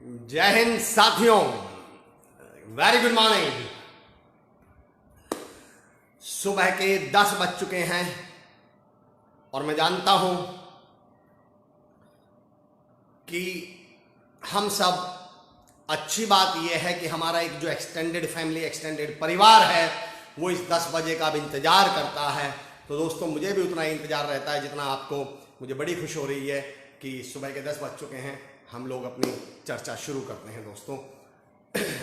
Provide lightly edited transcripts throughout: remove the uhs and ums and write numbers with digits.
जय हिंद साथियों, very good morning. सुबह के 10 बज चुके हैं और मैं जानता हूं कि हम सब, अच्छी बात यह है कि हमारा एक जो एक्सटेंडेड फैमिली, एक्सटेंडेड परिवार है, वो इस 10 बजे का अब इंतजार करता है। तो दोस्तों, मुझे भी उतना ही इंतजार रहता है जितना आपको। मुझे बड़ी खुशी हो रही है कि सुबह के 10 बज चुके हैं, हम लोग अपनी चर्चा शुरू करते हैं। दोस्तों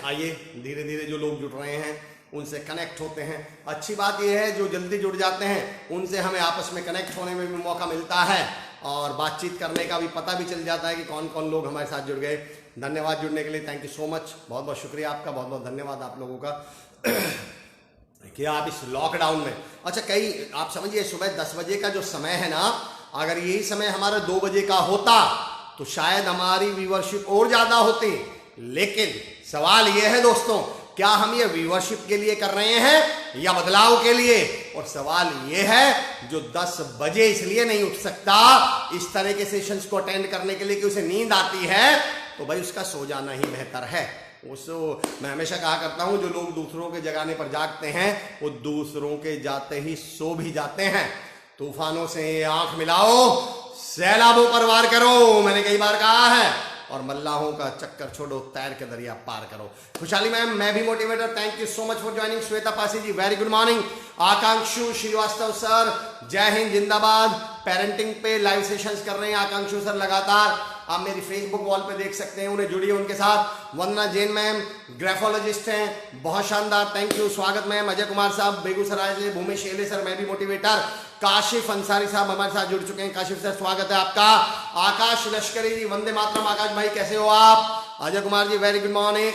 आइए, धीरे धीरे जो लोग जुड़ रहे हैं उनसे कनेक्ट होते हैं। अच्छी बात यह है जो जल्दी जुड़ जाते हैं उनसे हमें आपस में कनेक्ट होने में भी मौका मिलता है और बातचीत करने का भी पता भी चल जाता है कि कौन कौन लोग हमारे साथ जुड़ गए। धन्यवाद जुड़ने के लिए, थैंक यू सो मच, बहुत बहुत शुक्रिया आपका, बहुत बहुत धन्यवाद आप लोगों का कि आप इस लॉकडाउन में, अच्छा कई आप समझिए सुबह 10 बजे का जो समय है ना, अगर यही समय हमारा 2 बजे का होता तो शायद हमारी व्यूअरशिप और ज्यादा होती। लेकिन सवाल यह है दोस्तों, क्या हम ये व्यूअरशिप के लिए कर रहे हैं या बदलाव के लिए? और सवाल यह है, जो 10 बजे इसलिए नहीं उठ सकता इस तरह के सेशंस को अटेंड करने के लिए कि उसे नींद आती है, तो भाई उसका सो जाना ही बेहतर है। मैं हमेशा कहा करता हूं, जो लोग दूसरों के जगाने पर जागते हैं वो दूसरों के जाते ही सो भी जाते हैं। तूफानों से आंख मिलाओ, सैलाबों पर वार करो, मैंने कई बार कहा है, और मल्लाहों का चक्कर छोड़ो, तैर के दरिया पार करो। खुशहाली मैम, मैं भी motivator, thank you so much for joining. Shweta Pasi ji, very good morning. Akankshu Shrivastava sir, जय हिंद जिंदाबाद। पेरेंटिंग पे लाइव सेशंस कर रहे हैं आकांक्षु सर लगातार, आप मेरी फेसबुक वॉल पे देख सकते हैं, उन्हें जुड़िए उनके साथ। वंदना जैन मैम ग्राफोलॉजिस्ट हैं, बहुत शानदार, थैंक यू, स्वागत मैम। अजय कुमार साहब बेगूसराय से, भूमेश शेले सर, मैं भी मोटिवेटर। काशिफ अंसारी साहब हमारे साथ जुड़ चुके हैं, काशिफ सर स्वागत है आपका। आकाश लश्करी जी, वंदे मातरम। आकाश भाई कैसे हो आप? Ajay Kumar ji, very good morning,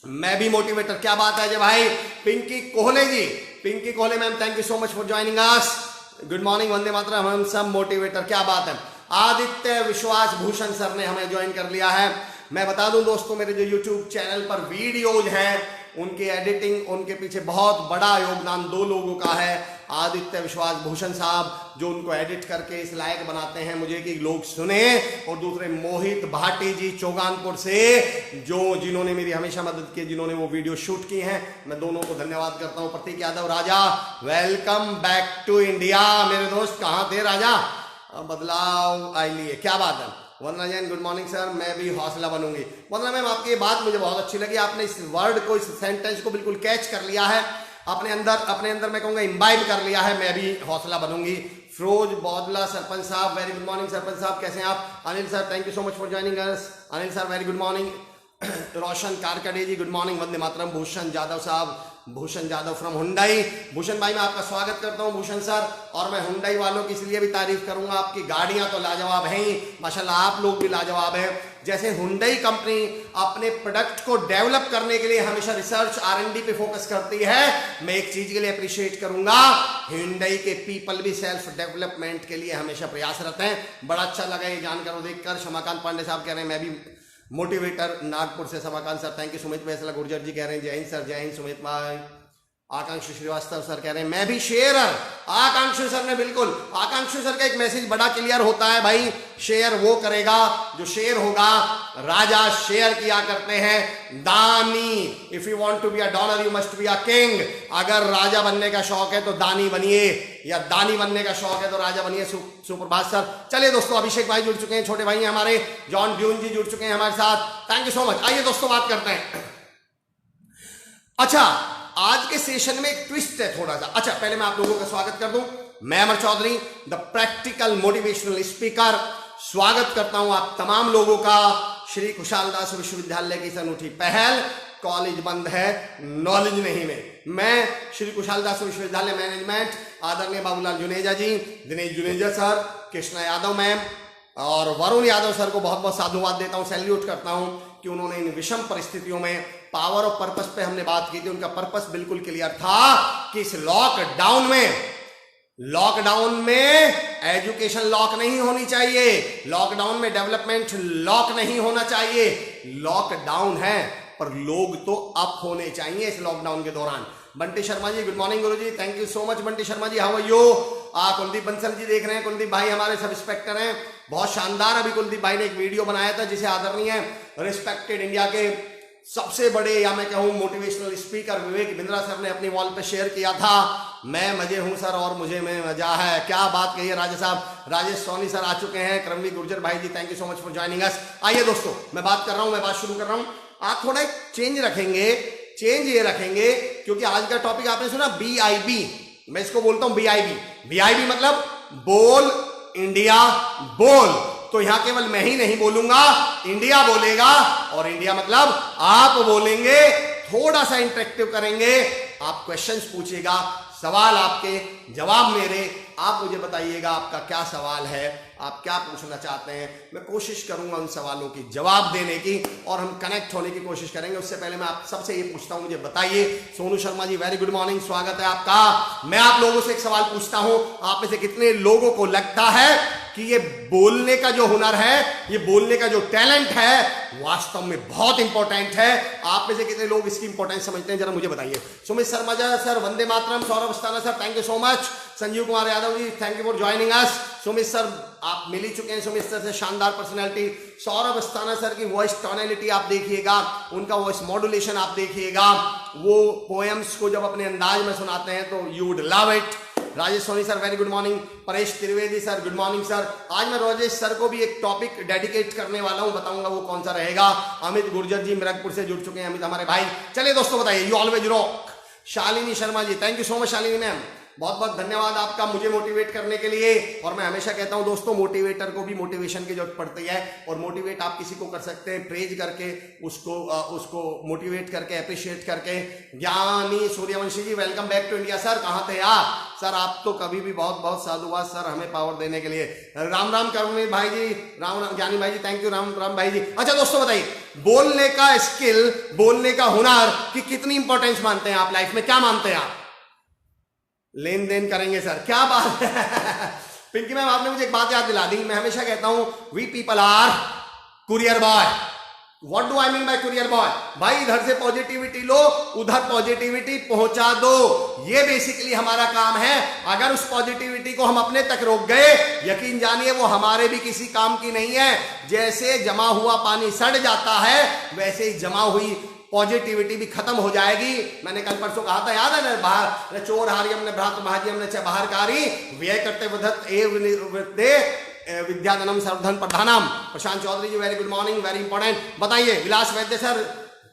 मैं भी मोटिवेटर, क्या बात है अजय भाई। पिंकी कोहले ji, Pinky Kohle ma'am, thank you so much for joining us, good morning, वंदे मातरम, हम सब मोटिवेटर, क्या बात है। आदित्य विश्वास भूषण सर ने हमें ज्वाइन कर लिया है। मैं बता दूं दोस्तों, मेरे जो यूट्यूब चैनल पर वीडियोज हैं उनकी एडिटिंग, उनके पीछे बहुत बड़ा योगदान 2 लोगों का है। आदित्य विश्वास भूषण साहब जो उनको एडिट करके इस लायक बनाते हैं मुझे कि लोग सुने, और दूसरे मोहित भाटी जी चौगानपुर से, जिन्होंने मेरी हमेशा मदद की, जिन्होंने वो वीडियो शूट की हैं, मैं दोनों को धन्यवाद करता हूं। प्रतीक यादव राजा, वेलकम बैक टू इंडिया। मेरे दोस्त कहाँ थे राजा? बदलाव आई लिए, क्या बात है। वंदना जैन, गुड मॉर्निंग सर, मैं भी हौसला बनूंगी। वंदना मैम, आपकी बात मुझे बहुत अच्छी लगी, आपने इस वर्ड को, इस सेंटेंस को बिल्कुल कैच कर लिया है अपने अंदर मैं कहूंगा इम्बाइब कर लिया है, मैं भी हौसला बनूंगी। फिरोज बौदला सरपंच साहब, वेरी गुड मॉर्निंग सरपंच साहब, कैसे हैं आप? Anil sir, thank you so much for joining us. Anil sir, very good morning. Roshan Karkade ji, good morning, वंदे मातरम। भूषण जादव साहब, भूषण जादव फ्रॉम हुंडई, भूषण भाई मैं आपका स्वागत करता हूं भूषण सर। और मैं हुंडई वालों की इसलिए भी तारीफ करूंगा, आपकी गाड़ियां तो लाजवाब हैं ही, माशाल्लाह आप लोग भी लाजवाब हैं। जैसे हुंडई कंपनी अपने प्रोडक्ट को डेवलप करने के लिए हमेशा रिसर्च R&D पे फोकस करती है, मैं एक चीज के लिए अप्रिशिएट करूंगा, हुंडई के पीपल भी सेल्फ डेवलपमेंट के लिए हमेशा प्रयासरत हैं। बड़ा अच्छा लगा ये जानकर और देखकर। शमाकांत पांडे साहब कह रहे हैं मैं भी मोटिवेटर, नागपुर से शमाकांत सर, थैंक यू। सुमित फैसला गुर्जर जी कह रहे हैं जय हिंद सर, जय हिंद सुमित भाई। आकांक्षु श्रीवास्तव सर कह रहे हैं मैं भी शेयरर। आकांक्षु सर ने बिल्कुल, आकांक्षु सर का एक मैसेज बड़ा क्लियर होता है भाई, शेयर वो करेगा जो शेयर होगा। राजा शेयर किया करते हैं, दानी, if you want to be a dollar you must be a king. अगर राजा बनने का शौक है तो दानी बनिए, या दानी बनने का शौक है तो राजा बनिए। सुप्रभात सर। चलिए दोस्तों, अभिषेक भाई जुड़ चुके हैं, छोटे भाई हैं हमारे, जॉन ड्यून जी जुड़ चुके हैं हमारे साथ, थैंक यू सो मच। आइए दोस्तों बात करते हैं। अच्छा, आज के सेशन में एक ट्विस्ट है थोड़ा सा। अच्छा, पहले मैं आप लोगों का स्वागत कर दूं, मैं Amar Chaudhary, the practical motivational speaker, स्वागत करता हूं आप तमाम लोगों का। श्री कुशालदास विश्वविद्यालय की अनूठी पहल, कॉलेज बंद है नॉलेज नहीं में। मैं श्री कुशालदास विश्वविद्यालय मैनेजमेंट, आदरणीय बाबूलाल जुनेजा जी, दिनेश जुनेजा सर, कृष्णा यादव मैम और वरुण यादव सर को बहुत बहुत साधुवाद देता हूं, सैल्यूट करता हूं कि उन्होंने इन विषम परिस्थितियों में पावर और पर्पस पे हमने बात की थी। उनका पर्पस बिल्कुल क्लियर था कि इस लॉकडाउन में एजुकेशन लॉक नहीं होनी चाहिए, लॉकडाउन में डेवलपमेंट लॉक नहीं होना चाहिए। लॉकडाउन है पर लोग तो अप होने चाहिए इस लॉकडाउन के दौरान। Bunty Sharma ji, good morning guru ji, thank you so much Bunty Sharma ji, how are you. Kuldeep Bansal ji देख रहे हैं, कुलदीप भाई हमारे सब इंस्पेक्टर हैं, बहुत शानदार। अभी कुलदीप भाई ने एक वीडियो बनाया था जिसे आदरणीय रिस्पेक्टेड इंडिया के सबसे बड़े या मैं कहूँ motivational speaker Vivek Bindra sir ने अपनी वॉल पे शेयर किया था। मैं मजे हूं सर और मुझे में मजा है। क्या बात कही है राजेश साहब। राजेश सोनी सर आ चुके हैं। करमवीर गुर्जर भाई ji thank you so much for joining us. आइए दोस्तों मैं बात कर रहा हूं, मैं बात शुरू कर रहा हूं। आप थोड़ा एक चेंज रखेंगे, चेंज ये रखेंगे क्योंकि आज का टॉपिक आपने सुना BIB, मैं इसको बोलता हूं BIB। BIB मतलब बोल इंडिया बोल। तो यहां केवल मैं ही नहीं बोलूंगा, इंडिया बोलेगा और इंडिया मतलब आप बोलेंगे। थोड़ा सा इंटरेक्टिव करेंगे, आप क्वेश्चंस पूछिएगा, सवाल आपके जवाब मेरे। आप मुझे बताइएगा आपका क्या सवाल है, आप क्या पूछना चाहते हैं। मैं कोशिश करूंगा उन सवालों की जवाब देने की और हम कनेक्ट होने की कोशिश करेंगे। उससे पहले मैं आप सबसे ये पूछता हूं, मुझे बताइए। Sonu Sharma ji very good morning, स्वागत है आपका। मैं आप लोगों से एक सवाल पूछता हूं, आप में से कितने लोगों को लगता है कि ये बोलने का जो हुनर है, ये बोलने का जो टैलेंट है वास्तव में बहुत इंपॉर्टेंट है? आप में से कितने लोग इसकी इंपॉर्टेंस समझते हैं, जरा मुझे बताइए। सुमित शर्मा सर वंदे मातरम। Saurabh Asthana sir thank you so much. Sanjeev Kumar Yadav ji thank you for joining us. Sumit sir आप मिल ही चुके हैं, सुमित सर से शानदार पर्सनैलिटी। सौरभ अस्थाना सर की वॉइस टोनैलिटी आप देखिएगा, उनका वॉइस मॉड्यूलेशन आप देखिएगा, वो पोएम्स को जब अपने अंदाज में सुनाते हैं तो you would love it. Rajesh Soni sir very good morning. Paresh Trivedi sir good morning sir. आज मैं राजेश सर को भी एक टॉपिक डेडिकेट करने वाला हूं, बताऊंगा वो कौन सा रहेगा। अमित गुर्जर जी मिरगपुर से जुड़ चुके हैं, अमित हमारे भाई। चलिए दोस्तों बताइए, you always rock. Shalini Sharma ji thank you so much. Shalini ma'am बहुत बहुत धन्यवाद आपका मुझे मोटिवेट करने के लिए। और मैं हमेशा कहता हूं दोस्तों, मोटिवेटर को भी मोटिवेशन की जरूरत पड़ती है। और मोटिवेट आप किसी को कर सकते हैं प्रेज करके, उसको मोटिवेट करके, अप्रिशिएट करके। Gyani Suryavanshi ji welcome back to India. Sir कहाँ थे आप? सर आप तो कभी भी बहुत बहुत साधुवाद सर हमें पावर देने के लिए। राम राम करमवीर भाई जी, राम राम ज्ञानी भाई जी थैंक यू, राम राम भाई जी। अच्छा दोस्तों बताइए, बोलने का स्किल, बोलने का हुनर की कितनी इंपॉर्टेंस मानते हैं आप लाइफ में? क्या मानते हैं आप? लेन देन करेंगे सर, क्या बात है। पिंकी मैम आपने मुझे एक बात याद दिला दी। मैं हमेशा कहता हूं we people are courier boy. What do I mean by courier boy? भाई इधर से पॉजिटिविटी लो, उधर पॉजिटिविटी पहुंचा दो, ये बेसिकली हमारा काम है। अगर उस पॉजिटिविटी को हम अपने तक रोक गए, यकीन जानिए वो हमारे भी किसी काम की नहीं है। जैसे जमा हुआ पानी सड़ जाता है, वैसे ही जमा हुई पॉजिटिविटी भी खत्म हो जाएगी। मैंने कल परसों कहा था, याद है ना, बाहर चोर हारी हमने भ्रात भाजी हमने बाहर कारी व्यय करते वधत विद्याधनम सर्वधन प्रधानम। Prashant Chaudhary ji very good morning, very important. बताइए Vilas Vaidya sir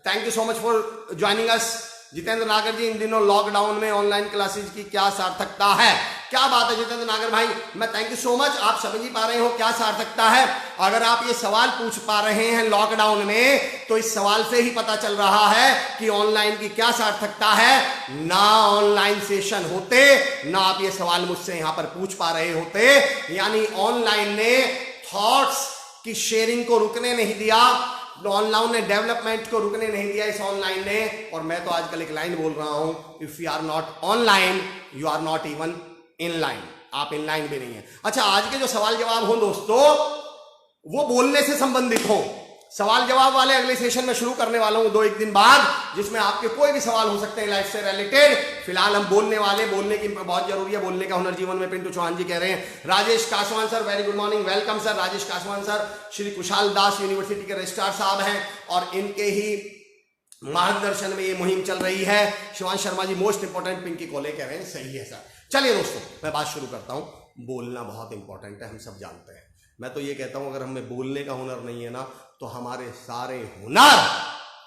thank you so much for joining us. Jitendra Nagar ji इन दिनों लॉकडाउन में ऑनलाइन क्लासेज की क्या सार्थकता है? क्या बात है जितेंद्र नागर भाई, मैं थैंक यू सो मच। आप समझ ही पा रहे हो क्या सार्थकता है। अगर आप ये सवाल पूछ पा रहे हैं लॉकडाउन में, तो इस सवाल से ही पता चल रहा है कि ऑनलाइन की क्या सार्थकता है। ना ऑनलाइन सेशन होते, ना आप ये सवाल मुझसे यहां पर पूछ पा रहे होते। यानी ऑनलाइन ने थॉट्स की शेयरिंग को रुकने नहीं दिया, ऑनलाइन ने डेवलपमेंट को रुकने नहीं दिया इस ऑनलाइन ने। और मैं तो आजकल एक लाइन बोल रहा हूं, if you are not online you are not even in line. आप इन लाइन भी नहीं है। अच्छा आज के जो सवाल जवाब हो दोस्तों, वो बोलने से संबंधित हो। सवाल जवाब वाले अगले सेशन में शुरू करने वाला हूं 2-1 दिन बाद, जिसमें आपके कोई भी सवाल हो सकते हैं लाइफ से रिलेटेड। फिलहाल हम बोलने वाले, बोलने की बहुत जरूरी है, बोलने का हुनर जीवन में। पिंटू चौहान जी कह रहे हैं। Rajesh Kaswan sir very good morning, welcome sir. Rajesh Kaswan sir Shri Kushal Das university के रजिस्ट्रार साहब हैं और इनके ही मार्गदर्शन में ये मुहिम चल रही है। शिवांश शर्मा जी मोस्ट इंपॉर्टेंट पिंकी कोले कह रहे हैं, सही है सर। चलिए दोस्तों मैं बात शुरू करता हूं। बोलना बहुत इंपॉर्टेंट है, हम सब जानते हैं। मैं तो ये कहता हूं अगर हमें बोलने का हुनर नहीं है ना, तो हमारे सारे हुनर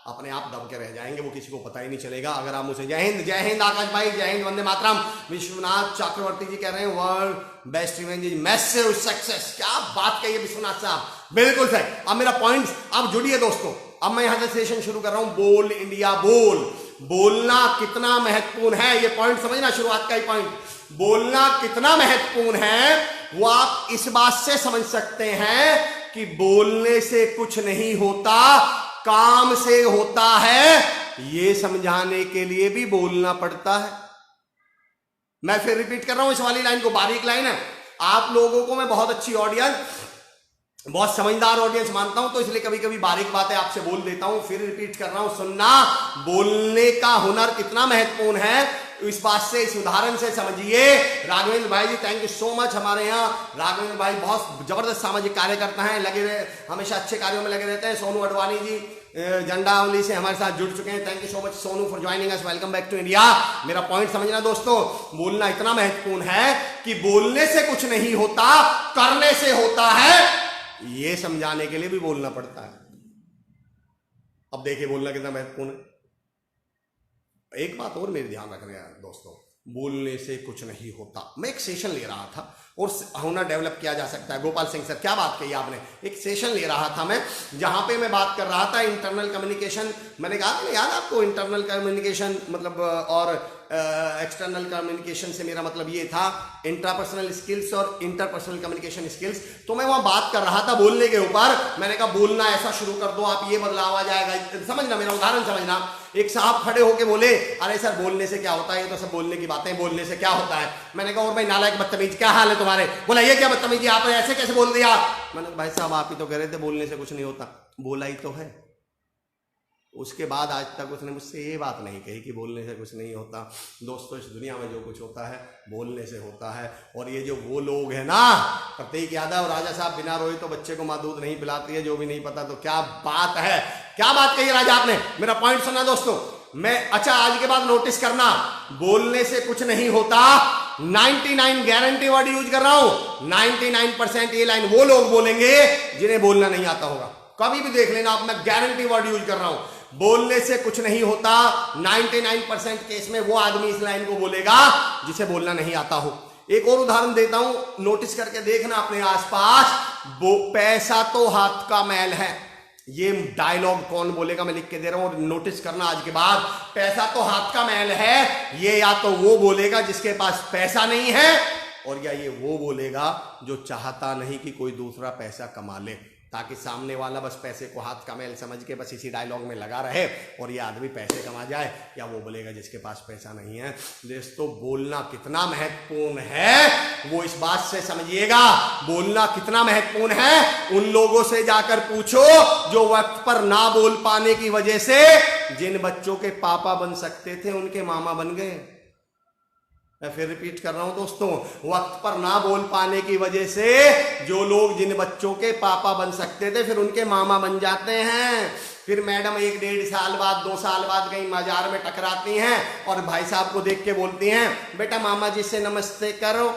अपने आप दब के रह जाएंगे, वो किसी को पता ही नहीं चलेगा। अगर आप मुझे जय हिंद आकाश भाई, जय हिंद, वंदे मातरम। विश्वनाथ चक्रवर्ती जी कह रहे हैं world best event is massive success. क्या बात कही है विश्वनाथ साहब, बिल्कुल सही। अब मेरा पॉइंट, अब जुड़िए दोस्तों। अब मैं यहां से सेशन शुरू कर रहा हूं, बोल इंडिया बोल। बोलना कितना महत्वपूर्ण है, ये पॉइंट समझना, शुरुआत का ही पॉइंट। बोलना कितना महत्वपूर्ण है वो आप इस बात से समझ सकते हैं कि बोलने से कुछ नहीं होता, काम से होता है। ये समझाने के लिए भी बोलना पड़ता है। मैं फिर रिपीट कर रहा हूं इस वाली लाइन को, बारीक लाइन है। आप लोगों को मैं बहुत अच्छी ऑडियंस, बहुत समझदार ऑडियंस मानता हूं, तो इसलिए कभी कभी बारीक बातें आपसे बोल देता हूं। फिर रिपीट कर रहा हूं, सुनना। बोलने का हुनर कितना महत्वपूर्ण है इस बात से, इस उदाहरण से समझिए। राघवेंद्र भाई ji thank you so much. हमारे यहाँ राघवेंद्र भाई बहुत जबरदस्त सामाजिक कार्यकर्ता हैं, लगे रहे, हमेशा अच्छे कार्यों में लगे रहते हैं। सोनू अडवाणी जी झंडावली से हमारे साथ जुड़ चुके हैं, thank you so much Sonu for joining us, welcome back to India. मेरा पॉइंट समझना दोस्तों, बोलना इतना महत्वपूर्ण है कि बोलने से कुछ नहीं होता, करने से होता है, ये समझाने के लिए भी बोलना पड़ता है। अब देखिए बोलना कितना महत्वपूर्ण है। एक बात और मेरे ध्यान रखना है दोस्तों, बोलने से कुछ नहीं होता। मैं एक सेशन ले रहा था और हुनर डेवलप किया जा सकता है। गोपाल सिंह सर क्या बात कही आपने, एक सेशन ले रहा था मैं, जहां पे मैं बात कर रहा था इंटरनल कम्युनिकेशन। मैंने कहा था ना, याद आपको, इंटरनल कम्युनिकेशन मतलब और एक्सटर्नल कम्युनिकेशन से मेरा मतलब ये था इंट्रापर्सनल स्किल्स और इंटरपर्सनल कम्युनिकेशन स्किल्स। तो मैं वहां बात कर रहा था बोलने के ऊपर। मैंने कहा बोलना ऐसा शुरू कर दो, आप ये बदलाव आ जाएगा। समझना, मेरा उदाहरण समझना। एक साहब खड़े होके बोले, अरे सर बोलने से क्या होता है, ये तो सब बोलने की बातें, बोलने से क्या होता है। मैंने कहा और भाई नालायक बदतमीज, क्या हाल है तुम्हारे? बोला ये क्या बदतमीजी, आपने ऐसे कैसे बोल दिया? मैंने कहा भाई साहब आप ही तो कह रहे थे बोलने से कुछ नहीं होता। बोला ही तो है। उसके बाद आज तक उसने मुझसे ये बात नहीं कही कि बोलने से कुछ नहीं होता। दोस्तों इस दुनिया में जो कुछ होता है बोलने से होता है। और ये जो वो लोग हैं ना, प्रतीक यादव, राजा साहब, बिना रोए तो बच्चे को माँ दूध नहीं पिलाती है, जो भी नहीं पता। तो क्या बात है, क्या बात कही राजा आपने। मेरा पॉइंट सुना दोस्तों। मैं अच्छा आज के बाद नोटिस करना, बोलने से कुछ नहीं होता, 99 गारंटी वर्ड यूज कर रहा हूं, 99% ये लाइन वो लोग बोलेंगे जिन्हें बोलना नहीं आता होगा। कभी भी देख लेना आप, मैं गारंटी वर्ड यूज कर रहा हूं, बोलने से कुछ नहीं होता, 99% केस में वो आदमी इस लाइन को बोलेगा जिसे बोलना नहीं आता हो। एक और उदाहरण देता हूं, नोटिस करके देखना अपने आसपास। पैसा तो हाथ का मैल है, ये डायलॉग कौन बोलेगा मैं लिख के दे रहा हूं, और नोटिस करना आज के बाद। पैसा तो हाथ का मैल है, ये या तो वो बोलेगा जिसके पास पैसा नहीं है, और या ये वो बोलेगा जो चाहता नहीं कि कोई दूसरा पैसा कमा ले, ताकि सामने वाला बस पैसे को हाथ का मैल समझ के बस इसी डायलॉग में लगा रहे और ये आदमी पैसे कमा जाए। या वो बोलेगा जिसके पास पैसा नहीं है। दोस्तों बोलना कितना महत्वपूर्ण है वो इस बात से समझिएगा। बोलना कितना महत्वपूर्ण है उन लोगों से जाकर पूछो जो वक्त पर ना बोल पाने की वजह से जिन बच्चों के पापा बन सकते थे उनके मामा बन गए। मैं फिर रिपीट कर रहा हूं दोस्तों, वक्त पर ना बोल पाने की वजह से जो लोग जिन बच्चों के पापा बन सकते थे फिर उनके मामा बन जाते हैं। फिर मैडम 1-1.5 साल बाद 2 साल बाद कहीं बाजार में टकराती हैं और भाई साहब को देख के बोलती हैं बेटा मामा जी से नमस्ते करो,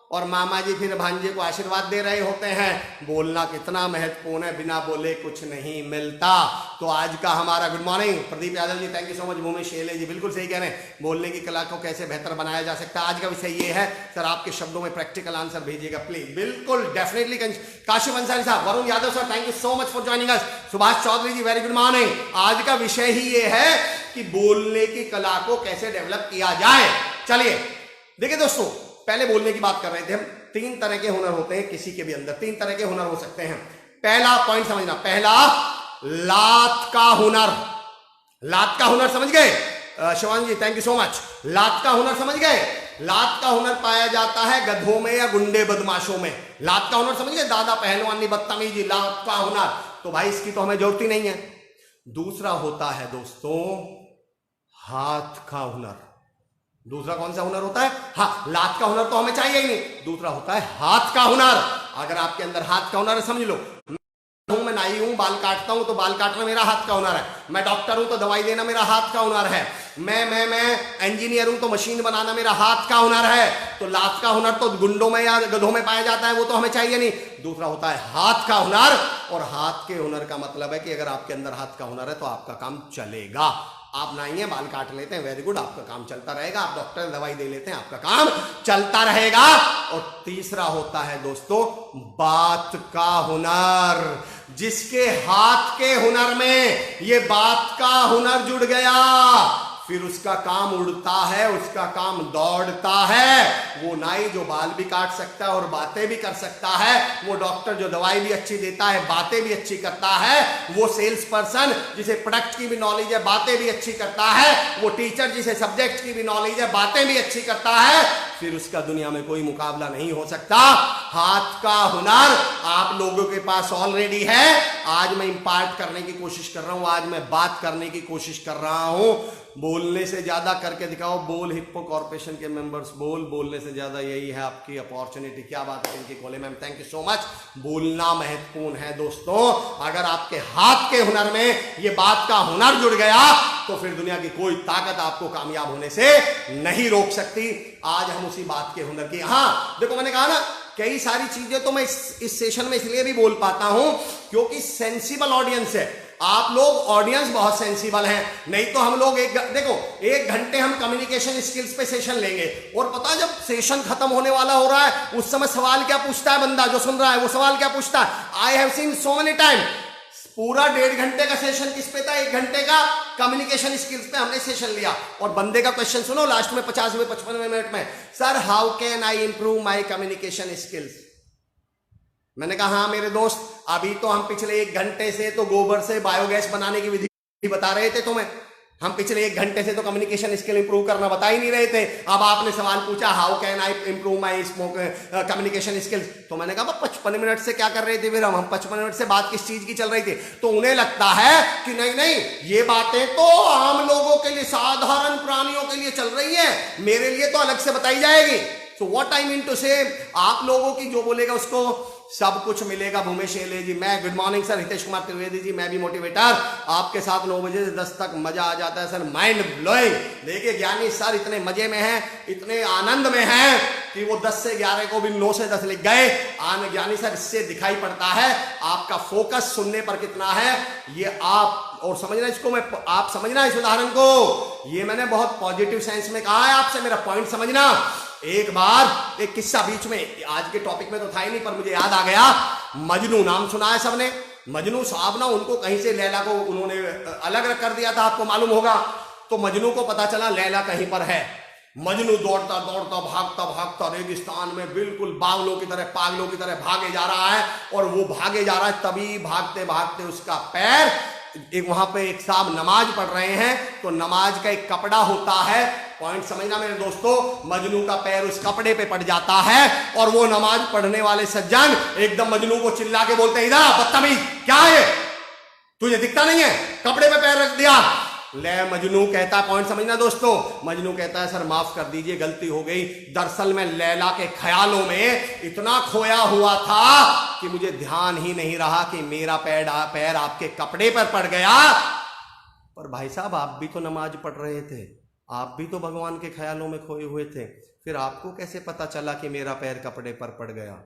और मामा जी फिर भांजे को आशीर्वाद दे रहे होते हैं। बोलना कितना महत्वपूर्ण है, बिना बोले कुछ नहीं मिलता। तो आज का हमारा good morning Pradeep Yadav ji, thank you so much. Bhumi Shele ji बिल्कुल सही कह रहे हैं, बोलने की कला को कैसे बेहतर बनाया जा सकता है। आज का विषय ये है सर, आपके शब्दों में प्रैक्टिकल आंसर भेजिएगा प्लीज। बिल्कुल डेफिनेटली। काशिफ अंसारी साहब, Varun Yadav sir, thank you so much for joining us. Subhash Chaudhary ji, very good morning. आज का विषय ही ये है कि बोलने की कला को कैसे डेवलप किया जाए। चलिए देखिए दोस्तों, पहले बोलने की बात कर रहे थे हम। 3 तरह के हुनर होते हैं किसी के भी अंदर, 3 तरह के हुनर हो सकते हैं। पहला पॉइंट समझना, पहला लात का हुनर। लात का हुनर समझ गए शिवान जी, थैंक यू सो मच। लात का हुनर समझ गए। लात का हुनर पाया जाता है गधों में या गुंडे बदमाशों में। लात का हुनर समझ गए, दादा पहलवानी बदतमीजी, लात का हुनर। तो भाई इसकी तो हमें जरूरत ही नहीं है। दूसरा होता है दोस्तों हाथ का हुनर। दूसरा कौन सा हुनर होता है? हाँ, लात का हुनर तो हमें चाहिए ही नहीं। दूसरा होता है हाथ का हुनर। अगर आपके अंदर हाथ का हुनर है, समझ लो, मैं नाई हूं, बाल काटता हूं तो बाल काटना मेरा हाथ का हुनर है। मैं डॉक्टर हूं तो दवाई देना मेरा हाथ का हुनर है। मैं इंजीनियर हूं तो मशीन बनाना मेरा हाथ का हुनर है। तो लात का हुनर तो गुंडों में या गधों में पाया जाता है, वो तो हमें चाहिए नहीं। दूसरा होता है हाथ का हुनर, और हाथ के हुनर का मतलब है कि अगर आपके अंदर हाथ का हुनर है तो आपका काम चलेगा। आप नाई हैं, बाल काट लेते हैं, वेरी गुड, आपका काम चलता रहेगा। आप डॉक्टर दवाई दे लेते हैं, आपका काम चलता रहेगा। और तीसरा होता है दोस्तों बात का हुनर। जिसके हाथ के हुनर में ये बात का हुनर जुड़ गया, फिर उसका काम उड़ता है, उसका काम दौड़ता है। वो नाई जो बाल भी काट सकता है और बातें भी कर सकता है, वो डॉक्टर जो दवाई भी अच्छी देता है, बातें भी अच्छी करता है, वो सेल्स पर्सन जिसे प्रोडक्ट की भी नॉलेज है, बातें भी अच्छी करता है, वो टीचर जिसे सब्जेक्ट की भी नॉलेज है, बातें भी अच्छी करता है। फिर उसका दुनिया में कोई मुकाबला नहीं हो सकता। हाथ का हुनर आप लोगों के पास ऑलरेडी है। आज मैं इंपार्ट करने की कोशिश कर रहा हूं, आज मैं बात करने की कोशिश कर रहा हूं। बोलने से ज्यादा करके दिखाओ। बोल हिप्पो कॉर्पोरेशन के मेंबर्स, बोलने से ज्यादा यही है आपकी अपॉर्चुनिटी। क्या बात है इनकी कोले ma'am, thank you so much. बोलना महत्वपूर्ण है दोस्तों। अगर आपके हाथ के हुनर में ये बात का हुनर जुड़ गया तो फिर दुनिया की कोई ताकत आपको कामयाब होने से नहीं रोक सकती। आज हम उसी बात के हुनर की, हाँ देखो मैंने कहा ना, कई सारी चीजें तो मैं इस सेशन में इसलिए भी बोल पाता हूं क्योंकि सेंसिबल ऑडियंस है। आप लोग ऑडियंस बहुत सेंसिबल हैं, नहीं तो हम लोग देखो 1 घंटे हम कम्युनिकेशन स्किल्स पे सेशन लेंगे और पता है जब सेशन खत्म होने वाला हो रहा है उस समय सवाल क्या पूछता है बंदा जो सुन रहा है, वो सवाल क्या पूछता है, I have seen so many time. पूरा 1.5 घंटे का सेशन किस पे था, 1 घंटे का कम्युनिकेशन स्किल्स पे हमने सेशन लिया और बंदे का क्वेश्चन सुनो लास्ट में 50-55 मिनट में, sir how can I improve my communication skills. मैंने कहा हाँ मेरे दोस्त, अभी तो हम पिछले 1 घंटे से तो गोबर से बायोगैस बनाने की विधि बता रहे थे तुम्हें। हम पिछले 1 घंटे से तो कम्युनिकेशन स्किल इंप्रूव करना बता ही नहीं रहे थे। अब आपने सवाल पूछा how can I improve my communication skills, तो मैंने कहा 55 मिनट से क्या कर रहे थे फिर हम 55 मिनट से बात किस चीज की चल रही थी। तो उन्हें लगता है कि नहीं नहीं ये बातें तो आम लोगों के लिए, साधारण प्राणियों के लिए चल रही है, मेरे लिए तो अलग से बताई जाएगी। So what I mean to say, आप लोगों की जो बोलेगा उसको सब कुछ मिलेगा। भूमेश एले जी, मैं good morning sir. Hitesh Kumar Trivedi ji, मैं भी मोटिवेटर, आपके साथ 9 बजे से 10 तक मजा आ जाता है सर, माइंड ब्लोइंग। देखिए ज्ञानी सर इतने मजे में हैं, इतने आनंद में हैं कि वो 10 से 11 को भी 9 से 10 लिख गए। ज्ञानी सर इससे दिखाई पड़ता है आपका फोकस सुनने पर कितना है। ये आप और समझना इसको, मैं आप समझना इस उदाहरण को, ये मैंने बहुत पॉजिटिव सेंस में कहा है आपसे, मेरा पॉइंट समझना। एक बार एक किस्सा बीच में, आज के टॉपिक में तो था ही नहीं पर मुझे याद आ गया। मजनू नाम सुना है सबने। मजनू साहब ना, उनको कहीं से लैला को उन्होंने अलग कर दिया था, आपको मालूम होगा। तो मजनू को पता चला लैला कहीं पर है। मजनू दौड़ता दौड़ता भागता भागता रेगिस्तान में बिल्कुल बावलों की तरह, पागलों की तरह भागे जा रहा है। और वो भागे जा रहा है, तभी भागते भागते उसका पैर, एक वहां पे एक साहब नमाज पढ़ रहे हैं, तो नमाज का एक कपड़ा होता है, पॉइंट समझना मेरे दोस्तों, मजनू का पैर उस कपड़े पे पड़ जाता है और वो नमाज पढ़ने वाले सज्जन एकदम मजनू को चिल्ला के बोलते हैं, इधर बदतमीज क्या है, तुझे दिखता नहीं है, कपड़े पे पैर रख दिया। ले मजनू कहता है, पॉइंट समझना दोस्तों, मजनू कहता है सर माफ कर दीजिए गलती हो गई, दरअसल मैं लैला के ख्यालों में इतना खोया हुआ था कि मुझे ध्यान ही नहीं रहा कि मेरा पैर आपके कपड़े पर पड़ गया। पर भाई साहब आप भी तो नमाज पढ़ रहे थे, आप भी तो भगवान के ख्यालों में खोए हुए थे, फिर आपको कैसे पता चला कि मेरा पैर कपड़े पर पड़ गया।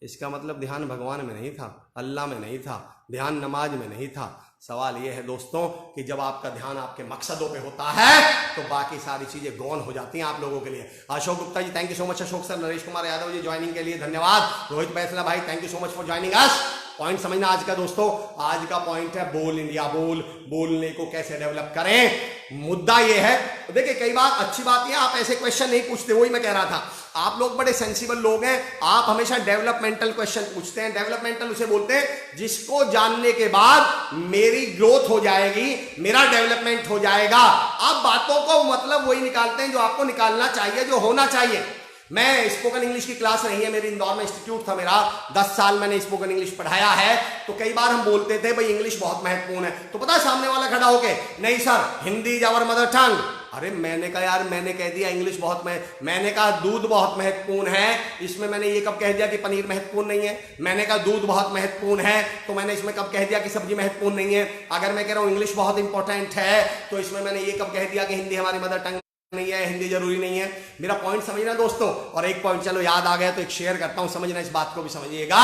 इसका मतलब ध्यान भगवान में नहीं था, अल्लाह में नहीं था, ध्यान नमाज में नहीं था। सवाल यह है दोस्तों कि जब आपका ध्यान आपके मकसदों पे होता है तो बाकी सारी चीजें गौन हो जाती हैं आप लोगों के लिए। Ashok Gupta ji thank you so much, Ashok sir. Naresh Kumar Yadav ji joining के लिए धन्यवाद। रोहित बैसला भाई thank you so much for joining us. Point समझना आज का दोस्तों, आज का पॉइंट है बोल इंडिया, बोलने को कैसे डेवलप करें। मुद्दा ये है, देखिए कई बार अच्छी बात है आप ऐसे क्वेश्चन नहीं पूछते, वही मैं कह रहा था, आप लोग बड़े सेंसिबल लोग हैं, आप हमेशा डेवलपमेंटल क्वेश्चन पूछते हैं। डेवलपमेंटल उसे बोलते हैं जिसको जानने के बाद मेरी ग्रोथ हो जाएगी, मेरा डेवलपमेंट हो जाएगा। आप बातों को मतलब वही निकालते हैं जो आपको निकालना चाहिए, जो होना चाहिए। मैं स्पोकन इंग्लिश की क्लास नहीं है मेरी, इंदौर में इंस्टीट्यूट था मेरा, 10 साल मैंने स्पोकन इंग्लिश पढ़ाया है। तो कई बार हम बोलते थे भाई इंग्लिश बहुत महत्वपूर्ण है, तो पता है सामने वाला खड़ा होके, नहीं sir Hindi is our mother tongue. अरे मैंने कहा यार, मैंने कह दिया इंग्लिश बहुत मैंने कहा दूध बहुत महत्वपूर्ण है, इसमें मैंने ये कब कह दिया कि पनीर महत्वपूर्ण नहीं है। मैंने कहा दूध बहुत महत्वपूर्ण है, तो मैंने इसमें कब कह दिया कि सब्जी महत्वपूर्ण नहीं है। अगर मैं कह रहा हूँ इंग्लिश बहुत इंपॉर्टेंट है, तो इसमें मैंने ये कब कह दिया कि हिंदी हमारी मदर टंग नहीं है, हिंदी जरूरी नहीं है। मेरा पॉइंट समझना दोस्तों। और एक पॉइंट चलो याद आ गया तो एक शेयर करता हूं, समझना, इस बात को भी समझिएगा।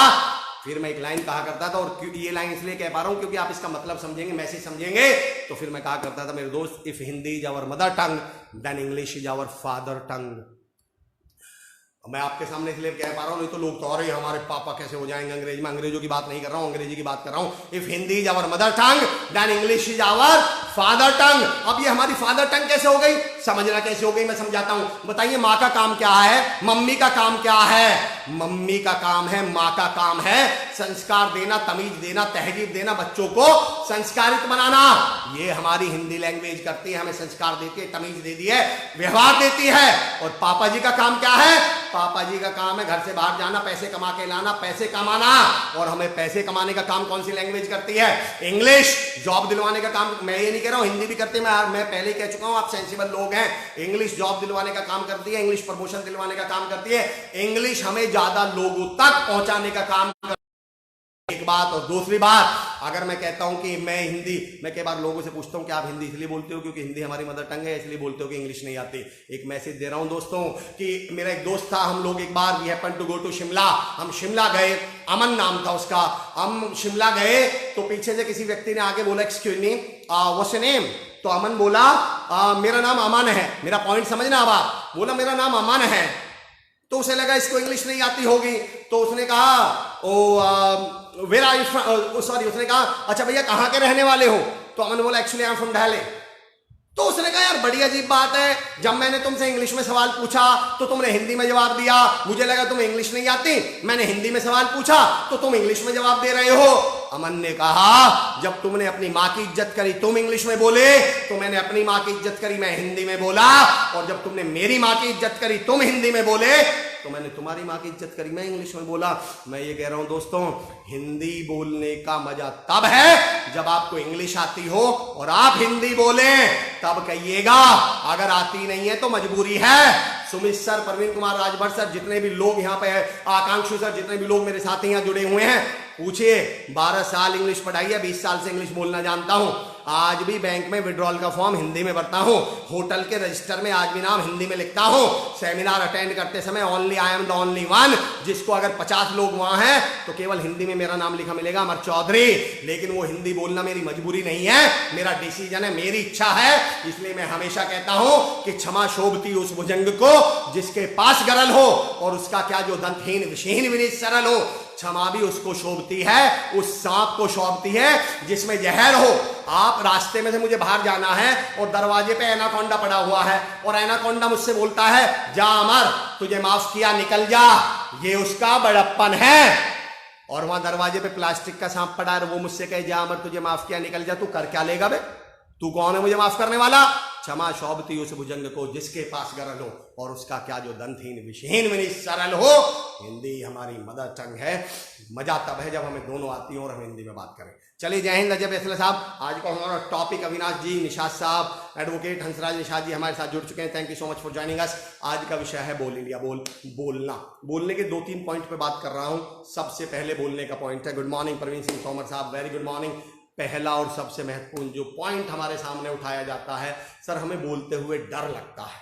फिर मैं एक लाइन कहा करता था, और ये लाइन इसलिए कह पा रहा हूं क्योंकि आप इसका मतलब समझेंगे, मैसेज समझेंगे। तो फिर मैं कहा करता था मेरे दोस्त, if Hindi is our mother tongue then English is our father tongue. मैं आपके सामने इसलिए कह पा रहा हूं, नहीं तो लोग तो और हमारे पापा कैसे हो जाएंगे अंग्रेज में। अंग्रेजों की बात नहीं कर रहा हूं, अंग्रेजी की बात कर रहा हूं। If Hindi is our mother tongue then English is our father tongue. अब ये हमारी फादर टंग कैसे हो गई, समझना कैसे हो गई, मैं समझाता हूं। बताइए माँ का काम क्या है, मम्मी का काम क्या है। मम्मी का काम है, माँ का काम है संस्कार देना, तमीज देना, तहजीब देना, बच्चों को संस्कारित बनाना। ये हमारी हिंदी लैंग्वेज करती है, हमें संस्कार देती है, तमीज देती है, व्यवहार देती है। और पापा जी का काम क्या है? पापा जी का काम है घर से बाहर जाना, पैसे कमा के लाना, पैसे कमाना। और हमें पैसे कमाने का काम कौन सी लैंग्वेज करती है? इंग्लिश। जॉब दिलवाने का काम मैं ये नहीं कह रहा हूं, हिंदी भी करती है, मैं पहले कह चुका हूं, आप सेंसिबल लोग हैं। इंग्लिश जॉब दिलवाने का काम करती है, इंग्लिश प्रमोशन दिलवाने का काम करती है, इंग्लिश हमें ज्यादा लोगों तक पहुंचाने का काम करती है। एक बात। और दूसरी बात, अगर मैं कहता हूं कि मैं कई बार लोगों से पूछता हूं कि आप हिंदी इसलिए बोलते हो क्योंकि हिंदी हमारी मदर टंग है, इसलिए बोलते हो कि इंग्लिश नहीं आती। एक मैसेज दे रहा हूं दोस्तों कि मेरा एक दोस्त था, हम लोग एक बार we happen to go to Shimla, हम शिमला गए, अमन नाम था उसका। हम शिमला गए तो पीछे से किसी व्यक्ति ने आगे बोला excuse me what's your name? तो अमन बोला मेरा नाम अमन है। मेरा पॉइंट समझना अब आप। बोला मेरा नाम अमन है। तो उसे लगा इसको इंग्लिश नहीं आती होगी, तो उसने कहा वेर आर यू, सॉरी, उसने कहा अच्छा भैया कहाँ के रहने वाले हो? तो अमन बोला एक्चुअली आई एम फ्रॉम ढाले। तो उसने कहा यार बड़ी अजीब बात है, जब मैंने तुमसे इंग्लिश में सवाल पूछा तो तुमने हिंदी में जवाब दिया, मुझे लगा तुम्हें इंग्लिश नहीं आती, मैंने हिंदी में सवाल पूछा तो तुम इंग्लिश में जवाब दे रहे हो। अमन ने कहा जब तुमने अपनी माँ की इज्जत करी तुम इंग्लिश में बोले, तो मैंने अपनी माँ की इज्जत करी, मैं हिंदी में बोला। और जब तुमने मेरी माँ की इज्जत करी तुम हिंदी में बोले, तो मैंने तुम्हारी माँ की इज्जत करी, मैं इंग्लिश में बोला। मैं ये कह रहा हूं दोस्तों, हिंदी बोलने का मजा तब है जब आपको इंग्लिश आती हो और आप हिंदी बोले, तब कहिएगा। अगर आती नहीं है तो मजबूरी है। सुमित सर, प्रवीण कुमार राजभर सर, जितने भी लोग यहाँ पे है, आकांक्षु सर, जितने भी लोग मेरे साथ यहाँ जुड़े हुए हैं, पूछिए। 12 साल इंग्लिश पढ़ाई है, 20 साल से इंग्लिश बोलना जानता हूं। आज भी बैंक में विड्रॉल का फॉर्म हिंदी में भरता हूं, होटल के रजिस्टर में आज भी नाम हिंदी में लिखता हूं, सेमिनार अटेंड करते समय only I am the only one, जिसको अगर 50 लोग वहां हैं तो केवल हिंदी में मेरा नाम लिखा मिलेगा, अमर चौधरी। लेकिन वो हिंदी बोलना मेरी मजबूरी नहीं है, मेरा डिसीजन है, मेरी इच्छा है। इसलिए मैं हमेशा कहता हूं कि क्षमा शोभती उस भुजंग को जिसके पास गरल हो, और उसका क्या जो दंतहीन विषहीन विनीत सरल हो। क्षमा भी उसको शोभती है, उस सांप को शोभती है जिसमें जहर हो। आप रास्ते में से मुझे बाहर जाना है और दरवाजे पे एनाकोंडा पड़ा हुआ है, और एनाकोंडा मुझसे बोलता है जा अमर, तुझे माफ किया, निकल जा। ये उसका बड़प्पन है। और वहां दरवाजे पे प्लास्टिक का सांप पड़ा है, वो मुझसे कहे जा अमर, तुझे माफ किया, निकल जा। तू कर क्या लेगा बे? तू कौन है मुझे माफ करने वाला? क्षमा शोभती उस भुजंग को जिसके पास गरल हो, और उसका क्या जो दंतहीन विषहीन विनीत सरल हो। हिंदी हमारी मदर टंग है। मजा तब है जब हमें दोनों आती हो और हम हिंदी में बात करें। चलिए, जय हिंद, अजय फैसला साहब। आज का हमारा टॉपिक, अविनाश जी, निषाद साहब, एडवोकेट हंसराज निषाद जी हमारे साथ जुड़ चुके हैं। Thank you so much for joining अस। आज का विषय है बोल इंडिया, बोलना। बोलने के 2-3 पॉइंट पे बात कर रहा हूं। सबसे पहले बोलने का पॉइंट है, गुड मॉर्निंग प्रवीण सिंह तोमर साहब, वेरी गुड मॉर्निंग। पहला और सबसे महत्वपूर्ण जो पॉइंट हमारे सामने उठाया जाता है, सर हमें बोलते हुए डर लगता है।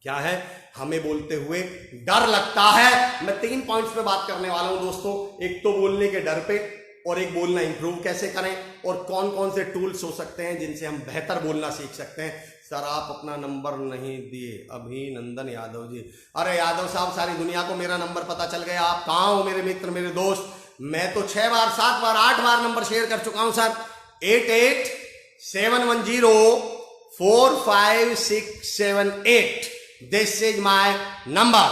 क्या है? हमें बोलते हुए डर लगता है। मैं 3 पॉइंट्स पे बात करने वाला हूं दोस्तों। एक तो बोलने के डर पे, और एक बोलना इंप्रूव कैसे करें, और कौन कौन से टूल्स हो सकते हैं जिनसे हम बेहतर बोलना सीख सकते हैं। सर आप अपना नंबर नहीं दिए, अभिनंदन यादव जी। अरे यादव साहब, सारी दुनिया को मेरा नंबर पता चल गया। आप कहाँ हो मेरे मित्र, मेरे दोस्त? मैं तो 6 बार, 7 बार, 8 बार नंबर शेयर कर चुका हूं sir. 8871045678, this is my number.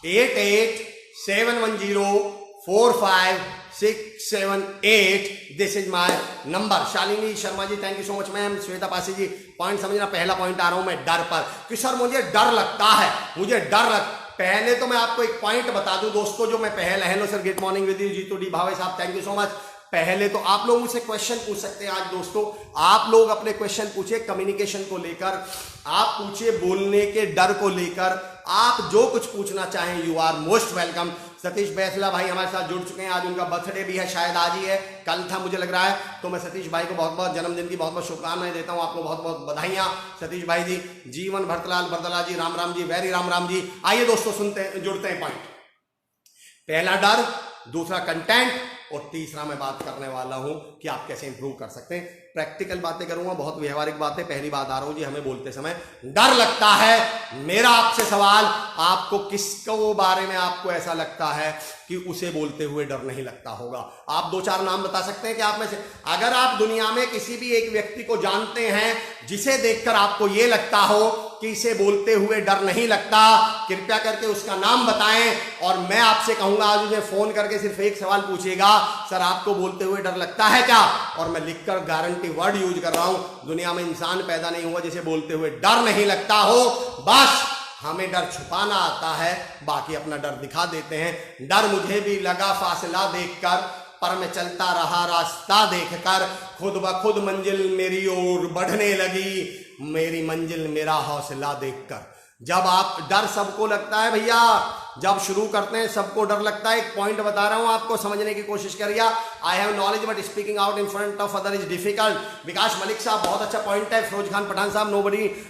8871045678, this is my number. Shalini Sharma ji, thank you so much ma'am. Shweta Pasi ji, point समझना। पहला पॉइंट आ रहा हूं मैं डर पर, कि सर मुझे डर लगता है, मुझे डर लग। पहले तो मैं आपको एक पॉइंट बता दूं दोस्तों, जो मैं पहले, hello sir, good morning with you, Jitu D Bhave साहब, थैंक यू सो मच। पहले तो आप लोग मुझसे क्वेश्चन पूछ सकते हैं आज दोस्तों। आप लोग अपने क्वेश्चन पूछिए कम्युनिकेशन को लेकर, आप पूछिए बोलने के डर को लेकर, आप जो कुछ पूछना चाहें, you are most welcome. Satish Baisla भाई हमारे साथ जुड़ चुके हैं। आज उनका बर्थडे भी है, शायद आज ही है, कल था मुझे लग रहा है। तो मैं सतीश भाई को बहुत बहुत जन्मदिन की बहुत बहुत शुभकामनाएं देता हूं, आपको बहुत बहुत बधाइयां सतीश भाई जी। जीवन भरतलाल बरदला जी, राम राम जी, वेरी राम राम जी। आइए दोस्तों, सुनते हैं, जुड़ते हैं पॉइंट। पहला डर, दूसरा कंटेंट, और तीसरा मैं बात करने वाला हूं कि आप कैसे इंप्रूव कर सकते हैं। प्रैक्टिकल बातें करूंगा, बहुत व्यवहारिक बातें। पहली बात आ रहा हूं जी, हमें बोलते समय डर लगता है। मेरा आपसे सवाल, आपको किसको बारे में आपको ऐसा लगता है कि उसे बोलते हुए डर नहीं लगता होगा? आप 2-4 नाम बता सकते हैं कि आप में से, अगर आप दुनिया में किसी भी एक व्यक्ति को जानते हैं जिसे देखकर आपको यह लगता हो कि इसे बोलते हुए डर नहीं लगता, कृपया करके उसका नाम बताएं। और मैं आपसे कहूंगा आज मुझे फोन करके सिर्फ एक सवाल पूछिएगा, सर आपको बोलते हुए डर लगता है क्या? और मैं लिखकर गारंटी वर्ड यूज कर रहा हूं, दुनिया में इंसान पैदा नहीं हुआ जिसे बोलते हुए डर नहीं लगता हो। बस हमें डर छुपाना आता है, बाकी अपना डर दिखा देते हैं। डर मुझे भी लगा फासला देखकर, पर मैं चलता रहा रास्ता देखकर, खुद ब खुद मंजिल मेरी ओर बढ़ने लगी, मेरी मंजिल मेरा हौसला देखकर। जब आप डर सबको लगता है भैया, जब शुरू करते हैं सबको डर लगता है। एक पॉइंट बता रहा हूं आपको, समझने की कोशिश करिए। I have knowledge but speaking out in front of other is difficult. Vikas Malik साहब बहुत अच्छा पॉइंट है। फिरोज खान पठान साहब,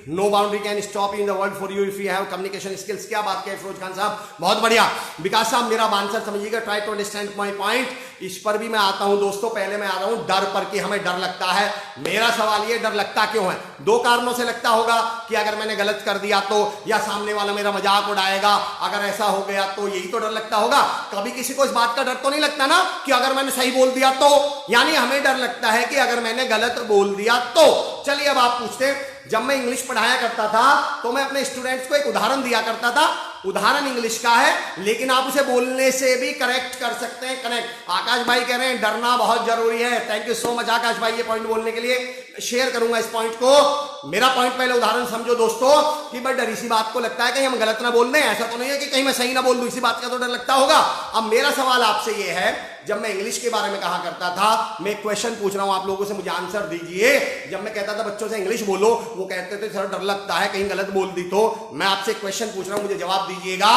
no boundary can stop in the world for you if you have communication skills. क्या बात कही फिरोज खान साहब, बहुत बढ़िया। विकास साहब मेरा आंसर समझिएगा, try to understand my point. इस पर भी मैं आता हूं दोस्तों। पहले मैं आ रहा हूं डर पर कि हमें डर लगता है। मेरा सवाल ये, डर लगता क्यों है? दो कारणों से लगता होगा कि अगर मैंने गलत कर दिया तो, या सामने वाला मेरा मजाक उड़ाएगा, अगर ऐसा हो गया तो, यही तो डर लगता होगा। कभी किसी को इस बात का डर तो नहीं लगता ना कि अगर मैंने सही बोल दिया तो, यानी हमें डर लगता है कि अगर मैंने गलत बोल दिया तो। चलिए अब आप पूछते हैं, जब मैं इंग्लिश पढ़ाया करता था तो मैं अपने स्टूडेंट्स को एक उदाहरण दिया करता था। उदाहरण इंग्लिश का है, लेकिन आप उसे बोलने से भी करेक्ट कर सकते हैं। कनेक्ट। आकाश भाई कह रहे हैं डरना बहुत जरूरी है। थैंक यू सो मच आकाश भाई ये पॉइंट बोलने के लिए। शेयर करूंगा इस पॉइंट को। मेरा पॉइंट पहले उदाहरण समझो दोस्तों कि भाई डर इसी बात को लगता है कहीं हम गलत ना बोल दें। ऐसा तो नहीं है कि कहीं मैं सही ना बोल दूं, इसी बात का तो डर लगता होगा। अब मेरा सवाल आपसे ये है, जब मैं इंग्लिश के बारे में कहा करता था, मैं क्वेश्चन पूछ रहा हूं आप लोगों से, मुझे आंसर दीजिए। जब मैं कहता था बच्चों से इंग्लिश बोलो, वो कहते थे सर डर लगता है कहीं गलत बोल दी तो। मैं आपसे क्वेश्चन पूछ रहा हूं, मुझे जवाब दीजिएगा।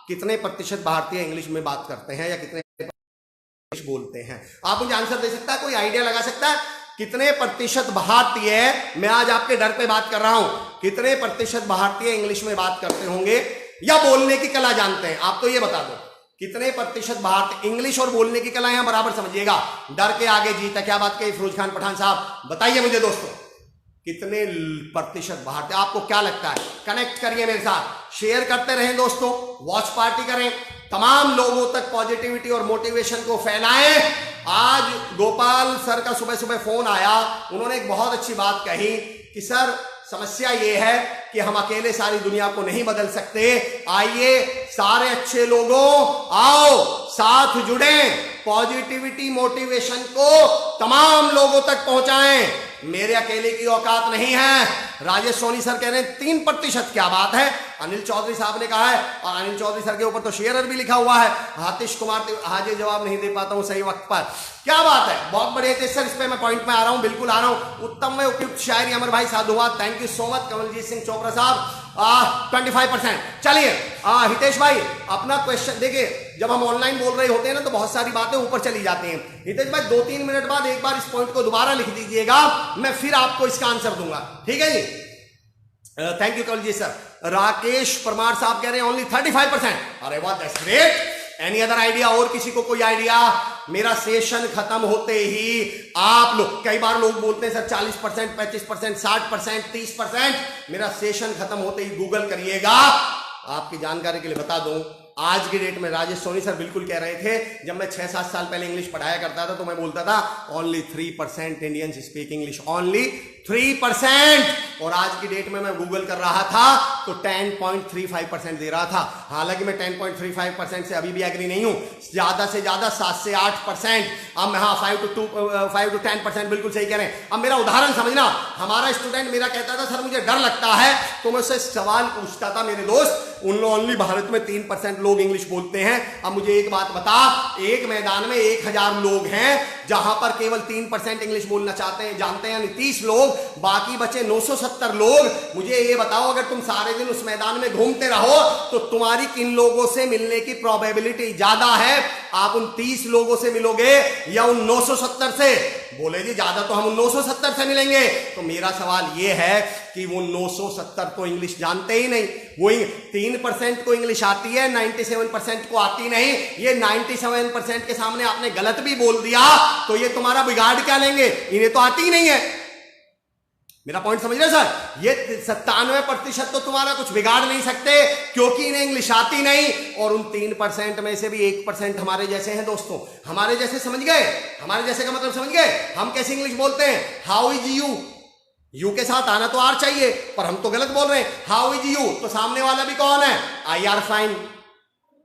कितने प्रतिशत भारतीय इंग्लिश में बात करते हैं या कितने इंग्लिश बोलते हैं? आप मुझे आंसर दे सकता है? कोई आइडिया लगा सकता है? कितने प्रतिशत भारतीय, मैं आज आपके डर पे बात कर रहा हूं, कितने प्रतिशत भारतीय इंग्लिश में बात करते होंगे या बोलने की कला जानते हैं? आप तो ये बता दो, कितने प्रतिशत भारतीय इंग्लिश और बोलने की कला यहां बराबर समझिएगा। डर के आगे जीत है। क्या बात कही फिरोज खान पठान साहब? बताइए मुझे दोस्तों, कितने प्रतिशत भारतीय? आपको क्या लगता है? कनेक्ट करिए मेरे साथ, शेयर करते रहें दोस्तों, वॉच पार्टी करें, तमाम लोगों तक पॉजिटिविटी और मोटिवेशन को फैलाएं। आज गोपाल सर का सुबह सुबह फोन आया, उन्होंने एक बहुत अच्छी बात कही कि सर समस्या ये है कि हम अकेले सारी दुनिया को नहीं बदल सकते। आइए सारे अच्छे लोगों आओ साथ जुड़े, पॉजिटिविटी मोटिवेशन को तमाम लोगों तक पहुंचाएं। मेरे अकेले की औकात नहीं है। राजेश सोनी सर कह रहे हैं 3%। क्या बात है? अनिल चौधरी साहब ने कहा है, और अनिल चौधरी सर के ऊपर तो शेयरर भी लिखा हुआ है। आतिश कुमार, हाजिर जवाब नहीं दे पाता हूं सही वक्त पर। क्या बात है, बहुत बढ़िया थे सर। इस पे मैं पॉइंट में आ रहा हूं, बिल्कुल आ रहा हूं। उत्तम में उपयुक्त शायरी अमर भाई साधुवाद, thank you so much. Kamaljeet Singh Chopra साहब 25%। चलिए हितेश भाई अपना क्वेश्चन देखिए, जब हम ऑनलाइन बोल रहे होते हैं ना तो बहुत सारी बातें ऊपर चली जाती हैं। हितेश भाई 2-3 मिनट बाद एक बार इस पॉइंट को दोबारा लिख दीजिएगा, मैं फिर आपको इसका आंसर दूंगा, ठीक है जी? Thank you Kamaljeet sir. Rakesh Parmar साहब कह रहे हैं ओनली 35%। अरे वाह, that's great. Any other idea? और किसी को कोई आइडिया? मेरा सेशन खत्म होते ही आप लोग, कई बार लोग बोलते हैं सर 40%, 35%, 60%, 30%। मेरा सेशन खत्म होते ही गूगल करिएगा। आपकी जानकारी के लिए बता दूं, आज की डेट में राजेश सोनी सर बिल्कुल कह रहे थे, जब मैं 6-7 साल पहले इंग्लिश पढ़ाया करता था तो मैं बोलता था only 3% Indians speak English, only 3%। और आज की डेट में मैं गूगल कर रहा था तो 10.35% दे रहा था। हालांकि मैं 10.35% से अभी भी एग्री नहीं हूं, ज्यादा से ज्यादा 7 से 8%। अब मैं 5 to 10% बिल्कुल सही कह रहे हैं। अब मेरा उदाहरण समझना, हमारा स्टूडेंट मेरा कहता था सर मुझे डर लगता है, तो मैं उससे सवाल पूछता था, मेरे दोस्त ओनली भारत में 3% लोग इंग्लिश बोलते हैं। अब मुझे एक बात बता, एक मैदान में 1000 लोग हैं जहां पर केवल 3% इंग्लिश बोलना चाहते हैं, जानते हैं, यानी 30 लोग, बाकी बचे 970 लोग। मुझे ये बताओ, अगर तुम सारे दिन उस मैदान में घूमते रहो तो तुम्हारी किन लोगों से मिलने की प्रोबेबिलिटी ज्यादा है? आप उन 30 लोगों से मिलोगे या उन 970 से? बोले जी ज्यादा तो हम उन 970 से मिलेंगे। तो मेरा सवाल ये है कि वो 970 तो इंग्लिश जानते ही नहीं। वो 3% को इंग्लिश आती है, 97% को आती नहीं। ये 97% के सामने आपने गलत भी बोल दिया तो ये तुम्हारा बिगाड़ क्या लेंगे? इन्हें तो आती ही नहीं है। मेरा पॉइंट समझ रहे सर? ये 97% तो तुम्हारा कुछ बिगाड़ नहीं सकते क्योंकि इन्हें इंग्लिश आती नहीं। और उन 3% में से भी 1% हमारे जैसे हैं दोस्तों, हमारे जैसे, समझ गए? हमारे जैसे का मतलब समझ गए? हम कैसे इंग्लिश बोलते हैं? हाउ इज यू, यू के साथ आना तो आर चाहिए, पर हम तो गलत बोल रहे हैं। हाउ इज यू, तो सामने वाला भी कौन है? I R fine.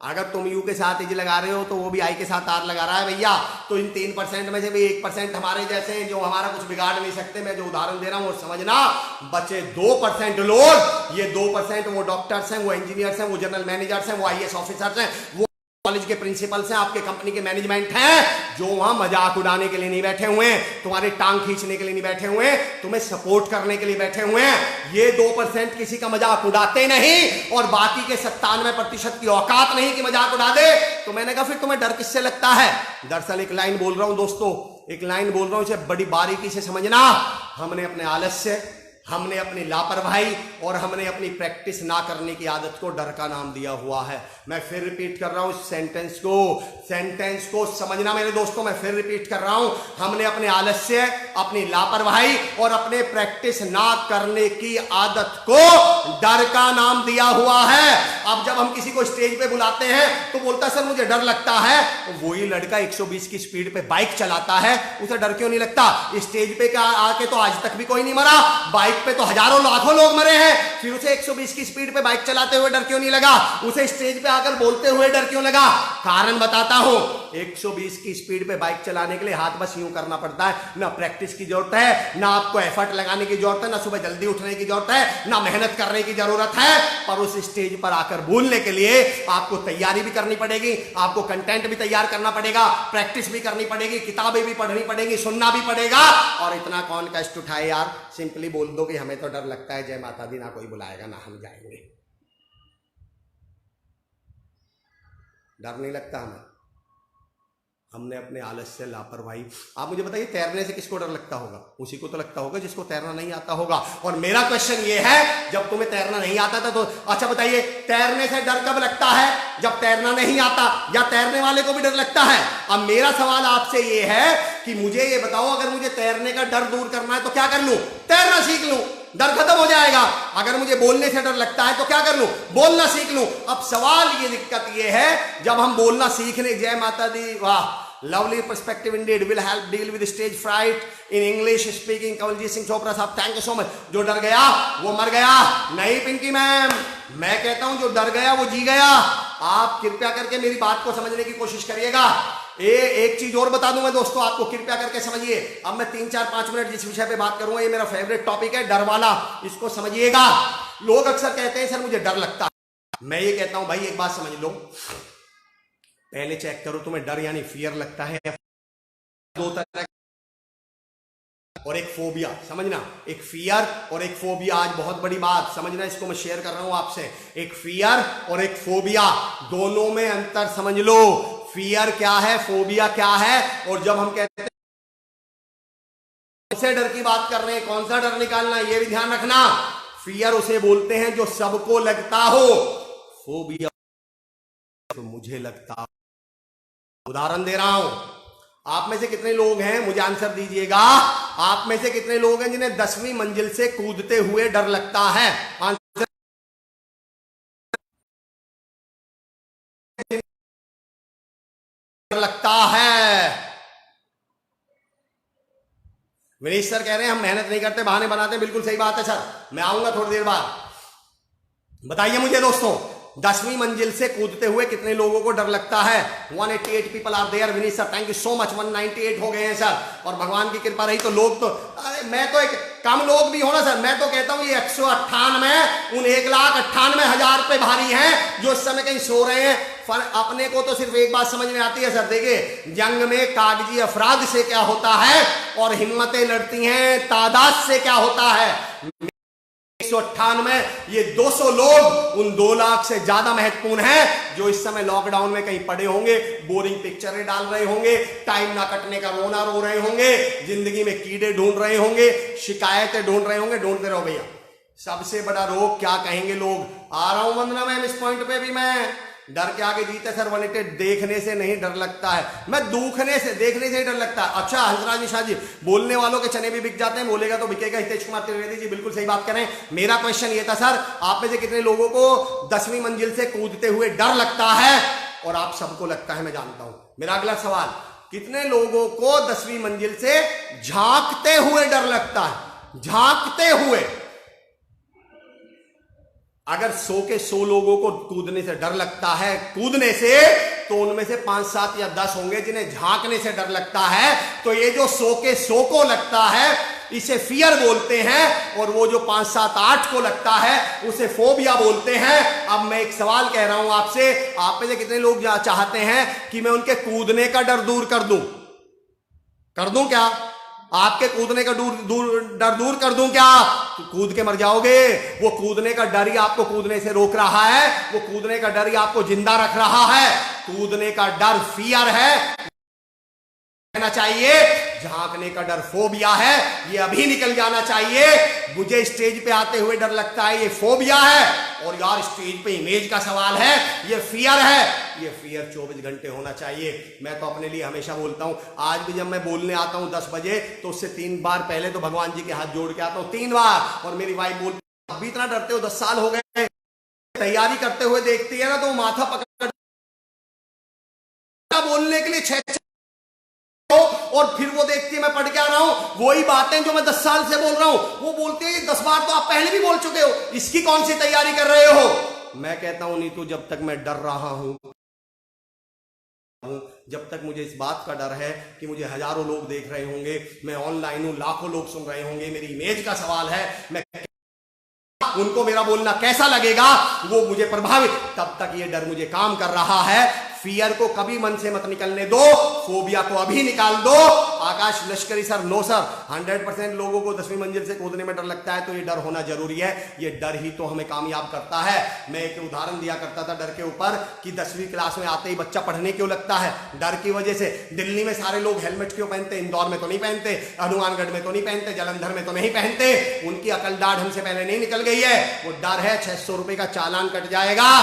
अगर तुम यू के साथ इज लगा रहे हो तो वो भी आई के साथ आर लगा रहा है भैया। तो इन 3% में से भी 1% हमारे जैसे हैं जो हमारा कुछ बिगाड़ नहीं सकते। मैं जो उदाहरण दे रहा हूं वो समझना। बचे 2% लोग, ये 2% वो डॉक्टर्स हैं, वो इंजीनियर्स हैं, वो जनरल मैनेजर्स हैं, वो आईएएस ऑफिसर्स हैं, वो कॉलेज के प्रिंसिपल्स हैं, आपके कंपनी के मैनेजमेंट हैं, जो वहां मजाक उड़ाने के लिए नहीं बैठे हुए हैं, तुम्हारी टांग खींचने के लिए नहीं बैठे हुए हैं, तुम्हें सपोर्ट करने के लिए बैठे हुए हैं। ये 2% किसी का मजाक उड़ाते नहीं और बाकी के 97% की औकात नहीं कि मजाक उड़ा दे। तो मैंने कहा फिर तुम्हें डर किससे लगता है? दरअसल एक लाइन बोल रहा हूं दोस्तों, एक लाइन बोल रहा हूं, इसे बड़ी बारीकी से समझना। हमने अपने आलस्य, हमने अपनी लापरवाही और हमने अपनी प्रैक्टिस ना करने की आदत को डर का नाम दिया हुआ है। मैं फिर रिपीट कर रहा हूं इस सेंटेंस को समझना मेरे दोस्तों। मैं फिर रिपीट कर रहा हूं, हमने अपने आलस्य, अपनी लापरवाही और अपने प्रैक्टिस ना करने की आदत को डर का नाम दिया हुआ है। अब जब हम किसी को स्टेज पे बुलाते हैं तो बोलता है सर मुझे डर लगता है। तो वही लड़का 120 की स्पीड पे बाइक चलाता है, उसे डर क्यों नहीं लगता? स्टेज पे आके तो आज तक भी कोई नहीं मरा, बाइक पे तो हजारों लाखों लोग मरे हैं, फिर उसे 120 की स्पीड पे बाइक चलाते हुए डर क्यों नहीं लगा? उसे स्टेज पे आकर बोलते हुए डर क्यों लगा? कारण बताता हूं। 120 की स्पीड पे बाइक चलाने के लिए हाथ बस यूं करना पड़ता है, ना प्रैक्टिस की जरूरत है, ना आपको एफर्ट लगाने की जरूरत है, ना सुबह जल्दी उठने की जरूरत है, ना मेहनत करने की जरूरत है। पर उस स्टेज पर आकर बोलने के लिए आपको तैयारी भी करनी पड़ेगी, आपको कंटेंट भी तैयार करना पड़ेगा, प्रैक्टिस भी करनी पड़ेगी, किताबें भी पढ़नी पड़ेगी, सुनना भी पड़ेगा। और इतना कौन कष्ट उठाए यार? सिंपली बोल दो कि हमें तो डर लगता है, जय माता दी, ना कोई बुलाएगा ना हम जाएंगे। डर नहीं लगता हमें, हमने अपने आलस्य, लापरवाही। आप मुझे बताइए तैरने से किसको डर लगता होगा? उसी को तो लगता होगा जिसको तैरना नहीं आता होगा। और मेरा क्वेश्चन ये है, जब तुम्हें तैरना नहीं आता था तो अच्छा बताइए तैरने से डर कब लगता है? जब तैरना नहीं आता, या तैरने वाले को भी डर लगता है? अब मेरा सवाल आपसे ये है कि मुझे ये बताओ, अगर मुझे तैरने का डर दूर करना है तो क्या कर लूं? तैरना सीख लूं, डर खत्म हो जाएगा। अगर मुझे बोलने से डर लगता है तो क्या कर लूं? बोलना सीख लूं। अब सवाल ये, दिक्कत ये है, जब हम बोलना सीखने, जय माता दी, वाह, lovely perspective Indeed, will help deal with stage fright in English speaking. Kawaljeet Singh Chopra साहब, थैंक यू सो मच। जो डर गया वो मर गया। नहीं पिंकी मैम, मैं कहता हूं जो डर गया वो जी गया। आप कृपया करके मेरी बात को समझने की कोशिश करिएगा। एक चीज और बता दूं मैं दोस्तों आपको, कृपया करके समझिए। अब मैं 3, 4, 5 मिनट जिस विषय पे बात करूंगा, ये मेरा फेवरेट टॉपिक है, डर वाला। इसको समझिएगा। लोग अक्सर कहते हैं सर मुझे डर लगता है। मैं ये कहता हूं भाई एक बात समझ लो, पहले चेक करो तुम्हें डर यानी फियर लगता है। दो तरह और एक फोबिया, समझना, एक फियर और एक फोबिया। आज बहुत बड़ी बात समझना, इसको मैं शेयर कर रहा हूं आपसे। एक फियर और एक फोबिया, दोनों में अंतर समझ लो। फियर क्या है, फोबिया क्या है? और जब हम कहते हैं कौन से डर की बात कर रहे हैं, कौन सा डर निकालना है, ये भी ध्यान रखना। फियर उसे बोलते हैं जो सबको लगता हो, फोबिया तो मुझे लगता। उदाहरण दे रहा हूं, आप में से कितने लोग हैं, मुझे आंसर दीजिएगा, आप में से कितने लोग हैं जिन्हें 10वीं मंजिल से कूदते हुए डर लगता है? आंसर डर लगता है। विनीत सर कह रहे हैं हम मेहनत नहीं करते, बहाने बनाते। बिल्कुल सही बात है सर, मैं आऊंगा थोड़ी देर बाद। बताइए मुझे दोस्तों, 10वीं मंजिल से कूदते हुए कितने लोगों को डर लगता है? 188 people are there. Vineet sir thank you so much. 198 हो गए हैं सर, और भगवान की कृपा रही तो लोग तो, अरे मैं तो एक कम लोग भी हो ना सर, मैं तो कहता हूं ये 198 उन 1,98,000 पे भारी हैं जो इस समय कहीं सो रहे हैं। अपने को तो सिर्फ एक बात समझ में आती है सर, देखिए जंग में कागजी अफराद से क्या होता है और हिम्मतें लड़ती हैं तादाद से क्या होता है। 198, ये 200 लोग उन 2 लाख से ज्यादा महत्वपूर्ण हैं जो इस समय लॉकडाउन में कहीं पड़े होंगे, बोरिंग पिक्चरें डाल रहे होंगे, टाइम ना कटने का रोना रो रहे होंगे, जिंदगी में कीड़े ढूंढ रहे होंगे, शिकायतें ढूंढ रहे होंगे। ढूंढते रहो भैया। सबसे बड़ा रोग क्या कहेंगे लोग? आ रहा हूं वंदना मैम, इस पॉइंट पे भी मैं डर के आगे जीते सर। 188 देखने से नहीं डर लगता है, मैं दुखने से, देखने से ही डर लगता है। अच्छा हंसराज निशा जी, बोलने वालों के चने भी बिक जाते हैं, बोलेगा तो बिकेगा। हितेश कुमार त्रिवेदी जी बिल्कुल सही बात करें। मेरा क्वेश्चन ये था सर, आप में से कितने लोगों को 10वीं मंजिल से कूदते हुए डर लगता है? और आप सबको लगता है, मैं जानता हूं। मेरा अगला सवाल, कितने लोगों को 10वीं मंजिल से झांकते हुए डर लगता है? झांकते हुए। अगर 100 के 100 लोगों को कूदने से डर लगता है, कूदने से, तो उनमें से 5, 7 या 10 होंगे जिन्हें झांकने से डर लगता है। तो ये जो 100 के 100 को लगता है इसे फियर बोलते हैं, और वो जो 5, 7, 8 को लगता है उसे फोबिया बोलते हैं। अब मैं एक सवाल कह रहा हूं आपसे, आप में से कितने लोग चाहते हैं कि मैं उनके कूदने का डर दूर कर दूं? कर दूं क्या? आपके कूदने का डर दूर कर दूं क्या? तो कूद के मर जाओगे। वो कूदने का डर ही आपको कूदने से रोक रहा है, वो कूदने का डर ही आपको जिंदा रख रहा है। कूदने का डर फियर है, कहना चाहिए। झांकने का डर फोबिया है, ये अभी निकल जाना चाहिए। मुझे स्टेज पे आते हुए डर लगता है, ये फोबिया है। और यार स्टेज पे इमेज का सवाल है, ये फियर है। ये फियर 24 घंटे होना चाहिए। मैं तो अपने लिए हमेशा बोलता हूं, आज भी जब मैं बोलने आता हूं 10 बजे, तो उससे 3 बार पहले तो भगवान जी के हाथ जोड़ के आता हूं, 3 बार। और मेरी वाइफ बोलती है, अभी इतना डरते हो, 10 साल हो गए। तैयारी करते हुए देखती है ना, तो माथा पकड़ बोलने के लिए 6 और फिर वो देखती है मैं पढ़ के आ रहा हूं वही बातें जो मैं 10 साल से बोल रहा हूं। वो बोलते हैं 10 बार तो आप पहले भी बोल चुके हो, इसकी कौन सी तैयारी कर रहे हो? मैं कहता हूं नहीं, तो जब तक मैं डर रहा हूं, जब तक मुझे इस बात का डर है कि मुझे हजारों लोग देख रहे होंगे, मैं ऑनलाइन हूं, लाखों लोग सुन रहे होंगे, मेरी इमेज का सवाल है, मैं उनको मेरा बोलना कैसा लगेगा, वो मुझे प्रभावित, तब तक ये डर मुझे काम कर रहा है। फियर को कभी मन से मत निकलने दो, फोबिया को अभी निकाल दो। आकाश लश्करी सर, नो सर, 100% लोगों को 10वीं मंजिल से कूदने में डर लगता है, तो ये डर होना जरूरी है। ये डर ही तो हमें कामयाब करता है। मैं एक उदाहरण दिया करता था डर के ऊपर कि 10वीं क्लास में आते ही बच्चा पढ़ने क्यों लगता है? डर की वजह से। दिल्ली में सारे लोग हेलमेट क्यों पहनते? इंदौर में तो नहीं पहनते, हनुमानगढ़ में तो नहीं पहनते, जालंधर में तो नहीं पहनते। उनकी अकल डाढ़ हमसे पहले नहीं निकल गई है। वो डर है 600 रुपए का चालान कट जाएगा।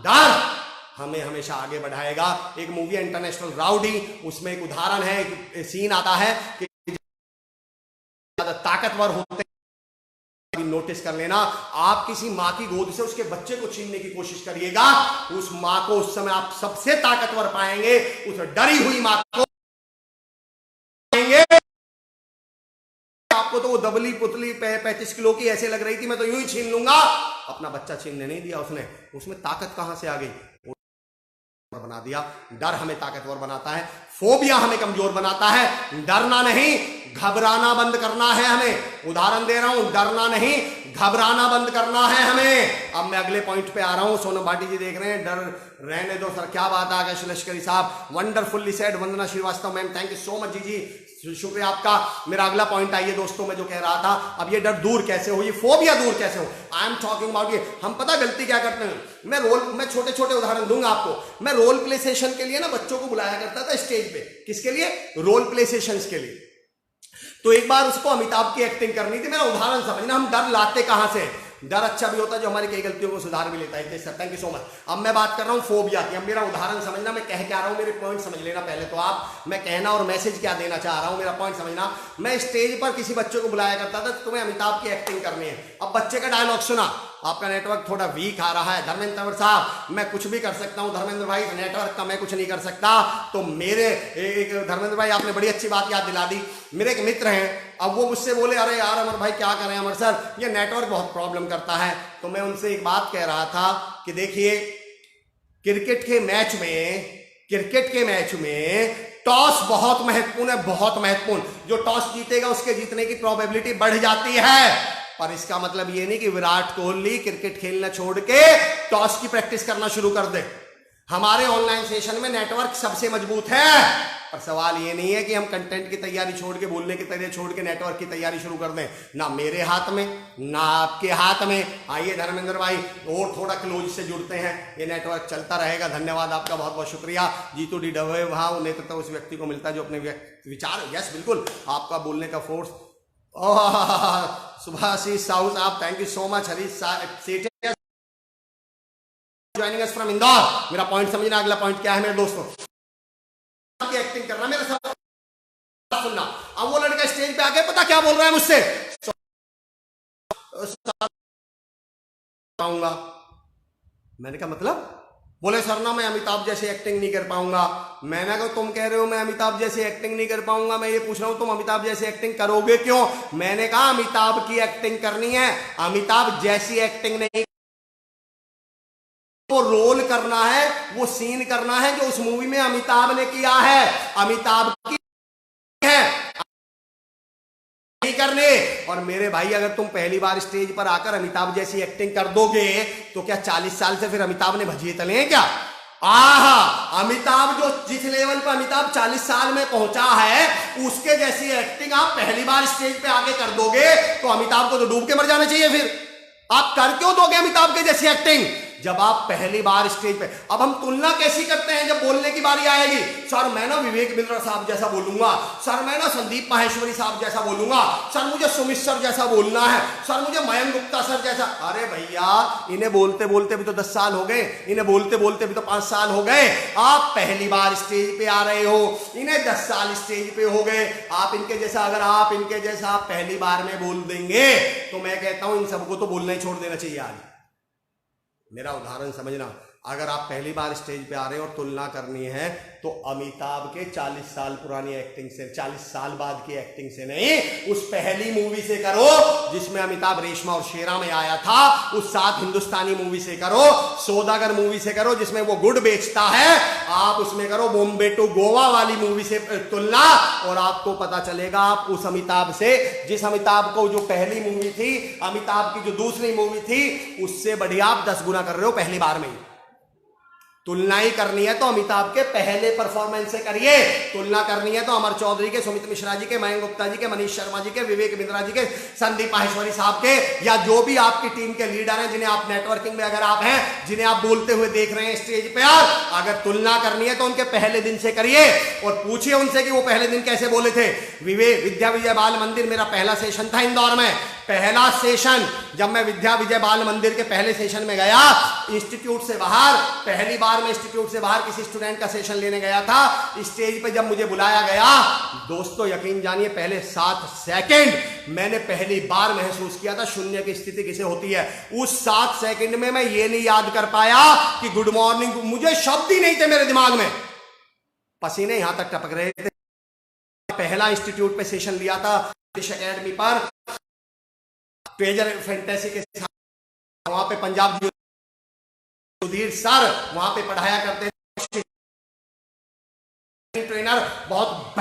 डर हमें हमेशा आगे बढ़ाएगा। एक मूवी है इंटरनेशनल राउडी, उसमें एक उदाहरण है, एक सीन आता है कि ज्यादा ताकतवर होते हैं, नोटिस कर लेना, आप किसी मां की गोद से उसके बच्चे को छीनने की कोशिश करिएगा, उस मां को उस समय आप सबसे ताकतवर पाएंगे, उस डरी हुई मां को पाएंगे। आपको तो वो दबली पुतली 35 किलो की ऐसे लग रही थी, मैं तो यूं ही छीन लूंगा। अपना बच्चा छीनने नहीं दिया उसने, उसमें ताकत कहां से आ गई? बना दिया। डर हमें ताकतवर बनाता है, फोबिया हमें कमजोर बनाता है। डरना नहीं, घबराना बंद करना है हमें। उदाहरण दे रहा हूं, डरना नहीं, घबराना बंद करना है हमें। अब मैं अगले पॉइंट पे आ रहा हूं। सोनम भाटी जी देख रहे हैं, डर रहने दो सर, क्या बात है आकाश लश्करी साहब, wonderfully said. Vandana Srivastava ma'am, thank you so much जी, शुक्रिया आपका। मेरा अगला पॉइंट आइए दोस्तों, मैं जो कह रहा था, अब ये डर दूर कैसे हो, ये फोबिया दूर कैसे हो? आई एम टॉकिंग अबाउट ये। हम पता गलती क्या करते हैं, मैं छोटे छोटे उदाहरण दूंगा आपको। मैं रोल प्ले सेशन के लिए ना बच्चों को बुलाया करता था स्टेज पे। किसके लिए? रोल प्ले सेशंस के लिए। तो एक बार उसको अमिताभ की एक्टिंग करनी थी। मेरा उदाहरण समझना, हम डर लाते कहां से? डर अच्छा भी होता है जो हमारी कई गलतियों को सुधार भी लेता है। Sir thank you so much. अब मैं बात कर रहा हूं फोबिया की। अब मेरा उदाहरण समझना, मैं कह क्या रहा हूं, मेरे पॉइंट समझ लेना पहले तो आप। मैं कहना और मैसेज क्या देना चाह रहा हूं, मेरा पॉइंट समझना। मैं स्टेज पर किसी बच्चे को बुलाया करता था, तुम्हें अमिताभ की एक्टिंग करनी है। अब बच्चे का डायलॉग सुना, आपका नेटवर्क थोड़ा वीक आ रहा है धर्मेंद्र साहब, मैं कुछ भी कर सकता हूं धर्मेंद्र भाई, नेटवर्क का मैं कुछ नहीं कर सकता। तो मेरे एक धर्मेंद्र भाई, आपने बड़ी अच्छी बात याद दिला दी। मेरे एक मित्र हैं, अब वो मुझसे बोले, अरे यार अमर भाई क्या करें अमर सर, ये नेटवर्क बहुत प्रॉब्लम करता है। तो मैं उनसे एक बात कह रहा था कि देखिए, क्रिकेट के मैच में टॉस बहुत महत्वपूर्ण है, बहुत महत्वपूर्ण। जो टॉस जीतेगा उसके जीतने की प्रोबेबिलिटी बढ़ जाती है। पर इसका मतलब ये नहीं कि विराट कोहली क्रिकेट खेलना छोड़ के टॉस की प्रैक्टिस करना शुरू कर दे। हमारे ऑनलाइन सेशन में नेटवर्क सबसे मजबूत है। पर सवाल ये नहीं है कि हम कंटेंट की तैयारी छोड़ के, बोलने की तैयारी छोड़ के नेटवर्क की तैयारी शुरू कर दें। ना मेरे हाथ में, ना आपके हाथ में। आइए धर्मेंद्र भाई और थोड़ा क्लोज से जुड़ते हैं, ये नेटवर्क चलता रहेगा। धन्यवाद आपका, बहुत बहुत शुक्रिया। जीतू डी डवे भाव नेतृत्व उस व्यक्ति को मिलता है जो अपने विचार, यस बिल्कुल, आपका बोलने का फोर्स। सुभाषी साहू साहब, thank you so much. Harish सेठ ज्वाइनिंग अस फ्रॉम इंदौर। मेरा पॉइंट समझना, अगला पॉइंट क्या है मेरे दोस्तों, की एक्टिंग करना, मेरा सब सुनना। अब वो लड़का स्टेज पे आके पता क्या बोल रहा है मुझसे, मैंने कहा मतलब बोले सर ना मैं अमिताभ जैसे एक्टिंग नहीं कर पाऊंगा। मैंने कहा तुम कह रहे हो मैं अमिताभ जैसे एक्टिंग नहीं कर पाऊंगा, मैं ये पूछ रहा हूं तुम अमिताभ जैसे एक्टिंग करोगे क्यों? मैंने कहा अमिताभ की एक्टिंग करनी है, अमिताभ जैसी एक्टिंग नहीं, वो रोल करना है, वो सीन करना है जो उस मूवी में अमिताभ ने किया है, अमिताभ की है नहीं करने। और मेरे भाई अगर तुम पहली बार स्टेज पर आकर अमिताभ जैसी एक्टिंग कर दोगे तो क्या 40 साल से फिर अमिताभ ने भजिए तले हैं क्या? अमिताभ जो जिस लेवल पर अमिताभ 40 साल में पहुंचा है उसके जैसी एक्टिंग आप पहली बार स्टेज पे आके कर दोगे तो अमिताभ को तो डूब के मर जाना चाहिए। फिर आप कर क्यों दोगे अमिताभ के जैसी एक्टिंग जब आप पहली बार स्टेज पे? अब हम तुलना कैसी करते हैं जब बोलने की बारी आएगी? सर मैं ना विवेक बिंद्रा साहब जैसा बोलूंगा, सर मैं ना संदीप माहेश्वरी साहब जैसा बोलूंगा, सर मुझे सुमित सर जैसा बोलना है, सर मुझे मयंक गुप्ता सर जैसा। अरे भैया इन्हें बोलते बोलते भी तो 10 साल हो गए, इन्हें बोलते बोलते भी तो 5 साल हो गए। आप पहली बार स्टेज पे आ रहे हो, इन्हें 10 साल स्टेज पे हो गए। आप इनके जैसा अगर आप इनके जैसा आप पहली बार में बोल देंगे तो मैं कहता हूं इन सबको तो बोलना ही छोड़ देना चाहिए। आज मेरा उदाहरण समझना, अगर आप पहली बार स्टेज पे आ रहे हो और तुलना करनी है तो अमिताभ के 40 साल पुरानी एक्टिंग से, 40 साल बाद की एक्टिंग से नहीं, उस पहली मूवी से करो जिसमें अमिताभ रेशमा और शेरा में आया था, उस 7 हिंदुस्तानी मूवी से करो, सौदागर मूवी से करो जिसमें वो गुड़ बेचता है, आप उसमें करो बॉम्बे टू गोवा वाली मूवी से तुलना, और आपको पता चलेगा आप उस अमिताभ से, जिस अमिताभ को जो पहली मूवी थी, अमिताभ की जो दूसरी मूवी थी, उससे बढ़िया आप 10 गुना कर रहे हो पहली बार में ही। तुलना ही करनी है तो अमिताभ के पहले परफॉर्मेंस से करिए, तुलना करनी है तो अमर चौधरी के, सुमित मिश्रा जी के, मयंक गुप्ता जी के, मनीष शर्मा जी के, विवेक बिंद्रा जी के, संदीप माहेश्वरी साहब के, या जो भी आपकी टीम के लीडर हैं जिन्हें आप नेटवर्किंग में अगर आप हैं, जिन्हें आप बोलते हुए देख रहे हैं स्टेज पे, अगर तुलना करनी है तो उनके पहले दिन से करिए और पूछिए उनसे कि वो पहले दिन कैसे बोले थे। विद्या विजय बाल मंदिर मेरा पहला सेशन था इंदौर में, पहला सेशन जब मैं विद्या विजय बाल मंदिर के पहले सेशन में गया, इंस्टीट्यूट से बाहर, पहली बार मैं इंस्टीट्यूट से बाहर किसी स्टूडेंट का सेशन लेने गया था, स्टेज पे जब मुझे बुलाया गया, दोस्तों यकीन जानिए पहले 7 सेकंड मैंने पहली बार महसूस किया था शून्य की स्थिति किसे होती है। उस 7 सेकंड में मैं ये नहीं याद कर पाया कि गुड मॉर्निंग, मुझे शब्द ही नहीं थे मेरे दिमाग में, पसीने यहां तक टपक रहे थे। पहला इंस्टीट्यूट पे सेशन लिया था एकेडमी पर, ट्रेजर फैंटेसी के साथ, वहां पे पंजाब सुधीर सर वहां पे पढ़ाया करते थे, ट्रेनर, बहुत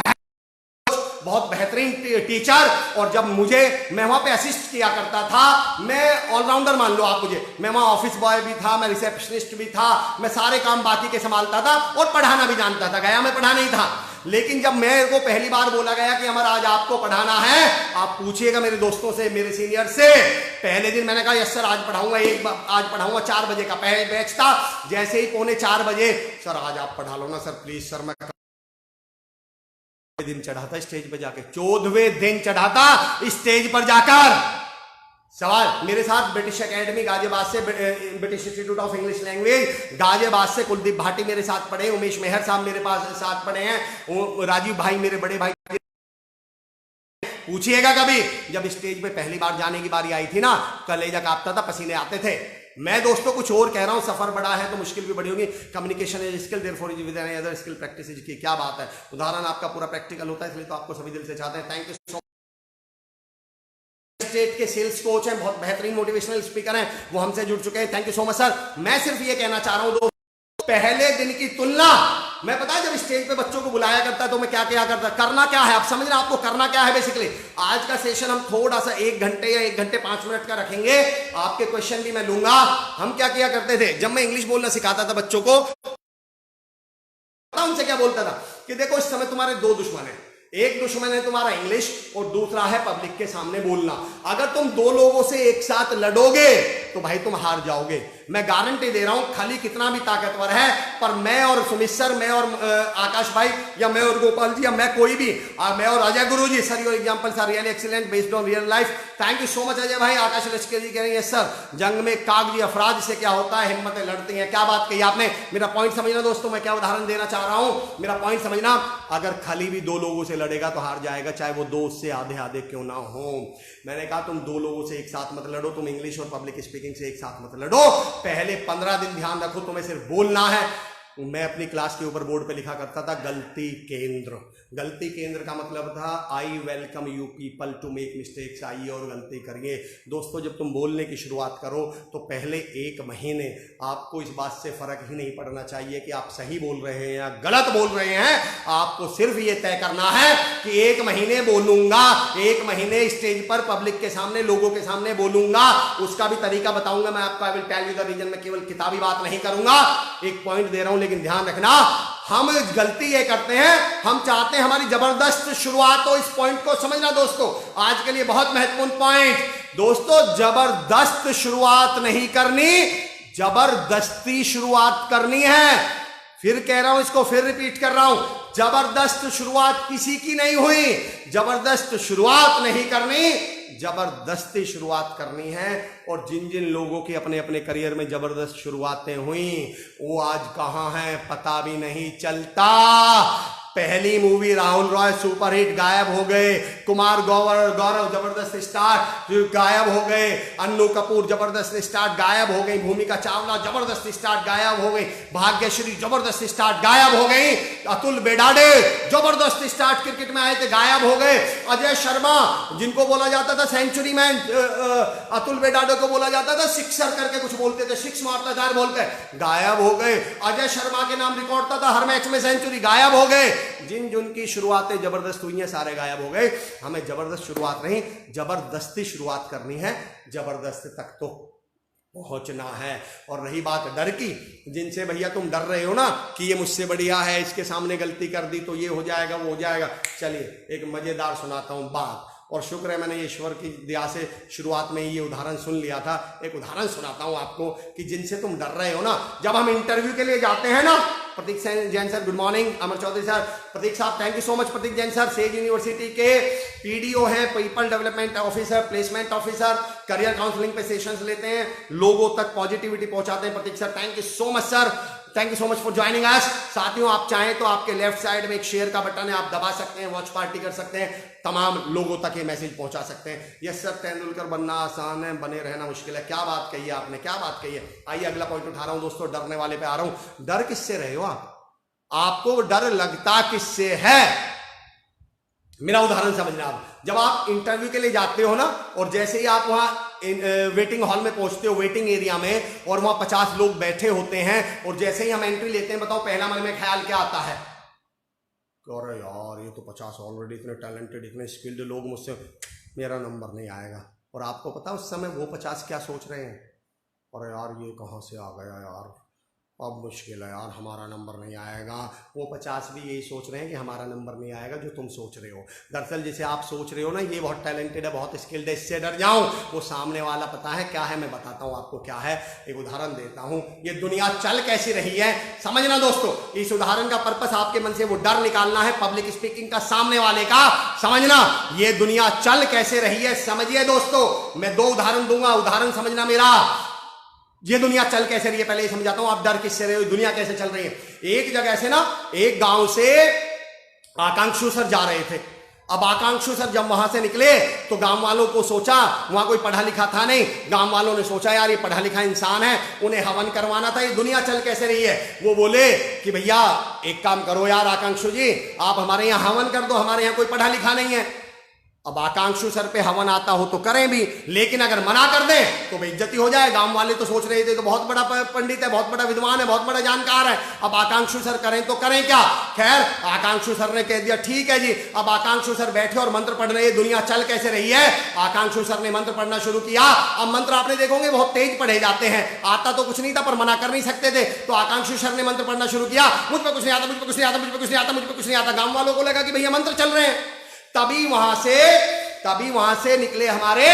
बेहतरीन टीचर। और जब मैं वहां पे असिस्ट किया करता था, मैं ऑलराउंडर मान लो आप मुझे, मैं वहां ऑफिस बॉय भी था, मैं रिसेप्शनिस्ट भी था, मैं सारे काम बाकी के संभालता था और पढ़ाना भी जानता था। गया मैं पढ़ाना ही था, लेकिन जब मेरे को पहली बार बोला गया कि अमर आज आपको पढ़ाना है, आप पूछिएगा मेरे दोस्तों से, मेरे सीनियर से, पहले दिन मैंने कहा यस सर आज पढ़ाऊंगा, आज पढ़ाऊंगा 4 बजे का बैच था। जैसे ही 3:45 बजे, सर आज आप पढ़ा लो ना सर प्लीज सर। मैं दिन चढ़ाता स्टेज पर जाकर, 14वें दिन चढ़ाता स्टेज पर जाकर। सवाल मेरे साथ ब्रिटिश एकेडमी गाजियाबाद से, British institute of English language Ghaziabad से कुलदीप भाटी मेरे साथ पढ़े, उमेश मेहर साहब मेरे पास साथ पढ़े हैं, राजीव भाई मेरे बड़े भाई। पूछिएगा कभी जब स्टेज पे पहली बार जाने की बारी आई थी ना, कलेजा कांपता था, पसीने आते थे। मैं दोस्तों कुछ और कह रहा हूं, सफर बड़ा है तो मुश्किल भी बड़ी होगी। Communication is skill, therefore with any other skill practice is की। क्या बात है, उदाहरण आपका पूरा प्रैक्टिकल होता है, इसलिए तो आपको सभी दिल से चाहते हैं। Thank you so much. State के सेल्स कोच हैं, बहुत बेहतरीन मोटिवेशनल स्पीकर हैं, वो हमसे जुड़ चुके हैं। Thank you so much sir. मैं सिर्फ ये कहना चाह रहा हूं, पहले दिन की तुलना, मैं पता है जब स्टेज पे बच्चों को बुलाया करता तो मैं क्या करता, करना क्या है आप समझ रहे हैं, आपको करना क्या है बेसिकली। आज का सेशन हम थोड़ा सा 1 घंटे या 1 घंटे 5 मिनट का रखेंगे, आपके क्वेश्चन भी मैं लूंगा। हम क्या किया करते थे, जब मैं इंग्लिश बोलना सिखाता था बच्चों को, उनसे क्या बोलता था कि देखो इस समय तुम्हारे 2 दुश्मन हैं, एक दुश्मन है तुम्हारा इंग्लिश और दूसरा है पब्लिक के सामने बोलना। अगर तुम 2 लोगों से एक साथ लड़ोगे तो भाई तुम हार जाओगे। मैं गारंटी दे रहा हूं, खाली कितना भी ताकतवर है, पर मैं और सुमित सर, मैं और आकाश भाई, या मैं और गोपाल जी, या मैं कोई भी, मैं और Ajay Guru ji, sir your examples are really excellent based on real life. Thank you so much Ajay भाई। आकाश लश्कर जी कह रहे हैं सर, जंग में कागजी अफराज से क्या होता है, हिम्मतें लड़ती हैं। क्या बात कही आपने, मेरा पॉइंट समझना दोस्तों, मैं क्या उदाहरण देना चाह रहा हूं, मेरा पॉइंट समझना। अगर खाली भी 2 लोगों से लड़ेगा तो हार जाएगा, चाहे वो 2 से आधे आधे क्यों ना हो। मैंने कहा तुम 2 लोगों से एक साथ मत लड़ो, तुम इंग्लिश और पब्लिक स्पीकिंग से एक साथ मत लड़ो, पहले 15 दिन ध्यान रखो, तुम्हें सिर्फ बोलना है। मैं अपनी क्लास के ऊपर बोर्ड पे लिखा करता था गलती केंद्र। गलती केंद्र का मतलब था I welcome you people to make mistakes. आइए और गलती करिए। दोस्तों, जब तुम बोलने की शुरुआत करो तो पहले 1 महीने आपको इस बात से फर्क ही नहीं पड़ना चाहिए कि आप सही बोल रहे हैं या गलत बोल रहे हैं। आपको सिर्फ ये तय करना है कि 1 महीने बोलूंगा, 1 महीने स्टेज पर पब्लिक के सामने, लोगों के सामने बोलूंगा। उसका भी तरीका बताऊंगा मैं आपको। I will tell you the reason. मैं केवल किताबी बात नहीं करूंगा। एक पॉइंट दे रहा हूं, लेकिन ध्यान रखना, हम गलती ये करते हैं, हम चाहते हैं हमारी जबरदस्त शुरुआत हो। इस पॉइंट को समझना दोस्तों, आज के लिए बहुत महत्वपूर्ण पॉइंट। दोस्तों, जबरदस्त शुरुआत नहीं करनी, जबरदस्ती शुरुआत करनी है। फिर कह रहा हूं, इसको फिर रिपीट कर रहा हूं, जबरदस्त शुरुआत किसी की नहीं हुई। जबरदस्त शुरुआत नहीं करनी, जबरदस्ती शुरुआत करनी है। और जिन जिन लोगों की अपने अपने करियर में जबरदस्त शुरुआतें हुई वो आज कहां हैं पता भी नहीं चलता। पहली मूवी राहुल रॉय सुपरहिट, गायब हो गए। कुमार गौरव जबरदस्त स्टार, गायब हो गए। अन्नू कपूर जबरदस्त स्टार, गायब हो गई। भूमिका चावला जबरदस्त स्टार, गायब हो गई। भाग्यश्री जबरदस्त स्टार, गायब हो गई। अतुल बेडाडे जबरदस्त स्टार क्रिकेट में आए थे, गायब हो गए। अजय शर्मा, जिनको बोला जाता था सेंचुरी मैन, अतुल बेडाडे को बोला जाता था सिक्सर करके कुछ बोलते थे, सिक्स मारता था बोलते, गायब हो गए। अजय शर्मा के नाम रिकॉर्ड था हर मैच में सेंचुरी, गायब हो गए। जिन जिनकी शुरुआतें जबरदस्त हुई हैं सारे गायब हो गए। हमें जबरदस्त शुरुआत नहीं, जबरदस्ती शुरुआत करनी है। जबरदस्त तक तो पहुंचना है। और रही बात डर की, जिनसे भैया तुम डर रहे हो ना कि ये मुझसे बढ़िया है, इसके सामने गलती कर दी तो ये हो जाएगा वो हो जाएगा, चलिए एक मजेदार सुनाता हूं बात। और शुक्र है मैंने ईश्वर की दया से शुरुआत में ये उदाहरण सुन लिया था। एक उदाहरण सुनाता हूं आपको कि जिनसे तुम डर रहे हो ना। जब हम इंटरव्यू के लिए जाते हैं ना, Pratik Jain sir good morning, Amar Chaudhary sir, Pratik साहब thank you so much. Pratik Jain sir Sage university के पीडीओ हैं, people development officer, placement officer, career counselling पे सेशंस लेते हैं, लोगों तक पॉजिटिविटी पहुंचाते हैं। Pratik sir thank you so much sir, thank you so much for joining us. साथियों, आप चाहें तो आपके लेफ्ट साइड में एक शेयर का बटन है, आप दबा सकते हैं, वॉच पार्टी कर सकते हैं, तमाम लोगों तक ये मैसेज पहुंचा सकते हैं। यस सर, तेंदुलकर बनना आसान है, बने रहना मुश्किल है। क्या बात कही है आपने, क्या बात कही है। आइए अगला पॉइंट उठा रहा हूं दोस्तों, डरने वाले पे आ रहा हूं। डर किससे रहे हो आप? आपको डर लगता किससे है? मेरा उदाहरण समझना आप। जब आप इंटरव्यू के लिए जाते हो ना, और जैसे ही आप वहां वेटिंग हॉल में पहुंचते हो, वेटिंग एरिया में, और वहां 50 लोग बैठे होते हैं, और जैसे ही हम एंट्री लेते हैं, बताओ पहला मन में ख्याल क्या आता है? अरे यार, ये तो 50 ऑलरेडी इतने टैलेंटेड, इतने स्किल्ड लोग, मुझसे मेरा नंबर नहीं आएगा। और आपको पता उस समय वो 50 क्या सोच रहे हैं? अरे यार, ये कहाँ से आ गया यार, अब मुश्किल है यार, हमारा नंबर नहीं आएगा। वो 50 भी यही सोच रहे हैं कि हमारा नंबर नहीं आएगा जो तुम सोच रहे हो। दरअसल जैसे आप सोच रहे हो ना, ये बहुत टैलेंटेड है, बहुत स्किल्ड है, इससे डर जाऊं, वो सामने वाला पता है क्या है, मैं बताता हूं आपको क्या है। एक उदाहरण देता हूं, ये दुनिया चल कैसी रही है समझना दोस्तों। इस उदाहरण का पर्पस आपके मन से वो डर निकालना है, पब्लिक स्पीकिंग का, सामने वाले का। समझना ये दुनिया चल कैसे रही है, समझिए दोस्तों। मैं 2 उदाहरण दूंगा, उदाहरण समझना मेरा। ये दुनिया चल कैसे रही है पहले ये समझाता हूं, आप डर किससे रहे हो, दुनिया कैसे चल रही है। एक जगह से ना, एक गांव से आकांक्षु सर जा रहे थे। अब आकांक्षु सर जब वहां से निकले तो गांव वालों को सोचा, वहां कोई पढ़ा लिखा था नहीं, गांव वालों ने सोचा यार ये पढ़ा लिखा इंसान है, उन्हें हवन करवाना था। ये दुनिया चल कैसे रही है, वो बोले कि भैया एक काम करो यार आकांक्षु जी, आप हमारे यहाँ हवन कर दो, हमारे यहाँ कोई पढ़ा लिखा नहीं है। अब आकांक्षु सर पे हवन आता हो तो करें भी, लेकिन अगर मना कर दें तो बेइज्जती हो जाए। गांव वाले तो सोच रहे थे तो बहुत बड़ा पंडित है, बहुत बड़ा विद्वान है, बहुत बड़ा जानकार है, अब आकांक्षु सर करें तो करें क्या। खैर आकांक्षु सर ने कह दिया ठीक है जी। अब आकांक्षु सर बैठे और मंत्र पढ़ रहे, दुनिया चल कैसे रही है। आकांक्षु सर ने मंत्र पढ़ना शुरू किया। अब मंत्र आपने देखोगे बहुत तेज पढ़े जाते हैं, आता तो कुछ नहीं था पर मना कर नहीं सकते थे, तो आकांक्षु सर ने मंत्र पढ़ना शुरू किया। मुझ पर कुछ नहीं आता, मुझ पर कुछ नहीं आता, मुझ पर कुछ नहीं आता, मुझ पर कुछ नहीं आता। गांव वालों को लगा कि भैया मंत्र चल रहे हैं। तभी वहां से निकले हमारे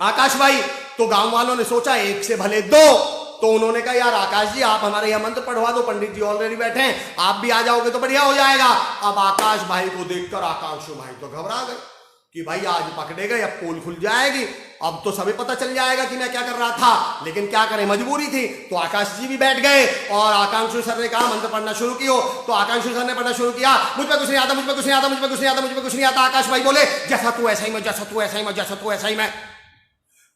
आकाश भाई। तो गांव वालों ने सोचा एक से भले 2, तो उन्होंने कहा यार आकाश जी आप हमारे यहाँ मंत्र पढ़वा दो, पंडित जी ऑलरेडी बैठे हैं, आप भी आ जाओगे तो बढ़िया हो जाएगा। अब आकाश भाई को देखकर आकांक्षु भाई तो घबरा गए कि भाई आज पकड़े गए, अब पोल खुल जाएगी, अब तो सभी पता चल जाएगा कि मैं क्या कर रहा था। लेकिन क्या करें, मजबूरी थी। तो आकाश जी भी बैठ गए और आकांक्षु सर ने कहा मंत्र पढ़ना शुरू कियो। तो आकांक्षु सर ने पढ़ना शुरू किया। मुझ पर कुछ नहीं आता, मुझ पर कुछ नहीं आता, मुझ पर कुछ नहीं आता, मुझ पर कुछ नहीं आता। आकाश भाई बोले जैसा तू ऐसा ही मैं, जैसा तू ऐसा ही मैं, जैसा तू ऐसा ही मैं।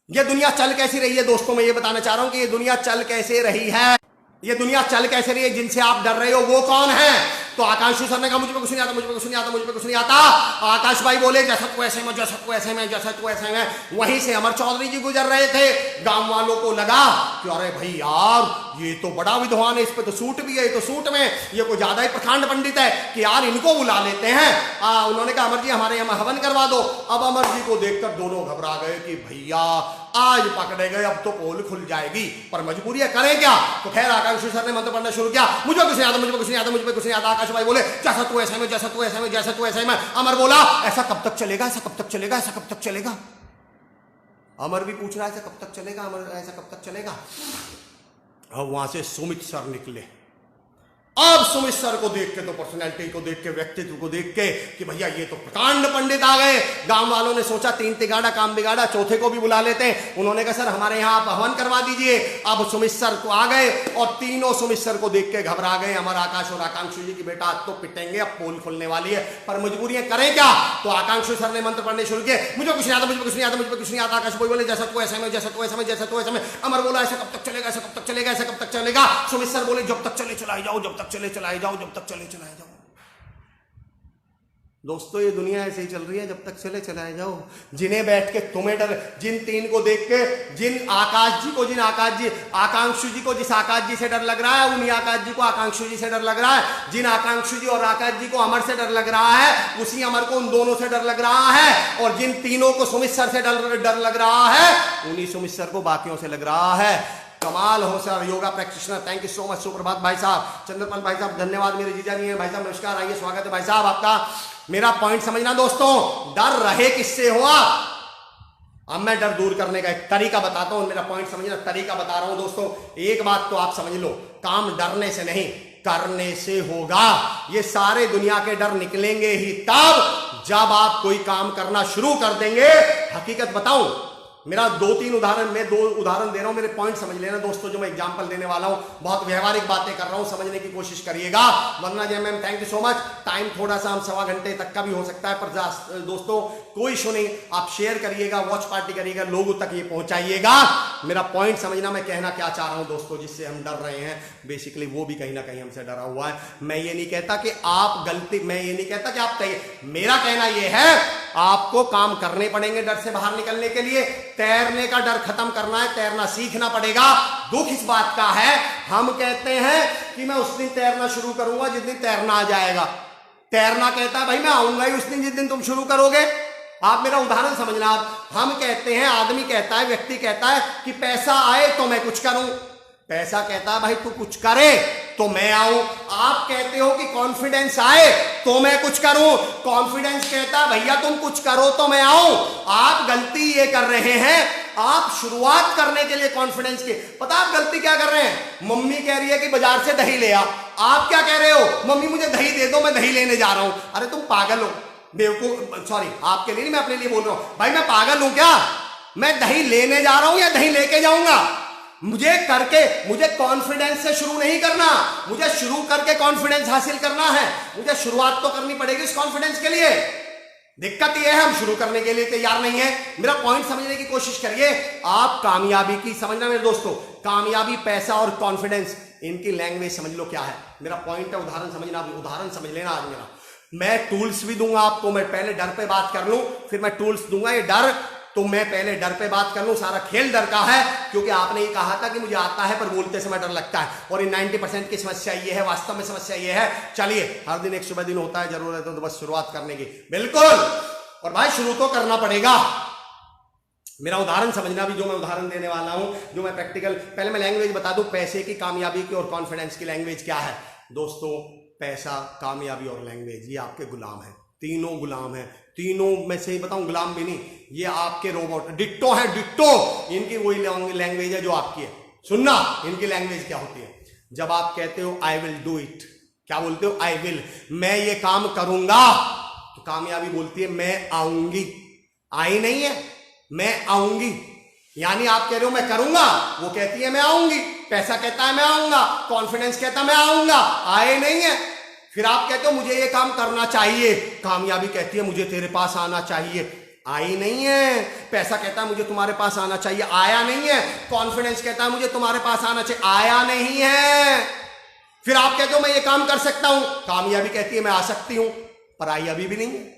ये दुनिया चल कैसी रही है दोस्तों, मैं ये बताना चाह रहा हूं कि ये दुनिया चल कैसे रही है, ये दुनिया चल कैसे रही है। जिनसे आप डर रहे हो वो कौन है? तो आकांक्षी सर ने कहा मुझ पे कुछ नहीं आता, मुझ पे कुछ नहीं आता, मुझ पे कुछ नहीं आता। आकाश भाई बोले जैसा तू ऐसे में, जैसा तू ऐसे में, जैसा तू ऐसे में। वहीं से अमर चौधरी जी गुजर रहे थे। गांव वालों को लगा कि अरे भाई यार ये तो बड़ा विद्वान है, इस पे तो सूट भी है, ये तो सूट में ये कोई ज्यादा ही प्रखंड पंडित है कि यार इनको बुला लेते हैं। उन्होंने कहा अमर जी हमारे यहाँ हवन करवा दो। अब अमर जी को देखकर दोनों घबरा गए कि भैया आज पकड़े गए, अब तो पोल खुल जाएगी, पर मजबूरी है, करें क्या। तो खैर आकांक्षी सर ने मंत्र पढ़ना शुरू किया, मुझे कुछ नहीं आता, मुझे कुछ नहीं आता, मुझे कुछ नहीं आता। आकाश भाई बोले जैसा तू ऐसे में, जैसा तू ऐसे में, जैसा तू ऐसे में। अमर बोला ऐसा कब तक चलेगा, ऐसा कब तक चलेगा, ऐसा कब तक चलेगा। अमर भी पूछ रहा है ऐसा कब तक चलेगा, अमर ऐसा कब तक चलेगा। अब वहां से सुमित सर निकले। अब सुमित सर को देख के, तो पर्सनैलिटी को देख के, व्यक्तित्व को देख के कि भैया ये तो प्रकांड पंडित आ गए। गांव वालों ने सोचा तीन तिगाड़ा काम बिगाड़ा, चौथे को भी बुला लेते हैं। उन्होंने कहा सर हमारे यहाँ आप हवन करवा दीजिए। अब सुमित सर को आ गए और तीनों सुमित सर को देख के घबरा गए। अमर, आकाश और आकांक्षी जी की बेटा आज तो पिटेंगे, अब पोल खुलने वाली है, पर मजबूरियां करें क्या। तो आकांक्षी सर ने मंत्र पढ़ने शुरू किए, मुझे कुछ नहीं आता, मुझे कुछ नहीं आता, मुझे कुछ नहीं आता। आकाश बोले जैसा तू ऐसे में, जैसा तू ऐसे में, जैसा तू ऐसे में। अमर बोला ऐसा कब तक चलेगा, ऐसा कब तक चलेगा, ऐसा कब तक चलेगा। सुमित सर बोले जब तक चले चलाए जाओ, जब तक चले चलाए जाओ, जब तक चले चलाए जाओ। दोस्तों ये दुनिया ऐसे ही चल रही है, जब तक चले चलाए जाओ। जिन्हें बैठ के तुम्हें डर, जिन तीन को देख के, जिन आकाश जी को, जिन आकाश जी, आकांक्षु जी को जिस आकाश जी से डर लग रहा है, उन्हीं आकाश जी को आकांक्षु जी से डर लग रहा है। जिन आकांक्षु जी और आकाश जी को अमर से डर लग रहा है, उसी अमर को उन दोनों से डर लग रहा है। और जिन तीनों को सुमित सर से डर लग रहा है, उन्हीं सुमित सर को बाकियों से लग रहा है। कमाल हो sir, yoga practitioner, thank you so much. सुप्रभात भाई साहब, चंद्रपाल भाई साहब धन्यवाद, मेरे जीजा जी हैं भाई साहब, नमस्कार, आइए स्वागत है भाई साहब आपका। मेरा पॉइंट समझना दोस्तों, डर रहे किससे हो आप। अब मैं डर दूर करने का एक तरीका बताता हूं, मेरा पॉइंट समझना, तरीका बता रहा हूं दोस्तों। एक बात तो आप समझ लो, काम डरने से नहीं करने से होगा। ये सारे दुनिया के डर निकलेंगे ही तब जब आप कोई काम करना शुरू कर देंगे। हकीकत बताऊं, मेरा दो तीन उदाहरण, मैं दो उदाहरण दे रहा हूं, मेरे पॉइंट समझ लेना दोस्तों। जो मैं एग्जांपल देने वाला हूं बहुत व्यवहारिक बातें कर रहा हूं, समझने की कोशिश करिएगा, वरना जय ma'am thank you so much. Time थोड़ा सा हम 1.25 घंटे तक का भी हो सकता है, पर दोस्तों कोई इशू नहीं, आप शेयर करिएगा, वॉच पार्टी करिएगा, लोगों तक ये पहुंचाइएगा। मेरा पॉइंट समझना, मैं कहना क्या चाह रहा हूं दोस्तों, जिससे हम डर रहे हैं बेसिकली वो भी कहीं ना कहीं हमसे डरा हुआ है। मैं ये नहीं कहता कि आप गलती, मैं ये नहीं कहता कि आप मेरा कहना ये है आपको काम करने पड़ेंगे डर से बाहर निकलने के लिए। तैरने का डर खत्म करना है, तैरना सीखना पड़ेगा। दुख इस बात का है, हम कहते हैं कि मैं उस दिन तैरना शुरू करूंगा जिस दिन तैरना आ जाएगा। तैरना कहता है भाई मैं आऊंगा ही उस दिन जिस दिन तुम शुरू करोगे। आप मेरा उदाहरण समझना। आप, हम कहते हैं, आदमी कहता है, व्यक्ति कहता है कि पैसा आए तो मैं कुछ करूं। पैसा कहता है भाई तू कुछ करे तो मैं आऊं। आप कहते हो कि कॉन्फिडेंस आए तो मैं कुछ करूं। कॉन्फिडेंस कहता है भैया तुम कुछ करो तो मैं आऊं। आप गलती ये कर रहे हैं, आप शुरुआत करने के लिए कॉन्फिडेंस की, पता आप गलती क्या कर रहे हैं। मम्मी कह रही है कि बाजार से दही ले आ, आप क्या कह रहे हो, मम्मी मुझे दही दे दो, मैं दही लेने जा रहा हूं। अरे तुम पागल हो, बेवकूफ, सॉरी आपके लिए नहीं, मैं अपने लिए बोल रहा हूं। भाई मैं पागल हूं क्या, मैं दही लेने जा रहा हूं या दही लेके जाऊंगा। मुझे कॉन्फिडेंस से शुरू नहीं करना, मुझे शुरू करके कॉन्फिडेंस हासिल करना है। मुझे शुरुआत तो करनी पड़ेगी इस कॉन्फिडेंस के लिए। दिक्कत यह है हम शुरू करने के लिए तैयार नहीं है। मेरा पॉइंट समझने की कोशिश करिए। आप कामयाबी की समझना मेरे दोस्तों, कामयाबी, पैसा और कॉन्फिडेंस, इनकी लैंग्वेज समझ लो क्या है। मेरा पॉइंट है उदाहरण समझना, उदाहरण समझ लेना आज मेरा। मैं टूल्स भी दूंगा आपको, मैं पहले डर पे बात कर लूं फिर मैं टूल्स दूंगा। ये डर तो मैं पहले डर पे बात कर लूं, सारा खेल डर का है, क्योंकि आपने ये कहा था कि मुझे आता है पर बोलते समय डर लगता है, और ये 90% की समस्या ये है, वास्तव में समस्या ये है। चलिए, हर दिन एक शुभ दिन होता है, जरूरत है तो बस शुरुआत करने की, बिल्कुल। और भाई शुरू तो करना पड़ेगा। मेरा उदाहरण समझना भी, जो मैं उदाहरण देने वाला हूं, जो मैं प्रैक्टिकल, पहले मैं लैंग्वेज बता दूं, पैसे की, कामयाबी की और कॉन्फिडेंस की लैंग्वेज क्या है दोस्तों। पैसा, कामयाबी और लैंग्वेज, ये आपके गुलाम है, तीनों गुलाम है। तीनों में से ही बताऊं, गुलाम भी नहीं, ये आपके रोबोट डिट्टो है, डिट्टो। इनकी वही लैंग्वेज है जो आपकी है। सुनना, इनकी लैंग्वेज क्या होती है। जब आप कहते हो आई विल डू इट, क्या बोलते हो, आई विल, मैं ये काम करूंगा, तो कामयाबी बोलती है मैं आऊंगी। आई नहीं है, मैं आऊंगी, यानी आप कह रहे हो मैं करूंगा, वो कहती है मैं आऊंगी। पैसा कहता है मैं आऊंगा, कॉन्फिडेंस कहता है मैं आऊंगा, आए नहीं है। फिर आप कहते हो मुझे ये काम करना चाहिए, कामयाबी कहती है मुझे तेरे पास आना चाहिए। आई नहीं है। पैसा कहता है मुझे तुम्हारे पास आना चाहिए, आया नहीं है। कॉन्फिडेंस कहता है मुझे तुम्हारे पास आना चाहिए, आया नहीं है। फिर आप कहते हो मैं ये काम कर सकता हूं, कामयाबी कहती है मैं आ सकती हूं, पर आई अभी भी नहीं है।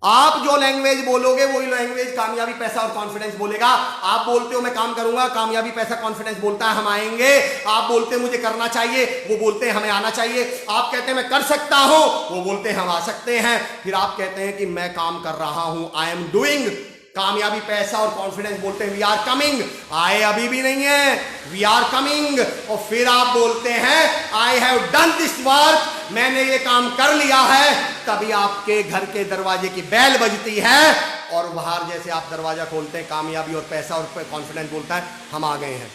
आप जो लैंग्वेज बोलोगे वही लैंग्वेज कामयाबी, पैसा और कॉन्फिडेंस बोलेगा। आप बोलते हो मैं काम करूंगा, कामयाबी, पैसा, कॉन्फिडेंस बोलता है हम आएंगे। आप बोलते हैं मुझे करना चाहिए, वो बोलते हैं हमें आना चाहिए। आप कहते हैं मैं कर सकता हूं, वो बोलते हैं हम आ सकते हैं। फिर आप कहते हैं कि मैं काम कर रहा हूं, आई एम डूइंग, कामयाबी, पैसा और कॉन्फिडेंस बोलते हैं वी आर कमिंग, आए अभी भी नहीं है, वी आर कमिंग। और फिर आप बोलते हैं I have done this work, मैंने ये काम कर लिया है। तभी आपके घर के दरवाजे की बेल बजती है और बाहर जैसे आप दरवाजा खोलते हैं, कामयाबी और पैसा और कॉन्फिडेंस बोलता है हम आ गए हैं।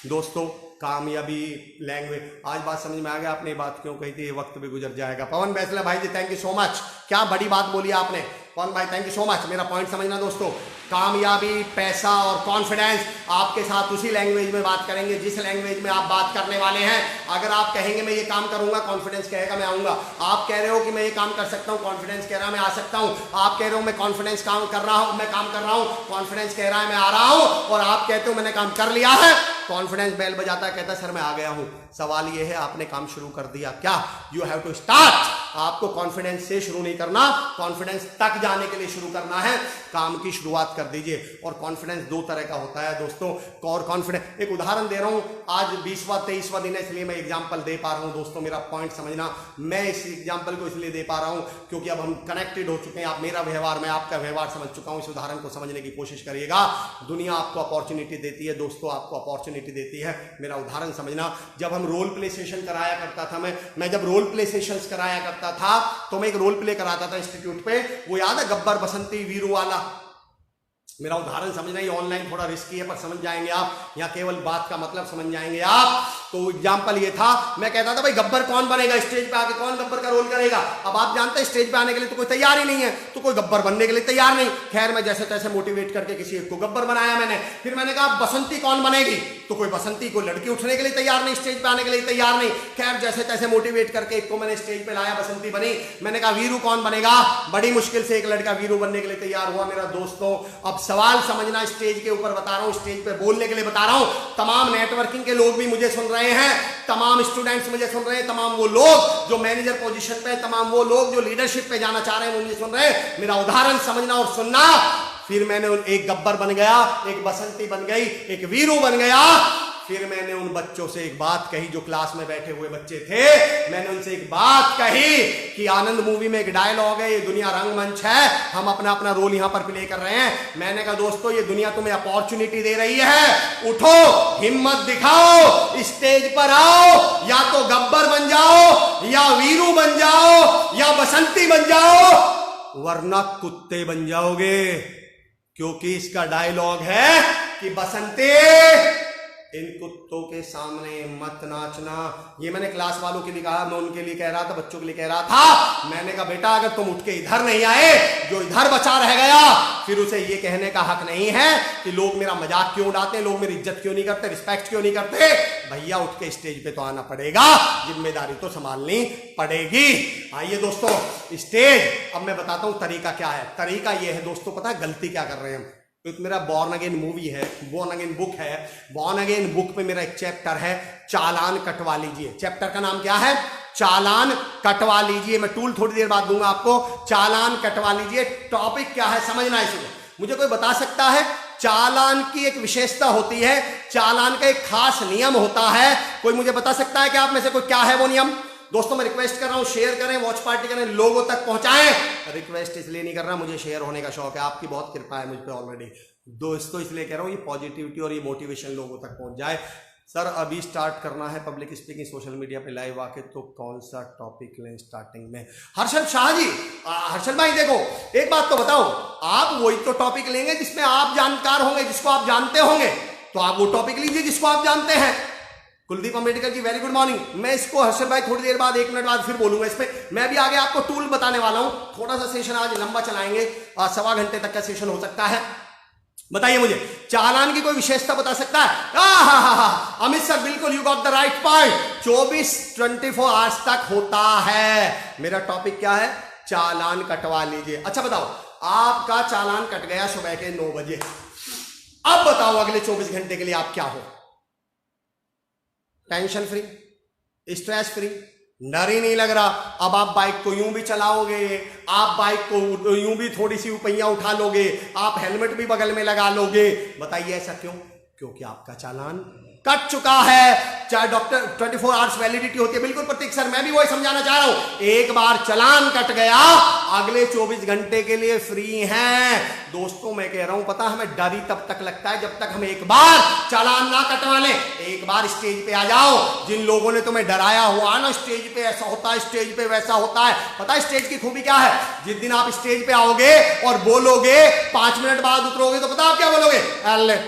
दोस्तों कामयाबी लैंग्वेज, आज बात समझ में आ गया। आपने बात क्यों कही थी, ये वक्त भी गुजर जाएगा। पवन बैसला भाई ji thank you so much, क्या बड़ी बात बोली आपने पवन भाई, थैंक यू सो मच। मेरा पॉइंट समझना दोस्तों, कामयाबी, पैसा और कॉन्फिडेंस आपके साथ उसी लैंग्वेज में बात करेंगे जिस लैंग्वेज में आप बात करने वाले हैं। अगर आप कहेंगे मैं ये काम करूंगा, कॉन्फिडेंस कहेगा मैं आऊंगा। आप कह रहे हो कि मैं ये काम कर सकता हूं, कॉन्फिडेंस कह रहा है मैं आ सकता हूं। आप कह रहे हो मैं कॉन्फिडेंस काम कर रहा हूं, मैं काम कर रहा हूं, कॉन्फिडेंस कह रहा है मैं आ रहा हूं। और आप कहते हो मैंने काम कर लिया है, कॉन्फिडेंस बेल बजाता है, कहता है सर मैं आ गया हूं। सवाल ये है आपने काम शुरू कर दिया क्या? You have to start. आपको कॉन्फिडेंस से शुरू नहीं करना, कॉन्फिडेंस तक जाने के लिए शुरू करना है। काम की शुरुआत कर दीजिए। और कॉन्फिडेंस दो तरह का होता है दोस्तों। और कॉन्फिडेंस, एक उदाहरण दे रहा हूं, आज 20वां 23वां दिन है इसलिए मैं एग्जांपल दे पा रहा हूं दोस्तों। मेरा पॉइंट समझना, मैं इस एग्जांपल को इसलिए दे पा रहा हूं क्योंकि अब हम कनेक्टेड हो चुके हैं। आप मेरा व्यवहार, मैं आपका व्यवहार समझ चुका हूं। इस उदाहरण को समझने की कोशिश करिएगा। दुनिया आपको अपॉर्चुनिटी देती है दोस्तों, आपको अपॉर्चुनिटी देती है। मेरा उदाहरण समझना, जब हम रोल प्ले सेशन कराया करता था, मैं जब रोल प्ले सेशंस कराया करता था तो मैं एक रोल प्ले कराता था इंस्टीट्यूट पे, वो याद है गब्बर बसंती वीरू वाला। मेरा उदाहरण समझना, ये ऑनलाइन थोड़ा रिस्की है पर समझ जाएंगे आप, या केवल बात का मतलब समझ जाएंगे आप। तो एग्जांपल ये था, मैं कहता था भाई गब्बर कौन बनेगा, स्टेज पे आके कौन गब्बर का रोल करेगा। अब आप जानते हैं स्टेज पे आने के लिए तो कोई तैयार ही नहीं है, तो कोई गब्बर बनने के लिए तैयार नहीं। खैर मैं जैसे तैसे मोटिवेट करके किसी एक को गब्बर बनाया मैंने। फिर मैंने कहा बसंती कौन बनेगी, तो कोई बसंती को लड़की उठने के लिए तैयार नहीं, स्टेज पे आने के लिए तैयार नहीं। खैर जैसे तैसे मोटिवेट करके एक को मैंने स्टेज पे लाया, बसंती बनी। मैंने कहा वीरू कौन बनेगा, बड़ी मुश्किल से एक लड़का वीरू बनने के लिए तैयार हुआ मेरा दोस्तों। अब सवाल समझना, स्टेज के ऊपर बता रहा हूं, स्टेज पे बोलने के लिए बता रहा हूं। तमाम नेटवर्किंग के लोग भी मुझे सुन रहे हैं, तमाम स्टूडेंट्स मुझे सुन रहे हैं, तमाम वो लोग जो मैनेजर पोजीशन पे, तमाम वो लोग जो लीडरशिप पे जाना चाह रहे हैं वो मुझे सुन रहे हैं। मेरा उदाहरण समझना और सुनना। फिर मैंने एक गब्बर बन गया, एक बसंती बन गई, एक वीरू बन गया। फिर मैंने उन बच्चों से एक बात कही जो क्लास में बैठे हुए बच्चे थे। मैंने उनसे एक बात कही कि आनंद मूवी में एक डायलॉग है, ये दुनिया रंगमंच है, हम अपना अपना रोल यहां पर प्ले कर रहे हैं। मैंने कहा दोस्तों ये दुनिया तुम्हें अपॉर्चुनिटी दे रही है, उठो, हिम्मत दिखाओ, स्टेज पर आओ, या तो गब्बर बन जाओ, या वीरू बन जाओ, या बसंती बन जाओ, वरना कुत्ते बन जाओगे। क्योंकि इसका डायलॉग है कि बसंती इन कुत्तों के सामने मत नाचना। ये मैंने क्लास वालों के लिए कहा, मैं उनके लिए कह रहा था, बच्चों के लिए कह रहा था। मैंने कहा बेटा अगर तुम उठ के इधर नहीं आए, जो इधर बचा रह गया, फिर उसे ये कहने का हक नहीं है कि लोग मेरा मजाक क्यों उड़ाते हैं, लोग मेरी इज्जत क्यों नहीं करते, रिस्पेक्ट क्यों नहीं करते। भैया उठ के स्टेज पे तो आना पड़ेगा, जिम्मेदारी तो संभालनी पड़ेगी। आइए दोस्तों स्टेज, अब मैं बताता हूं तरीका क्या है। तरीका ये है दोस्तों, पता है गलती क्या कर रहे हैं हम। एक मेरा बॉर्न अगेन मूवी है, बॉर्न अगेन बुक है। बॉर्न अगेन बुक पे मेरा एक चैप्टर है, चालान कटवा लीजिए। चैप्टर का नाम क्या है? चालान कटवा लीजिए। मैं टूल थोड़ी देर बाद दूंगा आपको। चालान कटवा लीजिए। टॉपिक क्या है समझना। इसमें मुझे कोई बता सकता है? चालान की एक विशेषता होती है, चालान का एक खास नियम होता है। कोई मुझे बता सकता है कि आप में से कोई क्या है वो नियम? दोस्तों मैं रिक्वेस्ट कर रहा हूं, शेयर करें, वॉच पार्टी करें, लोगों तक पहुंचाएं। रिक्वेस्ट इसलिए नहीं कर रहा, मुझे शेयर होने का शौक है, आपकी बहुत कृपा है मुझ पे ऑलरेडी। दोस्तों इसलिए कह रहा हूं ये पॉजिटिविटी और ये मोटिवेशन लोगों तक पहुंच जाए। सर अभी स्टार्ट करना है पब्लिक स्पीकिंग सोशल मीडिया पे लाइव आके, तो कौन सा टॉपिक लें स्टार्टिंग में? हर्षल शाह जी, हर्षल भाई देखो एक बात तो बताओ, आप वही तो टॉपिक लेंगे जिसमें आप जानकार होंगे, जिसको आप जानते होंगे, तो आप वो टॉपिक लीजिए जिसको आप जानते हैं। Kuldeep Ambedkar ji very good morning. मैं इसको हर्षल भाई थोड़ी देर बाद 1 मिनट बाद फिर बोलूंगा इस पे। मैं भी आगे आपको टूल बताने वाला हूं। थोड़ा सा सेशन आज लंबा चलाएंगे, 1.25 घंटे तक का सेशन हो सकता है। बताइए मुझे चालान की कोई विशेषता बता सकता है? अमित सर बिल्कुल, you got the right point. 24 hours तक होता है। मेरा टॉपिक क्या है? चालान कटवा लीजिए। अच्छा बताओ, आपका चालान कट गया सुबह के 9 बजे। अब बताओ अगले 24 घंटे के लिए आप क्या हो? टेंशन फ्री, स्ट्रेस फ्री, डर ही नहीं लग रहा। अब आप बाइक को यूं भी चलाओगे, आप बाइक को यूं भी थोड़ी सी पहिया उठा लोगे, आप हेलमेट भी बगल में लगा लोगे। बताइए ऐसा क्यों? क्योंकि आपका चालान कट चुका है। चाहे डॉक्टर 24 आवर्स वैलिडिटी होती है, बिल्कुल प्रतीक सर, मैं भी वही समझाना चाह रहा हूं। एक बार चालान कट गया, अगले 24 घंटे के लिए फ्री हैं। दोस्तों मैं कह रहा हूं, पता हमें डर ही तब तक लगता है जब तक हम एक बार चालान ना कटवा लें। एक बार स्टेज पे आ जाओ, जिन लोगों ने तुम्हें डराया हुआ ना, स्टेज पे ऐसा होता है, स्टेज पे वैसा होता है। पता है स्टेज की खूबी क्या है? जिस दिन आप स्टेज पे आओगे और बोलोगे, 5 मिनट बाद उतरोगे, तो पता आप क्या बोलोगे? अल्ले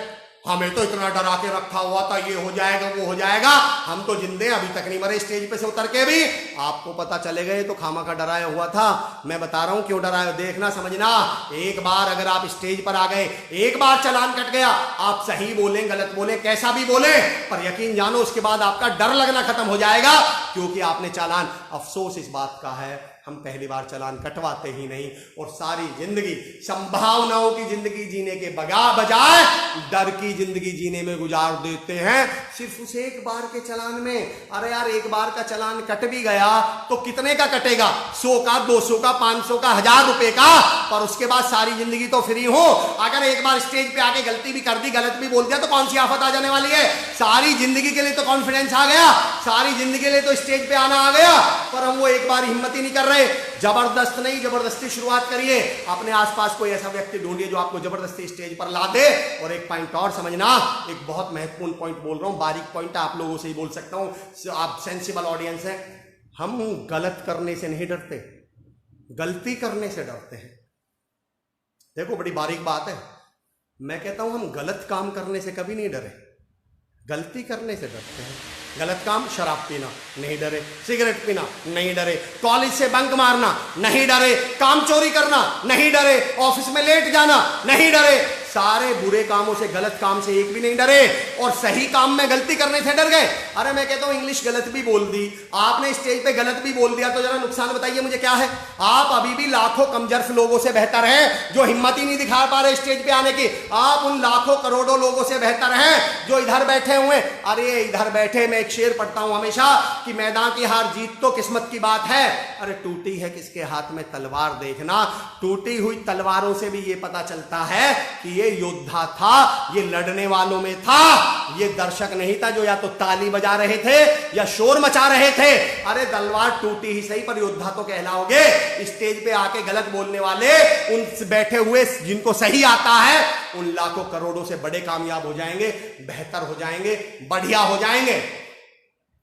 हमें तो इतना डरा के रखा हुआ था, ये हो जाएगा वो हो जाएगा, हम तो जिंदे अभी तक नहीं मरे स्टेज पे से उतर के भी। आपको पता चलेगा ये तो खामा का डराया हुआ था। मैं बता रहा हूं क्यों डराया, देखना समझना। एक बार अगर आप स्टेज पर आ गए, एक बार चालान कट गया, आप सही बोलें गलत बोलें कैसा भी बोलें, पर यकीन जानो उसके बाद आपका डर लगना खत्म हो जाएगा, क्योंकि आपने चालान, अफसोस इस बात का है हम पहली बार चालान कटवाते ही नहीं और सारी जिंदगी संभावनाओं की जिंदगी जीने के बजाय डर की जिंदगी जीने में गुजार देते हैं, सिर्फ उस एक बार के चालान में। अरे यार, एक बार का चालान कट भी गया तो कितने का कटेगा? 100 का, 200 का, 500 का, 1000 रुपए का, पर उसके बाद सारी जिंदगी तो फ्री हो। अगर एक बार स्टेज पे आके गलती भी कर दी, गलत भी बोल दिया, तो कौन सी आफत आ जाने वाली है? सारी जिंदगी के लिए तो कॉन्फिडेंस आ गया, सारी जिंदगी के लिए तो स्टेज पे आना आ गया, पर हम वो एक बार हिम्मत ही नहीं कर रहे। जबरदस्त नहीं, जबरदस्ती शुरुआत करिए। अपने आसपास कोई ऐसा व्यक्ति ढूंढिए जो आपको जबरदस्ती स्टेज पर ला दे। और एक पॉइंट और समझना, एक बहुत महत्वपूर्ण पॉइंट बोल रहा हूं, बारीक पॉइंट है, आप लोगों से ही बोल सकता हूं, आप सेंसिबल ऑडियंस हैं। हम गलत करने से नहीं डरते, गलती करने से डरते हैं। देखो बड़ी बारीक बात है, मैं कहता हूं हम गलत काम करने से कभी नहीं डरे, गलती करने से डरते हैं। गलत काम, शराब पीना नहीं डरे, सिगरेट पीना नहीं डरे, कॉलेज से बंक मारना नहीं डरे, काम चोरी करना नहीं डरे, ऑफिस में लेट जाना नहीं डरे, सारे बुरे कामों से, गलत काम से एक भी नहीं डरे, और सही काम में गलती करने से डर गए। अरे मैं कहता हूं इंग्लिश गलत भी बोल दी आपने, स्टेज पे गलत भी बोल दिया, तो जरा नुकसान बताइए मुझे क्या है? आप अभी भी लाखों कमजोर लोगों से बेहतर हैं जो हिम्मत ही नहीं दिखा पा रहे स्टेज पे आने की। आप उन लाखों करोड़ों लोगों से बेहतर हैं जो इधर बैठे हुए। अरे इधर बैठे, मैं एक शेर पढ़ता हूं हमेशा कि मैदान की हार जीत तो किस्मत की बात है, अरे टूटी है किसके हाथ में तलवार। देखना, टूटी हुई तलवारों से भी ये पता चलता है कि ये योद्धा था, ये लड़ने वालों में था, ये दर्शक नहीं था जो या तो ताली बजा रहे थे या शोर मचा रहे थे। अरे तलवार टूटी ही सही, पर योद्धा तो कहलाओगे। स्टेज पे आके गलत बोलने वाले, उन बैठे हुए जिनको सही आता है, उन लाखों करोड़ों से बड़े कामयाब हो जाएंगे, बेहतर हो जाएंगे, बढ़िया हो जाएंगे।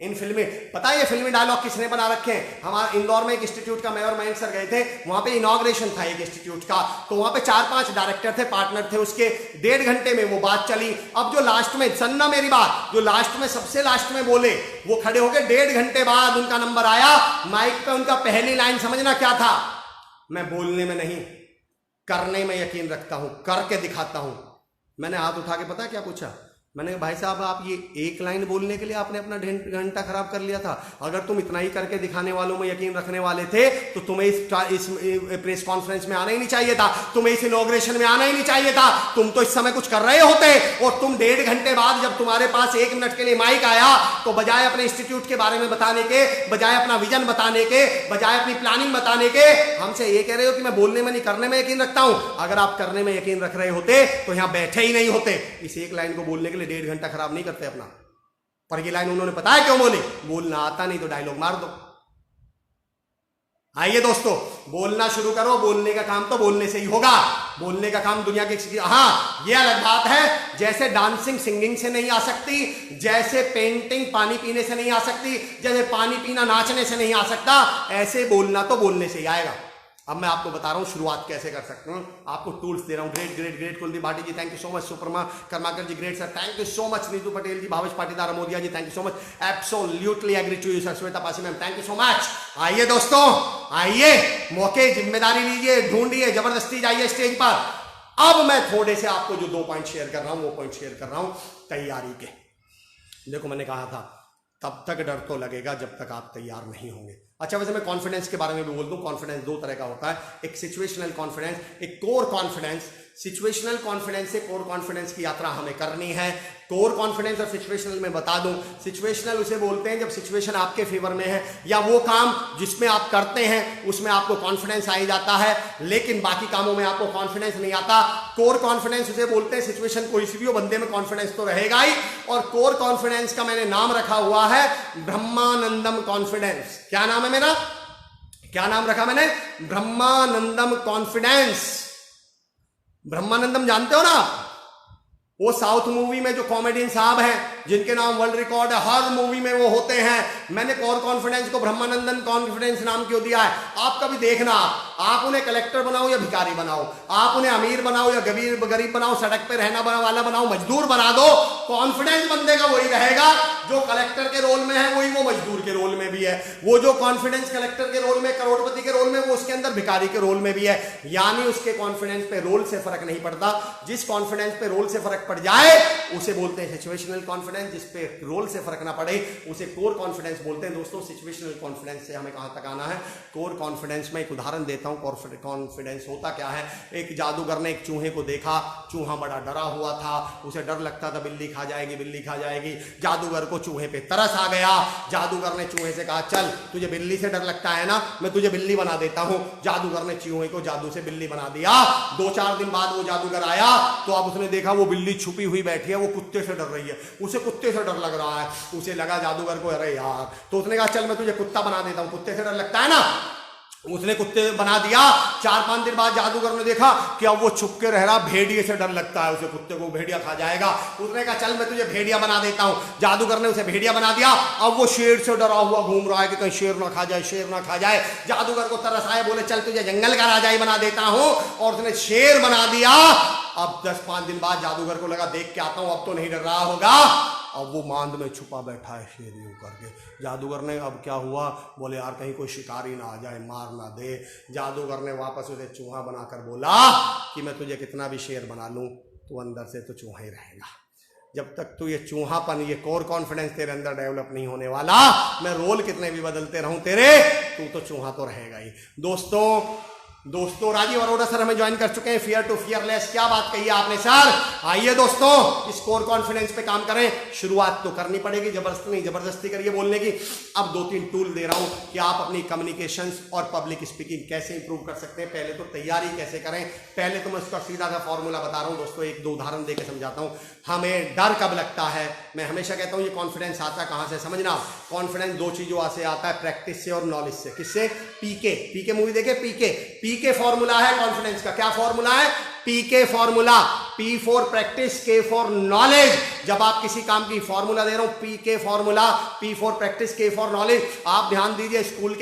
इन फिल्मी, पता है ये फिल्मी डायलॉग किसने बना रखे हैं? हमारे इंदौर में एक इंस्टीट्यूट का, मैं और मयंक सर गए थे, वहां पे इनॉग्रेशन था एक इंस्टीट्यूट का, तो वहां पे 4-5 डायरेक्टर थे, पार्टनर थे उसके। 1.5 घंटे में वो बात चली। अब जो लास्ट में, सुनना मेरी बात, जो लास्ट में, सबसे लास्ट में बोले, वो खड़े हो गए। 1.5 घंटे बाद उनका नंबर आया माइक पे, उनका पहली लाइन समझना क्या था? मैं बोलने में नहीं, करने में यकीन रखता हूं, करके दिखाता हूं। मैंने हाथ उठा के पता क्या पूछा? मैंने कहा भाई साहब, आप ये एक लाइन बोलने के लिए आपने अपना घंटा खराब कर लिया था। अगर तुम इतना ही करके दिखाने वालों में यकीन रखने वाले थे तो तुम्हें इस प्रेस कॉन्फ्रेंस में आना ही नहीं चाहिए था, तुम्हें इस इनॉग्रेशन में आना ही नहीं चाहिए था। तुम तो इस समय कुछ कर रहे होते, और तुम 1.5 घंटे बाद जब तुम्हारे पास 1 मिनट के लिए माइक आया, तो बजाय अपने इंस्टीट्यूट के बारे में बताने के, बजाय अपना विजन बताने के, बजाय अपनी प्लानिंग बताने के, हमसे ये कह रहे हो कि मैं बोलने में नहीं, करने में यकीन रखता हूं। अगर आप करने में यकीन रख रहे होते तो यहां बैठे ही नहीं होते। इस एक लाइन को बोलने के लिए 1.5 घंटा खराब नहीं करते अपना। पर ये लाइन उन्होंने पता है क्यों बोली? बोलना आता नहीं तो डायलॉग मार दो। आइए दोस्तों, बोलना शुरू करो। बोलने का काम तो बोलने से ही होगा। बोलने का काम दुनिया के, हाँ ये अलग बात है, जैसे डांसिंग सिंगिंग से नहीं आ सकती, जैसे पेंटिंग पानी पीने से नहीं आ सकती, जैसे पानी पीना नाचने से नहीं आ सकता, ऐसे बोलना तो बोलने से ही आएगा। अब मैं आपको बता रहा हूं शुरुआत कैसे कर सकते हैं, आपको टूल्स दे रहा हूं। Great great great Kuldeep Bhati ji, thank you so much. Suparna Karmakar ji, great sir, thank you so much. Neetu Patel ji, Bhavesh Patidar, Modiya ji, thank you so much. Absolutely agree to you sir. Shweta Pasi ma'am, thank you so much. आइए दोस्तों, आइए, मौके जिम्मेदारी लीजिए, ढूंढिए, जबरदस्ती जाइए स्टेज पर। अब मैं थोड़े से आपको जो 2 पॉइंट शेयर कर रहा हूं, वो पॉइंट शेयर कर रहा हूं तैयारी के। देखो मैंने कहा था तब तक डर तो लगेगा जब तक आप तैयार नहीं होंगे। अच्छा, वैसे मैं कॉन्फिडेंस के बारे में भी बोल दूं। कॉन्फिडेंस दो तरह का होता है, एक सिचुएशनल कॉन्फिडेंस, एक कोर कॉन्फिडेंस। सिचुएशनल कॉन्फिडेंस से कोर कॉन्फिडेंस की यात्रा हमें करनी है। कोर कॉन्फिडेंस और सिचुएशनल में बता दूं, सिचुएशनल उसे बोलते हैं जब सिचुएशन आपके फेवर में है या वो काम जिसमें आप करते हैं उसमें आपको कॉन्फिडेंस आ ही जाता है, लेकिन बाकी कामों में आपको कॉन्फिडेंस नहीं आता। कोर कॉन्फिडेंस उसे बोलते हैं, सिचुएशन कोई सी भी हो, बंदे में कॉन्फिडेंस तो रहेगा ही। और कोर कॉन्फिडेंस का मैंने नाम रखा हुआ है ब्रह्मानंदम कॉन्फिडेंस। क्या नाम है मेरा? क्या नाम रखा मैंने? ब्रह्मानंदम कॉन्फिडेंस। ब्रह्मानंदम जानते हो ना, वो साउथ मूवी में जो कॉमेडियन साहब हैं जिनके नाम वर्ल्ड रिकॉर्ड है, हर मूवी में वो होते हैं। मैंने कोर कॉन्फिडेंस को ब्रह्मानंदन कॉन्फिडेंस नाम क्यों दिया है? आप कभी देखना, आप उन्हें कलेक्टर बनाओ या भिखारी बनाओ, आप उन्हें अमीर बनाओ या गरीब बनाओ, सड़क पे रहना वाला बनाओ, मजदूर बना दो, कॉन्फिडेंस बंदे का वही रहेगा। जो कलेक्टर के रोल में है वही वो मजदूर के रोल में भी है। वो जो कॉन्फिडेंस कलेक्टर के रोल में, करोड़पति के रोल में, वो उसके अंदर भिखारी के रोल में भी है। यानी उसके कॉन्फिडेंस पे रोल से फर्क नहीं पड़ता। जिस कॉन्फिडेंस पे रोल से फर्क पड़ जाए उसे बोलते हैं सिचुएशनल कॉन्फिडेंस, जिस पे रोल से फर्क ना पड़े उसे कोर कॉन्फिडेंस बोलते हैं। दोस्तों, सिचुएशनल कॉन्फिडेंस से हमें कहां तक आना है? कोर कॉन्फिडेंस में एक उदाहरण देता हूं। कॉन्फिडेंस होता क्या है? एक जादूगर ने एक चूहे को देखा, चूहा बड़ा डरा हुआ था, उसे डर लगता था बिल्ली खा जाएगी, बिल्ली खा जाएगी। जादूगर को चूहे पे तरस आ गया। जादूगर ने चूहे से कहा, चल तुझे बिल्ली से डर लगता है ना, मैं तुझे बिल्ली बना देता हूं। जादूगर ने चूहे को जादू से बिल्ली बना दिया। 2-4 दिन बाद वो जादूगर आया तो अब उसने देखा वो बिल्ली छुपी हुई बैठी है, वो कुत्ते से डर रही है, उसे कुत्ते से डर लग रहा है। उसे लगा जादूगर को, अरे यार, तो उसने कहा चल मैं तुझे कुत्ता बना देता हूं, कुत्ते से डर लगता है ना। उसने कुत्ते बना दिया। 4-5 दिन बाद जादूगर ने देखा कि अब वो छुप के रह रहा, भेड़िए से डर लगता है उसे, कुत्ते को भेड़िया खा जाएगा। उसने कहा चल मैं तुझे भेड़िया बना देता हूं। जादूगर ने उसे भेड़िया बना दिया। अब वो शेर से डरा हुआ घूम रहा है कि कहीं शेर ना खा जाए, शेर ना खा जाए। जादूगर को तरस आए, बोले चल तुझे जंगल का राजा ही बना देता हूं, और उसने शेर बना दिया। अब 10-5 दिन बाद जादूगर को लगा देख के आता हूं, अब तो नहीं डर रहा होगा। अब वो मांद में छुपा बैठा है शेर यूं करके। जादूगर ने, अब क्या हुआ? बोले यार कहीं कोई शिकारी ना आ जाए, मार ना दे। जादूगर ने वापस उसे चूहा बनाकर बोला कि मैं तुझे कितना भी शेर बना लूं, तू अंदर से तो चूहा ही रहेगा। जब तक तू ये चूहापन, ये कोर कॉन्फिडेंस तेरे अंदर डेवलप नहीं होने वाला, मैं रोल कितने भी बदलते रहूं तेरे, तू तो चूहा तो रहेगा ही। दोस्तों राजीव अरोड़ा सर हमें ज्वाइन कर चुके हैं। फियर टू फियरलेस, क्या बात कही आपने सर। आइए दोस्तों, इस कोर कॉन्फिडेंस पे काम करें। शुरुआत तो करनी पड़ेगी, जबरदस्ती नहीं, जबरदस्ती करिए बोलने की। अब 2-3 टूल दे रहा हूं कि आप अपनी कम्युनिकेशंस और पब्लिक स्पीकिंग कैसे इंप्रूव कर सकते हैं। पहले तो तैयारी कैसे करें, पहले तो मैं उसका सीधा सा फॉर्मूला बता रहा हूं दोस्तों। 1-2 उदाहरण देकर समझाता हूं। हमें डर कब लगता है? मैं हमेशा कहता हूं ये कॉन्फिडेंस आता है कहां से, समझना। कॉन्फिडेंस 2 चीजों से आता है, प्रैक्टिस से और नॉलेज से। किससे? पीके मूवी देखे, पीके फॉर्मूला है कॉन्फिडेंस का। क्या फॉर्मूला है? पीके फॉर्मूला। पी फॉर प्रैक्टिस, के फॉर नॉलेज। जब आप किसी काम की फॉर्मूला दे रहा हूं, पीके फॉर्मूला, पी फॉर प्रैक्टिस, के फॉर नॉलेज। आप ध्यान दीजिए, स्कूल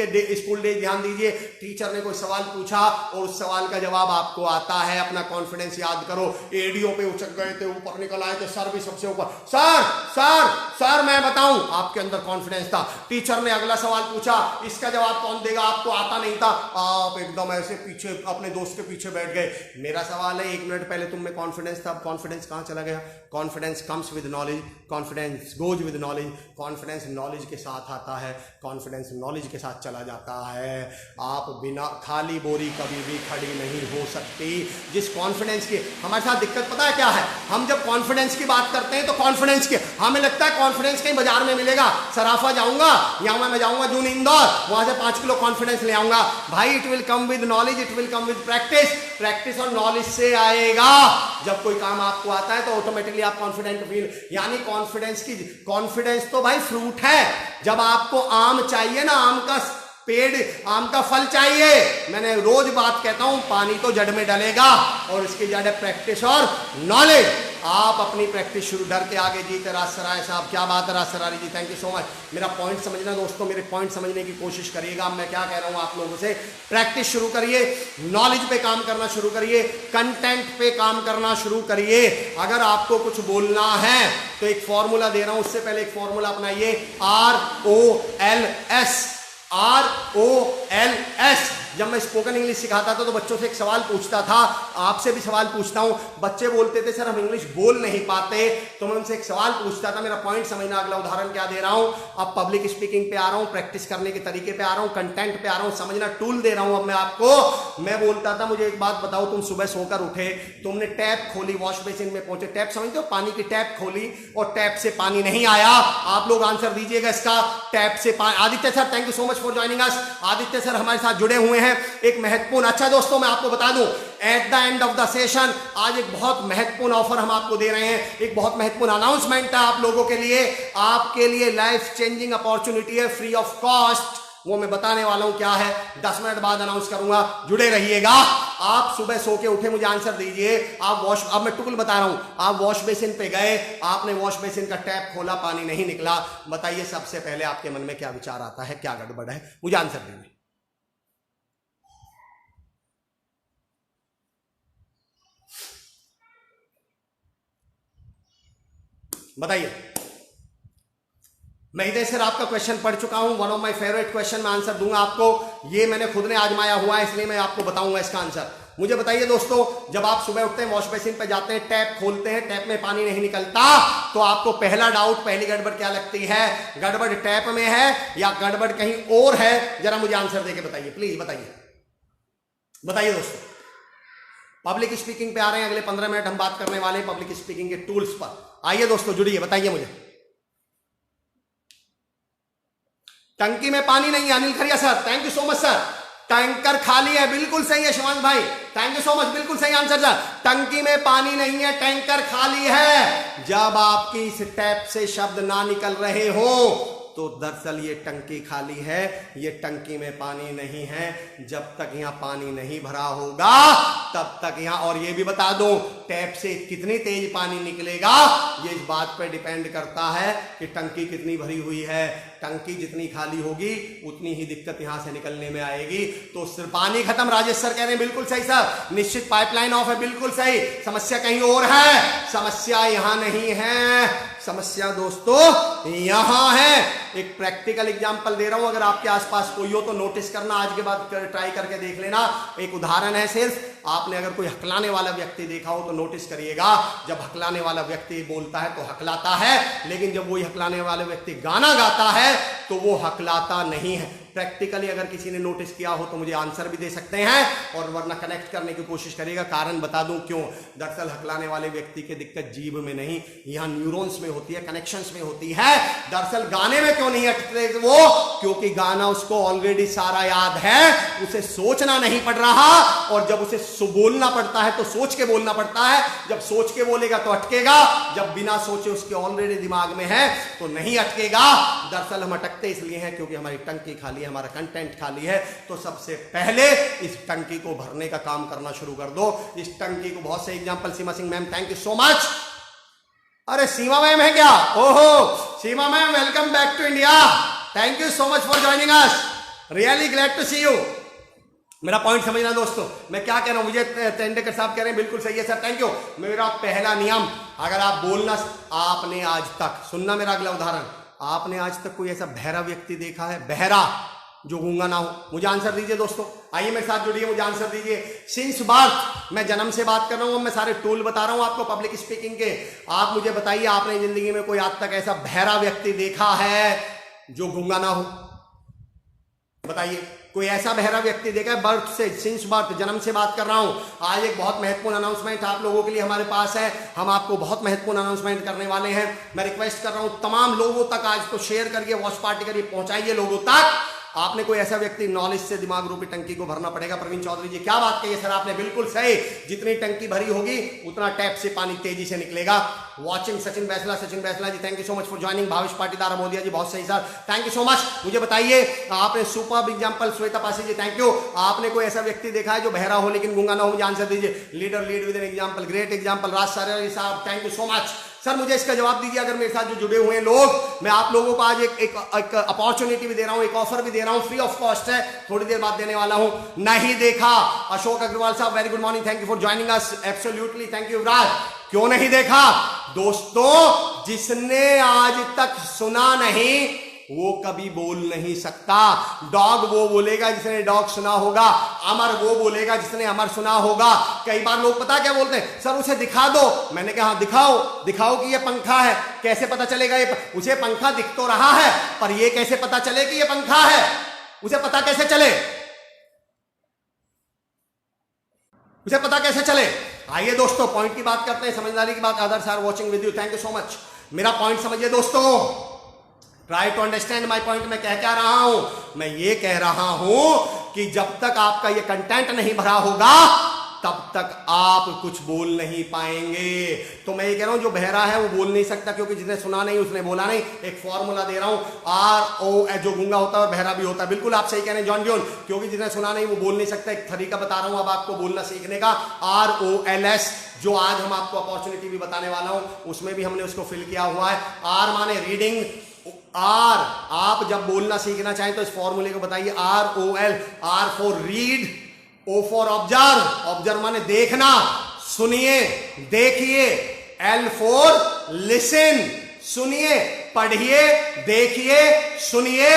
डे ध्यान दीजिए। टीचर ने कोई सवाल पूछा और उस सवाल का जवाब आपको आता है, अपना कॉन्फिडेंस याद करो। एडीओ पे उचक गए थे, ऊपर निकल आए थे, सर भी सबसे ऊपर, सर मैं बताऊं, आपके अंदर कॉन्फिडेंस था। टीचर ने अगला सवाल पूछा, इसका जवाब कौन देगा, आपको आता नहीं था, आप एकदम ऐसे पीछे अपने दोस्त के पीछे बैठ गए। मेरा सवाल है, 1 मिनट पहले तुम में कॉन्फिडेंस था, अब कॉन्फिडेंस कहां चला गया? Confidence comes with knowledge, confidence goes with knowledge. Confidence knowledge के साथ आता है, कॉन्फिडेंस नॉलेज के साथ चला जाता है। आप बिना खाली बोरी कभी भी खड़ी नहीं हो सकती। जिस कॉन्फिडेंस की हमारे साथ दिक्कत पता है क्या है? हम जब कॉन्फिडेंस की बात करते हैं तो कॉन्फिडेंस की हमें लगता है कॉन्फिडेंस कहीं बाजार में मिलेगा। सराफा जाऊंगा या मैं जाऊंगा जून इंदौर, वहां से 5 किलो कॉन्फिडेंस ले आऊंगा। भाई, it will come with knowledge, it will come with practice और नॉलेज से आएगा। जब कोई काम आपको आता है तो ऑटोमेटिकली आप कॉन्फिडेंट फील, यानी कॉन्फिडेंस तो भाई फ्रूट है। जब आपको आम चाहिए ना, आम का पेड़, आम का फल चाहिए, मैंने रोज बात कहता हूं, पानी तो जड़ में डलेगा और इसकी जड़ है प्रैक्टिस और नॉलेज। आप अपनी प्रैक्टिस शुरू, डर के आगे जीते। राजसराय साहब, क्या बात है राजसराय जी, थैंक यू सो मच। मेरा पॉइंट समझना दोस्तों, मेरे पॉइंट समझने की कोशिश करिएगा। मैं क्या कह रहा हूं आप लोगों से, प्रैक्टिस शुरू करिए, नॉलेज पे काम करना शुरू करिए, कंटेंट पे काम करना शुरू करिए। अगर आपको कुछ बोलना है तो एक फॉर्मूला दे रहा हूं, उससे पहले एक फॉर्मूला अपनाइए, ROLS। जब मैं स्पोकन इंग्लिश सिखाता था तो बच्चों से एक सवाल पूछता था, आपसे भी सवाल पूछता हूं। बच्चे बोलते थे सर हम इंग्लिश बोल नहीं पाते, तो मैं उनसे एक सवाल पूछता था, मेरा पॉइंट समझना। अगला उदाहरण क्या दे रहा हूं, अब पब्लिक स्पीकिंग पे आ रहा हूं, प्रैक्टिस करने के तरीके पे आ रहा हूं, कंटेंट पे आ रहा हूं, समझना टूल दे रहा हूं। अब मैं आपको, मैं बोलता था मुझे एक बात बताओ, तुम सुबह सोकर उठे, तुमने टैप खोली, वॉश बेसिन में पहुंचे, टैप समझते हो, पानी की टैप खोली और टैप से पानी नहीं आया। आप लोग आंसर दीजिएगा इसका, टैप से पानी। Aditya sir thank you so much for joining us. Aditya sir हमारे साथ जुड़े हुए हैं। एक महत्वपूर्ण, अच्छा दोस्तों मैं आपको बता दूं, at the end of the session आज एक बहुत महत्वपूर्ण ऑफर हम आपको दे रहे हैं, एक बहुत महत्वपूर्ण अनाउंसमेंट है आप लोगों के लिए, आपके लिए लाइफ चेंजिंग अपॉर्चुनिटी है, फ्री ऑफ कॉस्ट। वो मैं बताने वाला हूं क्या है, 10 मिनट बाद अनाउंस करूंगा, जुड़े रहिएगा। आप सुबह सो के उठे, मुझे आंसर दीजिए, आप वॉश, अब मैं टुकल बता रहा हूं, आप वॉश बेसिन पे गए, आपने वॉश बेसिन का टैप खोला, पानी नहीं निकला, बताइए सबसे पहले आपके मन में क्या विचार आता है, क्या गड़बड़ है, मुझे आंसर दीजिए। बताइए। मैं हितेश सर आपका क्वेश्चन पढ़ चुका हूं, one of my favourite question, मैं आंसर दूंगा आपको, ये मैंने खुद ने आजमाया हुआ है इसलिए मैं आपको बताऊंगा इसका आंसर। मुझे बताइए दोस्तों, जब आप सुबह उठते हैं, वॉश बेसिन पे जाते हैं, टैप खोलते हैं, टैप में पानी नहीं निकलता, तो आपको पहला डाउट, पहली गड़बड़ क्या लगती है, गड़बड़ टैप में है या गड़बड़ कहीं और है? जरा मुझे आंसर देके बताइए, प्लीज बताइए, बताइए दोस्तों। पब्लिक स्पीकिंग पे आ रहे हैं, अगले 15 मिनट हम बात करने वाले हैं पब्लिक स्पीकिंग के टूल्स पर। आइए दोस्तों जुड़िए, बताइए मुझे। टंकी में पानी नहीं है, Anil Khariya sir thank you so much sir. Tanker खाली है, बिल्कुल सही है शिवांश भाई, थैंक यू सो मच, बिल्कुल सही आंसर सर। टंकी में पानी नहीं है, टैंकर खाली है। जब आपकी इस टैप से शब्द ना निकल रहे हो तो दरअसल ये टंकी खाली है, ये टंकी में पानी नहीं है। जब तक यहाँ पानी नहीं भरा होगा तब तक यहाँ, और ये भी बता दो टैप से कितनी तेज पानी निकलेगा ये इस बात पर डिपेंड करता है कि टंकी कितनी भरी हुई है। टंकी जितनी खाली होगी उतनी ही दिक्कत यहां से निकलने में आएगी। तो सिर्फ पानी खत्म, राजेश सर कह रहे हैं बिल्कुल सही सर, निश्चित पाइपलाइन ऑफ है, बिल्कुल सही। समस्या कहीं और है, समस्या यहां नहीं है, समस्या दोस्तों यहां है। एक प्रैक्टिकल एग्जांपल दे रहा हूं, अगर आपके आसपास कोई हो तो नोटिस करना, आज के बाद ट्राई करके देख लेना। एक उदाहरण है सिर्फ, आपने अगर कोई हकलाने वाला व्यक्ति देखा हो तो नोटिस करिएगा, जब हकलाने वाला व्यक्ति बोलता है तो हकलाता है, लेकिन जब वही हकलाने वाले व्यक्ति गाना गाता है तो वो हकलाता नहीं है। प्रैक्टिकली अगर किसी ने नोटिस किया हो तो मुझे आंसर भी दे सकते हैं, और वरना कनेक्ट करने की कोशिश करिएगा। कारण बता दूं क्यों, दरअसल हकलाने वाले व्यक्ति की दिक्कत जीभ में नहीं, यहाँ न्यूरॉन्स में होती है, कनेक्शंस में होती है। दरअसल गाने में क्यों नहीं अटकते वो, क्योंकि गाना उसको ऑलरेडी सारा याद है, उसे सोचना नहीं पड़ रहा, और जब उसे बोलना पड़ता है तो सोच के बोलना पड़ता है। जब सोच के बोलेगा तो अटकेगा, जब बिना सोचे उसके ऑलरेडी दिमाग में है तो नहीं अटकेगा। दरअसल हम अटकते इसलिए हैं क्योंकि हमारी टंकी खाली है, हमारा कंटेंट खाली है। तो सबसे पहले इस टंकी को भरने का काम करना शुरू कर दो। इस टंकी को, बहुत से example, Seema Singh ma'am thank you so much. अरे सीमा मैम है क्या, ओहो Seema ma'am welcome back to India, thank you so much for joining us, really glad to see you. मेरा पॉइंट समझना दोस्तों, मैं क्या कह रहा हूं, मुझे तेंदुलकर साहब कह रहे हैं बिल्कुल सही है सर, थैंक यू। मेरा पहला नियम, अगर आप बोलना, आपने आज तक, सुनना मेरा अगला उदाहरण, आपने आज तक कोई ऐसा बहरा व्यक्ति देखा है, बहरा जो गूंगा ना हो? मुझे आंसर दीजिए दोस्तों, आइए मेरे साथ जुड़िए, मुझे आंसर दीजिए। सिंस बर्थ, मैं जन्म से बात कर रहा हूं, मैं सारे टूल बता रहा हूं आपको पब्लिक स्पीकिंग के। आप मुझे बताइए, आपने जिंदगी में कोई आज तक ऐसा बहरा व्यक्ति देखा है जो गूंगा ना हो? बताइए, कोई ऐसा बहरा व्यक्ति देखा है? बर्थ से, सिंस बर्थ, जन्म से बात कर रहा हूं। आज एक बहुत महत्वपूर्ण अनाउंसमेंट आप लोगों के लिए हमारे पास है, हम आपको बहुत महत्वपूर्ण अनाउंसमेंट करने वाले हैं। मैं रिक्वेस्ट कर रहा हूं तमाम लोगों तक, आज तो शेयर करिए, वॉच पार्टी करिए, पहुंचाइए लोगों तक। आपने कोई ऐसा व्यक्ति, नॉलेज से दिमाग रूपी टंकी को भरना पड़ेगा। प्रवीण चौधरी जी क्या बात कही सर आपने, बिल्कुल सही, जितनी टंकी भरी होगी उतना टैप से पानी तेजी से निकलेगा। Watching Sachin Baisla, Sachin Baisla ji thank you so much for joining. Bhavesh Patidar Modiya ji बहुत सही sir, thank you so much. मुझे बताइए, आपने super example, Shweta Pasi ji thank you. आपने कोई ऐसा व्यक्ति देखा है जो बहरा हो लेकिन गूंगा ना हो? मुझे आंसर दीजिए। Leader lead with an example, great example, Raj Sare साहब thank you so much. Sir मुझे इसका जवाब दीजिए, अगर मेरे साथ जो जुड़े हुए हैं लोग, मैं आप लोगों को आज एक अपॉर्चुनिटी भी दे रहा हूं, एक ऑफर भी दे रहा हूं, फ्री ऑफ कॉस्ट है, थोड़ी देर बाद देने वाला हूं। नहीं देखा, अशोक अग्रवाल साहब very good morning, thank you for joining us, absolutely thank you Yuvraj. क्यों नहीं देखा दोस्तों? जिसने आज तक सुना नहीं वो कभी बोल नहीं सकता। डॉग वो बोलेगा जिसने डॉग सुना होगा, अमर वो बोलेगा जिसने अमर सुना होगा। कई बार लोग पता क्या बोलते हैं, सर उसे दिखा दो। मैंने कहा हाँ दिखाओ, दिखाओ कि ये पंखा है। कैसे पता चलेगा? ये उसे पंखा दिख तो रहा है, पर ये कैसे पता चले कि ये पंखा है? उसे पता कैसे चले? उसे पता कैसे चले? आइए दोस्तों पॉइंट की बात करते हैं, समझदारी की बात। Others are watching with you, thank you so much. मेरा पॉइंट समझिए दोस्तों, try to understand my point. मैं क्या रहा हूं? मैं ये कह रहा हूं कि जब तक आपका ये कंटेंट नहीं भरा होगा तब तक आप कुछ बोल नहीं पाएंगे। तो मैं ये कह रहा हूं जो बहरा है वो बोल नहीं सकता, क्योंकि जिसने सुना नहीं उसने बोला नहीं। एक फॉर्मूला दे रहा हूं, ROL, जो गूंगा होता है और बहरा भी होता है। बिल्कुल आप सही कह रहे हैं जॉन जॉन, क्योंकि जिसने सुना नहीं वो बोल नहीं सकता। एक तरीका बता रहा हूं अब आपको बोलना सीखने का, ROLS, जो आज हम आपको अपॉर्चुनिटी भी बताने वाला हूं, उसमें भी हमने उसको फिल किया हुआ है। R माने रीडिंग, आप जब बोलना सीखना चाहें तो इस फॉर्मूले को बताइए, ROL, R for read, O for observe, observe माने देखना, सुनिए, देखिए। L फॉर लिसन, सुनिए, पढ़िए, देखिए, सुनिए।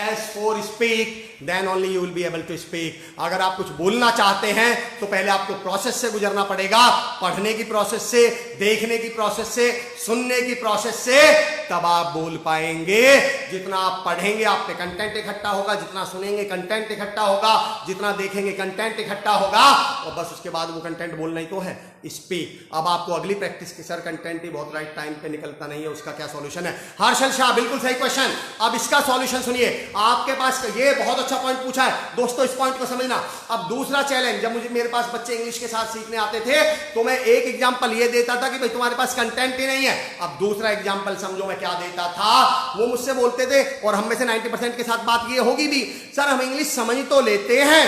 S for speak, then only you will be able to speak. अगर आप कुछ बोलना चाहते हैं तो पहले आपको प्रोसेस से गुजरना पड़ेगा, पढ़ने की प्रोसेस से, देखने की प्रोसेस से, सुनने की प्रोसेस से, तब आप बोल पाएंगे। जितना आप पढ़ेंगे आप पे कंटेंट इकट्ठा होगा, जितना सुनेंगे कंटेंट इकट्ठा होगा, जितना देखेंगे कंटेंट इकट्ठा होगा, और बस उसके बाद वो कंटेंट बोलना ही तो है, स्पीक। अब आपको अगली प्रैक्टिस की, सर कंटेंट ही बहुत राइट टाइम पे निकलता नहीं है, उसका क्या सॉल्यूशन है? हर्षल शाह, बिल्कुल सही क्वेश्चन। अब इसका सॉल्यूशन सुनिए, आपके पास ये बहुत अच्छा पॉइंट पूछा है दोस्तों, इस पॉइंट को समझना। अब दूसरा चैलेंज, जब मेरे पास बच्चे इंग्लिश के साथ सीखने आते थे तो मैं एक एग्जांपल ये देता था कि भाई तुम्हारे पास कंटेंट ही नहीं है। अब दूसरा एग्जांपल समझो मैं क्या देता था। वो मुझसे बोलते थे, और हम में से 90% के साथ बात ये होगी भी, सर हम इंग्लिश समझ तो लेते हैं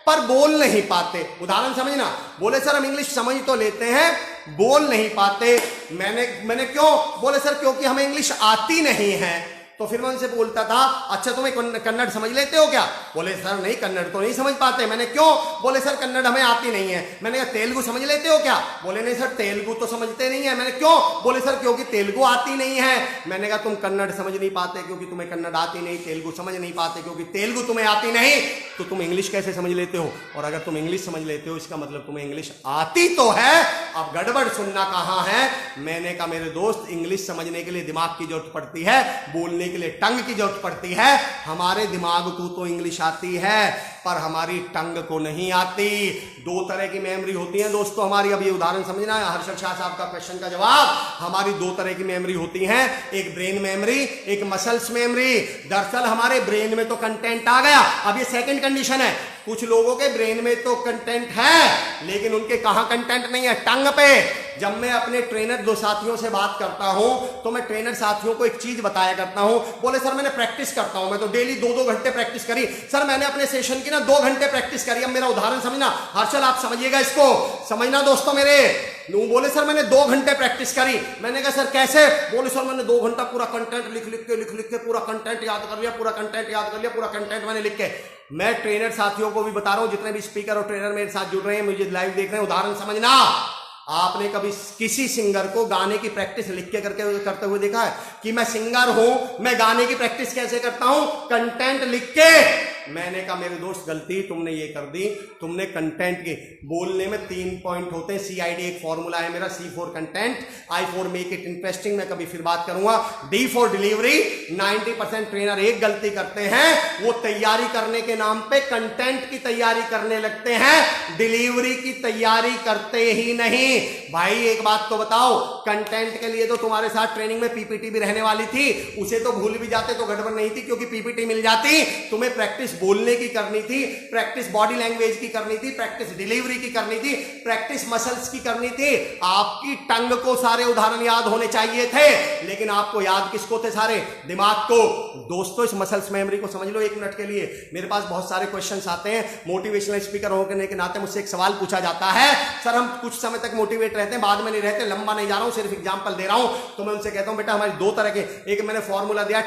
पर बोल नहीं पाते। उदाहरण समझना, बोले सर हम इंग्लिश समझ तो लेते हैं, बोल नहीं पाते। मैंने क्यों? बोले सर क्योंकि हमें इंग्लिश आती नहीं है। तो फिर मैं उनसे बोलता था, अच्छा तुम्हें कन्नड़ समझ लेते हो क्या? बोले सर नहीं, कन्नड़ तो नहीं समझ पाते। मैंने क्यों? बोले सर कन्नड़ हमें आती नहीं है। मैंने कहा तेलुगु समझ लेते हो क्या? बोले नहीं सर तेलुगु तो समझते नहीं है। मैंने क्यों? बोले सर क्योंकि तेलुगु आती नहीं है। मैंने कहा तुम कन्नड़ समझ नहीं पाते क्योंकि तुम्हें कन्नड़ आती नहीं, तेलुगु समझ नहीं पाते क्योंकि तेलुगु तुम्हें आती नहीं, तो तुम इंग्लिश कैसे समझ लेते हो? और अगर तुम इंग्लिश समझ लेते हो इसका मतलब तुम्हें इंग्लिश आती तो है। अब गड़बड़ सुनना कहां है? मैंने कहा मेरे दोस्त, इंग्लिश समझने के लिए दिमाग की जरूरत पड़ती है, बोलने के लिए टंग की जरूरत पड़ती है। हमारे दिमाग को तो इंग्लिश आती है पर हमारी टंग को नहीं आती। दो तरह की मेमोरी होती है दोस्तों हमारी। अब ये उदाहरण समझना है, हर्षद शाह साहब का क्वेश्चन का जवाब। हमारी दो तरह की मेमोरी होती है, एक ब्रेन मेमोरी, एक मसल्स मेमोरी। दरअसल हमारे ब्रेन में तो कंटेंट आ गया। अब ये सेकंड कंडीशन है, कुछ लोगों के ब्रेन में तो कंटेंट है लेकिन उनके कहां कंटेंट नहीं है? टंग पे। जब मैं अपने ट्रेनर दो साथियों से बात करता हूं तो मैं ट्रेनर साथियों को एक चीज बताया करता हूं। बोले सर मैंने प्रैक्टिस करता हूं, मैं तो डेली 2-2 घंटे प्रैक्टिस करी। सर मैंने अपने सेशन की 2 घंटे प्रैक्टिस करी। अब मेरा उदाहरण समझना, हर्षल आप समझिएगा इसको, समझना दोस्तों मेरे। बोले सर मैंने 2 घंटे प्रैक्टिस करी। मैंने कहा सर कैसे? बोले सर मैंने 2 घंटा पूरा कंटेंट लिख के पूरा कंटेंट याद कर लिया, पूरा कंटेंट याद कर लिया, पूरा कंटेंट मैंने लिख के। मैं ट्रेनर साथियों को भी बता रहा हूं, जितने भी स्पीकर और ट्रेनर मेरे साथ जुड़ रहे हैं, मुझे लाइव देख रहे हैं, उदाहरण समझना। आपने कभी किसी सिंगर को गाने की प्रैक्टिस लिख के करते हुए देखा है कि मैं सिंगर हूं, मैं गाने की प्रैक्टिस कैसे करता हूं? कंटेंट लिख के। मैंने कहा मेरे दोस्त गलती तुमने ये कर दी, तुमने कंटेंट के बोलने में 3 पॉइंट होते हैं। CID एक फॉर्मूला है मेरा, C for content, I for make it interesting, मैं कभी फिर बात करूंगा, D फॉर डिलीवरी। 90% ट्रेनर एक गलती करते हैं, वो तैयारी करने के नाम पे कंटेंट की तैयारी करने लगते हैं, डिलीवरी की तैयारी करते ही नहीं। भाई एक बात तो बताओ, कंटेंट के लिए तो तुम्हारे साथ ट्रेनिंग में PPT भी रहने वाली थी, उसे तो भूल भी जाते तो गड़बड़ नहीं थी, क्योंकि PPT मिल जाती। तुम्हें प्रैक्टिस बोलने की करनी थी, प्रैक्टिस बॉडी लैंग्वेज की करनी थी, प्रैक्टिस डिलीवरी की करनी थी, प्रैक्टिस मसल्स की करनी थी। आपकी टंग को सारे उदाहरण याद होने चाहिए थे, लेकिन आपको याद किसको थे? सारे दिमाग को। दोस्तों इस मसल्स मेमोरी को समझ लो 1 मिनट के लिए। मेरे पास बहुत सारे क्वेश्चंस आते हैं, मोटिवेशनल स्पीकर होने के नाते मुझसे एक सवाल पूछा जाता है, सर हम कुछ समय तक मोटिवेट रहते हैं, बाद में नहीं रहते। लंबा नहीं जा रहा हूं, सिर्फ एग्जांपल दे रहा हूं। तो मैं उनसे कहता हूं बेटा हमारी 2 तरह के, एक मैंने फॉर्मूला दिया,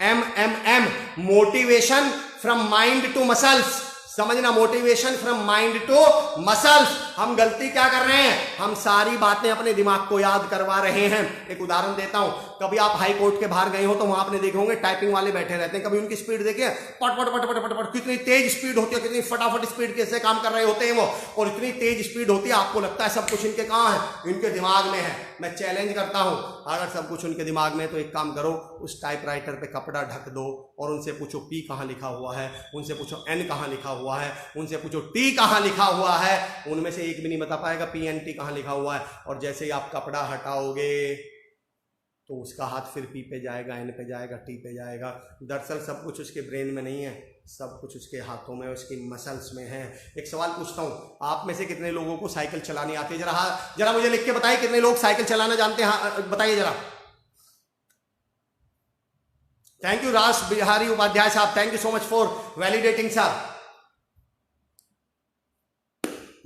MMM, motivation from mind to muscles. समझना, motivation from mind to muscles. हम गलती क्या कर रहे हैं, हम सारी बातें अपने दिमाग को याद करवा रहे हैं। एक उदाहरण देता हूं, कभी आप हाई कोर्ट के बाहर गए हो तो वहां आपने देखे होंगे टाइपिंग वाले बैठे रहते हैं, कभी उनकी स्पीड देखिए, पट पट पट पट पट पट, कितनी तेज स्पीड होती है, कितनी फटाफट स्पीड कैसे काम कर रहे होते हैं वो, और इतनी तेज स्पीड होती है आपको लगता है सब कुछ इनके कहां है, इनके दिमाग में है। मैं चैलेंज करता हूं, अगर सब कुछ उनके दिमाग में है तो एक काम करो, उस टाइपराइटर पे कपड़ा ढक दो और उनसे पूछो पी कहां लिखा हुआ है, उनसे पूछो एन कहां लिखा हुआ है, उनसे पूछो टी कहां लिखा हुआ है, उनमें से एक भी नहीं बता पाएगा पी एन टी कहां लिखा हुआ है। और जैसे ही आप कपड़ा हटाओगे तो उसका हाथ फिर पी पे जाएगा, एन पे जाएगा, टी पे जाएगा। दरअसल सब कुछ उसके ब्रेन में नहीं है, सब कुछ उसके हाथों में, उसकी मसल्स में है। एक सवाल पूछता हूं, आप में से कितने लोगों को साइकिल चलानी आती है? जरा मुझे लिख के बताइए, कितने लोग साइकिल चलाना जानते हैं, बताइए जरा। थैंक यू राज बिहारी उपाध्याय साहब, thank you so much for validating sir.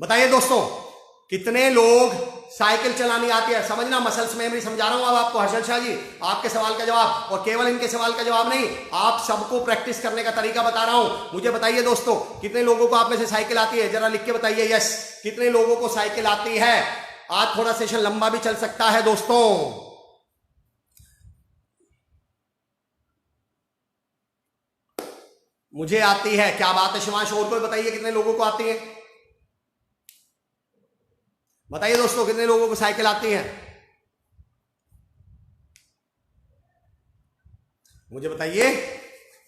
बताइए दोस्तों, कितने लोग साइकिल चलानी आती है? समझना, मसल्स मेमोरी समझा रहा हूं अब आपको। हर्षल शाह जी, आपके सवाल का जवाब, और केवल इनके सवाल का जवाब नहीं, आप सबको प्रैक्टिस करने का तरीका बता रहा हूं। मुझे बताइए दोस्तों, कितने लोगों को आप में से साइकिल आती है? जरा लिख के बताइए यस, कितने लोगों को साइकिल आती है? आज थोड़ा सेशन लंबा भी चल सकता है दोस्तों। मुझे आती है, क्या बात है शिवांश। और कोई बताइए कितने लोगों को आती है? बताइए दोस्तों, कितने लोगों को साइकिल आती है? मुझे बताइए,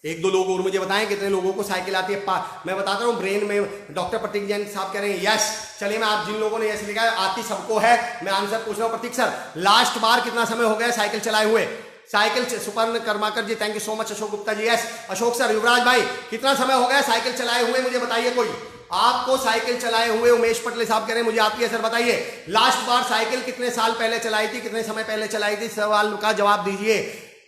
एक दो लोग और मुझे बताएं कितने लोगों को साइकिल आती है। मैं बताता हूं, ब्रेन में डॉक्टर प्रतीक जैन साहब कह रहे हैं यस। चलिए, मैं आप जिन लोगों ने यस लिखा है, आती सबको है, मैं आंसर पूछ रहा हूं। प्रतीक सर, लास्ट बार कितना समय हो गया साइकिल चलाए हुए? Cycle, Suparn Karmakar ji, thank you so much. Ashok Gupta ji yes. Ashok sir, Yuvraj भाई, कितना समय हो गया साइकिल चलाए हुए? मुझे बताइए कोई, आपको साइकिल चलाए हुए। उमेश पटले साहब कह रहे हैं मुझे आती है सर, बताइए लास्ट बार साइकिल कितने साल पहले चलाई थी, कितने समय पहले चलाई थी? सवाल का जवाब दीजिए।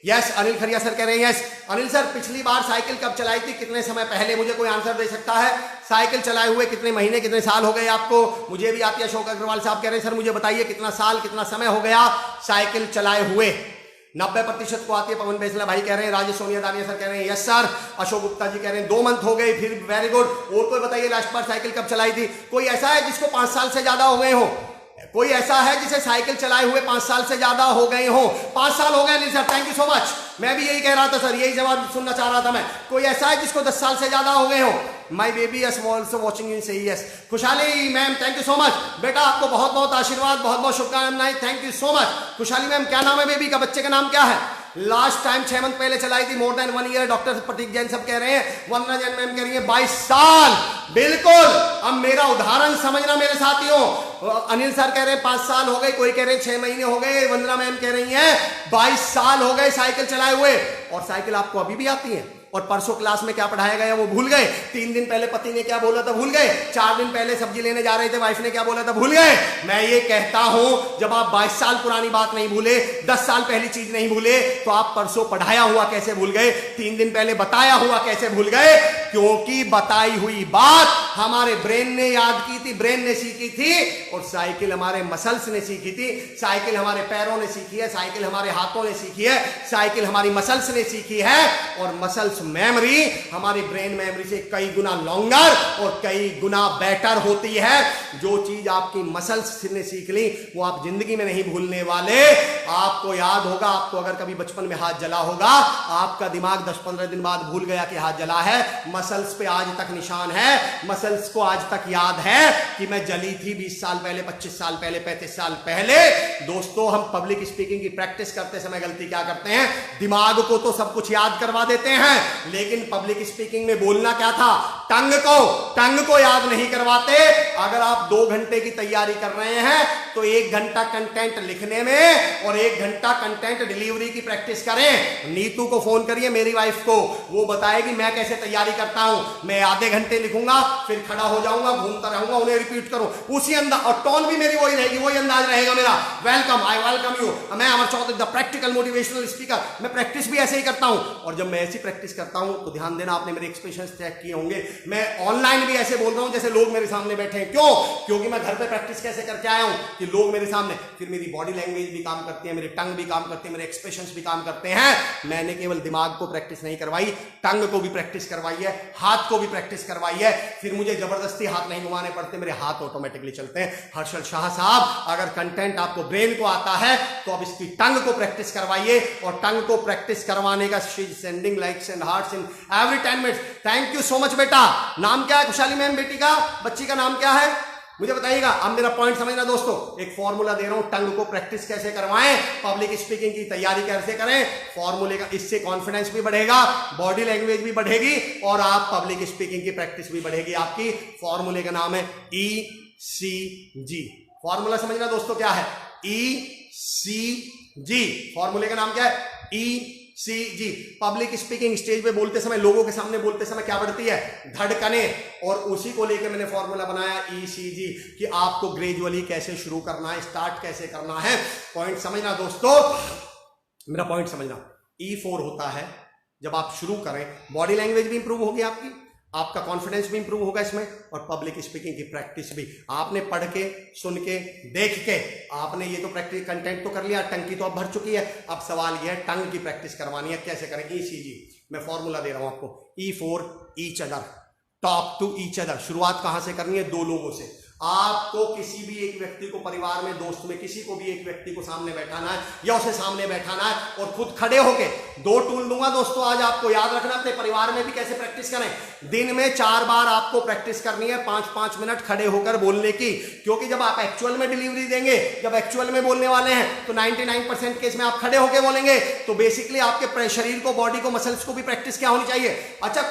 यस, अनिल खरिया सर कह रहे हैं यस। अनिल सर, पिछली बार साइकिल कब चलाई थी, कितने समय पहले? मुझे कोई आंसर दे सकता है? साइकिल चलाए हुए कितने महीने, कितने साल हो गए आपको? मुझे भी आती है। अशोक अग्रवाल साहब कह रहे हैं सर मुझे बताइए कितना साल, कितना समय हो गया साइकिल चलाए हुए? 90% को आती है। पवन बेसला भाई कह रहे हैं, राजेश सोनिया दानिया सर कह रहे हैं यस सर। अशोक गुप्ता जी कह रहे हैं 2 मंथ हो गए, फिर वेरी गुड। और कोई बताइए लास्ट बार साइकिल कब चलाई थी? कोई ऐसा है जिसको 5 साल से ज्यादा हो गए हो? कोई ऐसा है जिसे साइकिल चलाए हुए 5 साल से ज्यादा हो गए हो? 5 साल हो गए नहीं sir, thank you so much. मैं भी यही कह रहा था सर, यही जवाब सुनना चाह रहा था मैं। कोई ऐसा है जिसको 10 साल से ज्यादा हो गए हो? My baby yes also watching you, सही यस। खुशहाली ma'am, thank you so much बेटा, आपको बहुत बहुत आशीर्वाद, बहुत बहुत शुभकामनाएं, थैंक यू सो मच। खुशहाली मैम, क्या नाम है बेबी का? बच्चे का नाम क्या है? लास्ट टाइम 6 मंथ पहले चलाई थी, मोर देन 1 ईयर। डॉक्टर प्रतीक जैन सब कह रहे हैं, वंदना जैन मैम कह रही है 22 साल। बिल्कुल, अब मेरा उदाहरण समझना मेरे साथियों। अनिल सर कह रहे हैं 5 साल हो गए, कोई कह रहे हैं 6 महीने हो गए, वंदना मैम कह रही हैं 22 साल हो गए साइकिल चलाए हुए। और साइकिल आपको अभी भी आती है? और परसों क्लास में क्या पढ़ाया गया वो भूल गए? 3 दिन पहले पति ने क्या बोला था भूल गए? 4 दिन पहले सब्जी लेने जा रहे थे, वाइफ ने क्या बोला था भूल गए? मैं ये कहता हूं, जब आप 22 साल पुरानी बात नहीं भूले, 10 साल पहली चीज नहीं भूले, तो आप परसों पढ़ाया हुआ कैसे भूल गए? 3 दिन पहले बताया हुआ कैसे भूल गए? क्योंकि बताई हुई बात हमारे ब्रेन ने याद की थी, ब्रेन ने सीखी थी, और साइकिल हमारे मसल्स ने सीखी थी, साइकिल हमारे पैरों ने सीखी है, साइकिल हमारे हाथों ने सीखी है, साइकिल हमारी मसल्स ने सीखी है। और मसल्स मेमोरी हमारी ब्रेन मेमोरी से कई गुना लॉन्गर और कई गुना बेटर होती है। जो चीज आपकी मसल्स ने सीख ली वो आप जिंदगी में नहीं भूलने वाले। आपको याद होगा, आपको अगर कभी बचपन में हाथ जला होगा, आपका दिमाग 10-15 दिन बाद भूल गया कि हाथ जला है, मसल्स पे आज तक निशान है, मसल्स को आज तक याद है कि मैं जली थी 20 साल पहले, 25 साल पहले, 35 साल पहले। दोस्तों, हम पब्लिक स्पीकिंग की प्रैक्टिस करते समय गलती क्या करते हैं? दिमाग को तो सब कुछ याद करवा देते हैं, लेकिन पब्लिक स्पीकिंग में बोलना क्या था? टंग को याद नहीं करवाते। अगर आप 2 घंटे की तैयारी कर रहे हैं तो 1 घंटा कंटेंट लिखने में और 1 घंटा कंटेंट डिलीवरी की प्रैक्टिस करें। नीतू को फोन करिए, मेरी वाइफ को, वो बताएगी मैं कैसे तैयारी करता हूं। मैं आधे घंटे लिखूंगा, फिर खड़ा हो जाऊंगा, घूमता रहूंगा, उन्हें रिपीट करूं उसी अंदाज, और टोन भी मेरी वही रहेगी, वही अंदाज रहेगा मेरा। वेलकम, आई वेलकम यू, मैं Amar Chaudhary the practical motivational speaker. मैं प्रैक्टिस भी ऐसे ही करता हूं, और जब मैं ऐसी प्रैक्टिस करता हूं तो ध्यान देना, आपने मेरे एक्सप्रेशंस चेक किए होंगे, मैं ऑनलाइन भी ऐसे बोल रहा हूं जैसे लोग मेरे सामने बैठे हैं। क्यों? क्योंकि मैं घर पे प्रैक्टिस कैसे करके आया हूं कि लोग मेरे सामने, फिर मेरी बॉडी लैंग्वेज भी काम करती है, मेरी टंग भी काम करती है, मेरे एक्सप्रेशंस भी काम करते हैं। मैंने केवल दिमाग को प्रैक्टिस नहीं करवाई, टंग को भी प्रैक्टिस करवाई है, हाथ को भी प्रैक्टिस करवाई है। फिर मुझे जबरदस्ती हाथ नहीं घुमाने पड़ते, मेरे हाथ ऑटोमेटिकली चलते हैं। हर्षल शाह साहब, अगर कंटेंट आपको ब्रेन को आता है तो अब इसकी टंग को प्रैक्टिस करवाइए, और टंग को प्रैक्टिस करवाने का she is sending likes and hearts in every 10 minutes. Thank you so much बेटा। नाम क्या है खुशहाली मैम बेटी का, बच्ची का नाम क्या है मुझे बताइएगा। अब मेरा पॉइंट समझना दोस्तों, एक फॉर्मूला दे रहा हूं, टंग को प्रैक्टिस कैसे करवाएं, पब्लिक स्पीकिंग की तैयारी कैसे करें, फॉर्मूले का, इससे कॉन्फिडेंस भी बढ़ेगा, बॉडी लैंग्वेज भी बढ़ेगी, और आप पब्लिक स्पीकिंग की प्रैक्टिस भी बढ़ेगी आपकी। फॉर्मूले का नाम है ECG। फॉर्मूला समझना दोस्तों क्या है, ECG। फॉर्मूले का नाम क्या है, ECG। पब्लिक स्पीकिंग, स्टेज पे बोलते समय, लोगों के सामने बोलते समय क्या बढ़ती है, धड़कने, और उसी को लेकर मैंने फॉर्मूला बनाया ECG कि आपको ग्रेजुअली कैसे शुरू करना है, स्टार्ट कैसे करना है। पॉइंट समझना दोस्तों, मेरा पॉइंट समझना। E4 होता है जब आप शुरू करें, बॉडी लैंग्वेज भी इंप्रूव होगी आपकी, आपका कॉन्फिडेंस भी इंप्रूव होगा इसमें, और पब्लिक स्पीकिंग की प्रैक्टिस भी। आपने पढ़ के, सुन के, देख के, आपने ये तो प्रैक्टिस कंटेंट तो कर लिया, टंग की तो अब भर चुकी है। अब सवाल ये है टंग की प्रैक्टिस करवानी है, कैसे करें, ECG। मैं फॉर्मूला दे रहा हूं आपको, E4 each other, talk to each other. शुरुआत कहां से करनी है, दो लोगों से। आपको किसी भी एक व्यक्ति को, परिवार में, दोस्त में, किसी को भी एक व्यक्ति को सामने बैठाना है, या उसे सामने बैठाना है, और खुद खड़े होके, दो टूल दूंगा दोस्तों आज आपको, याद रखना। अपने परिवार में भी कैसे प्रैक्टिस करें, दिन में 4 बार आपको प्रैक्टिस करनी है, 5-5 मिनट खड़े होकर बोलने की, क्योंकि जब आप एक्चुअल में डिलीवरी देंगे, जब एक्चुअल में बोलने वाले हैं, तो 99% केस में आप खड़े होकर बोलेंगे। तो बेसिकली आपके शरीर को, बॉडी को, मसल्स को भी प्रैक्टिस क्या होनी चाहिए। अच्छा,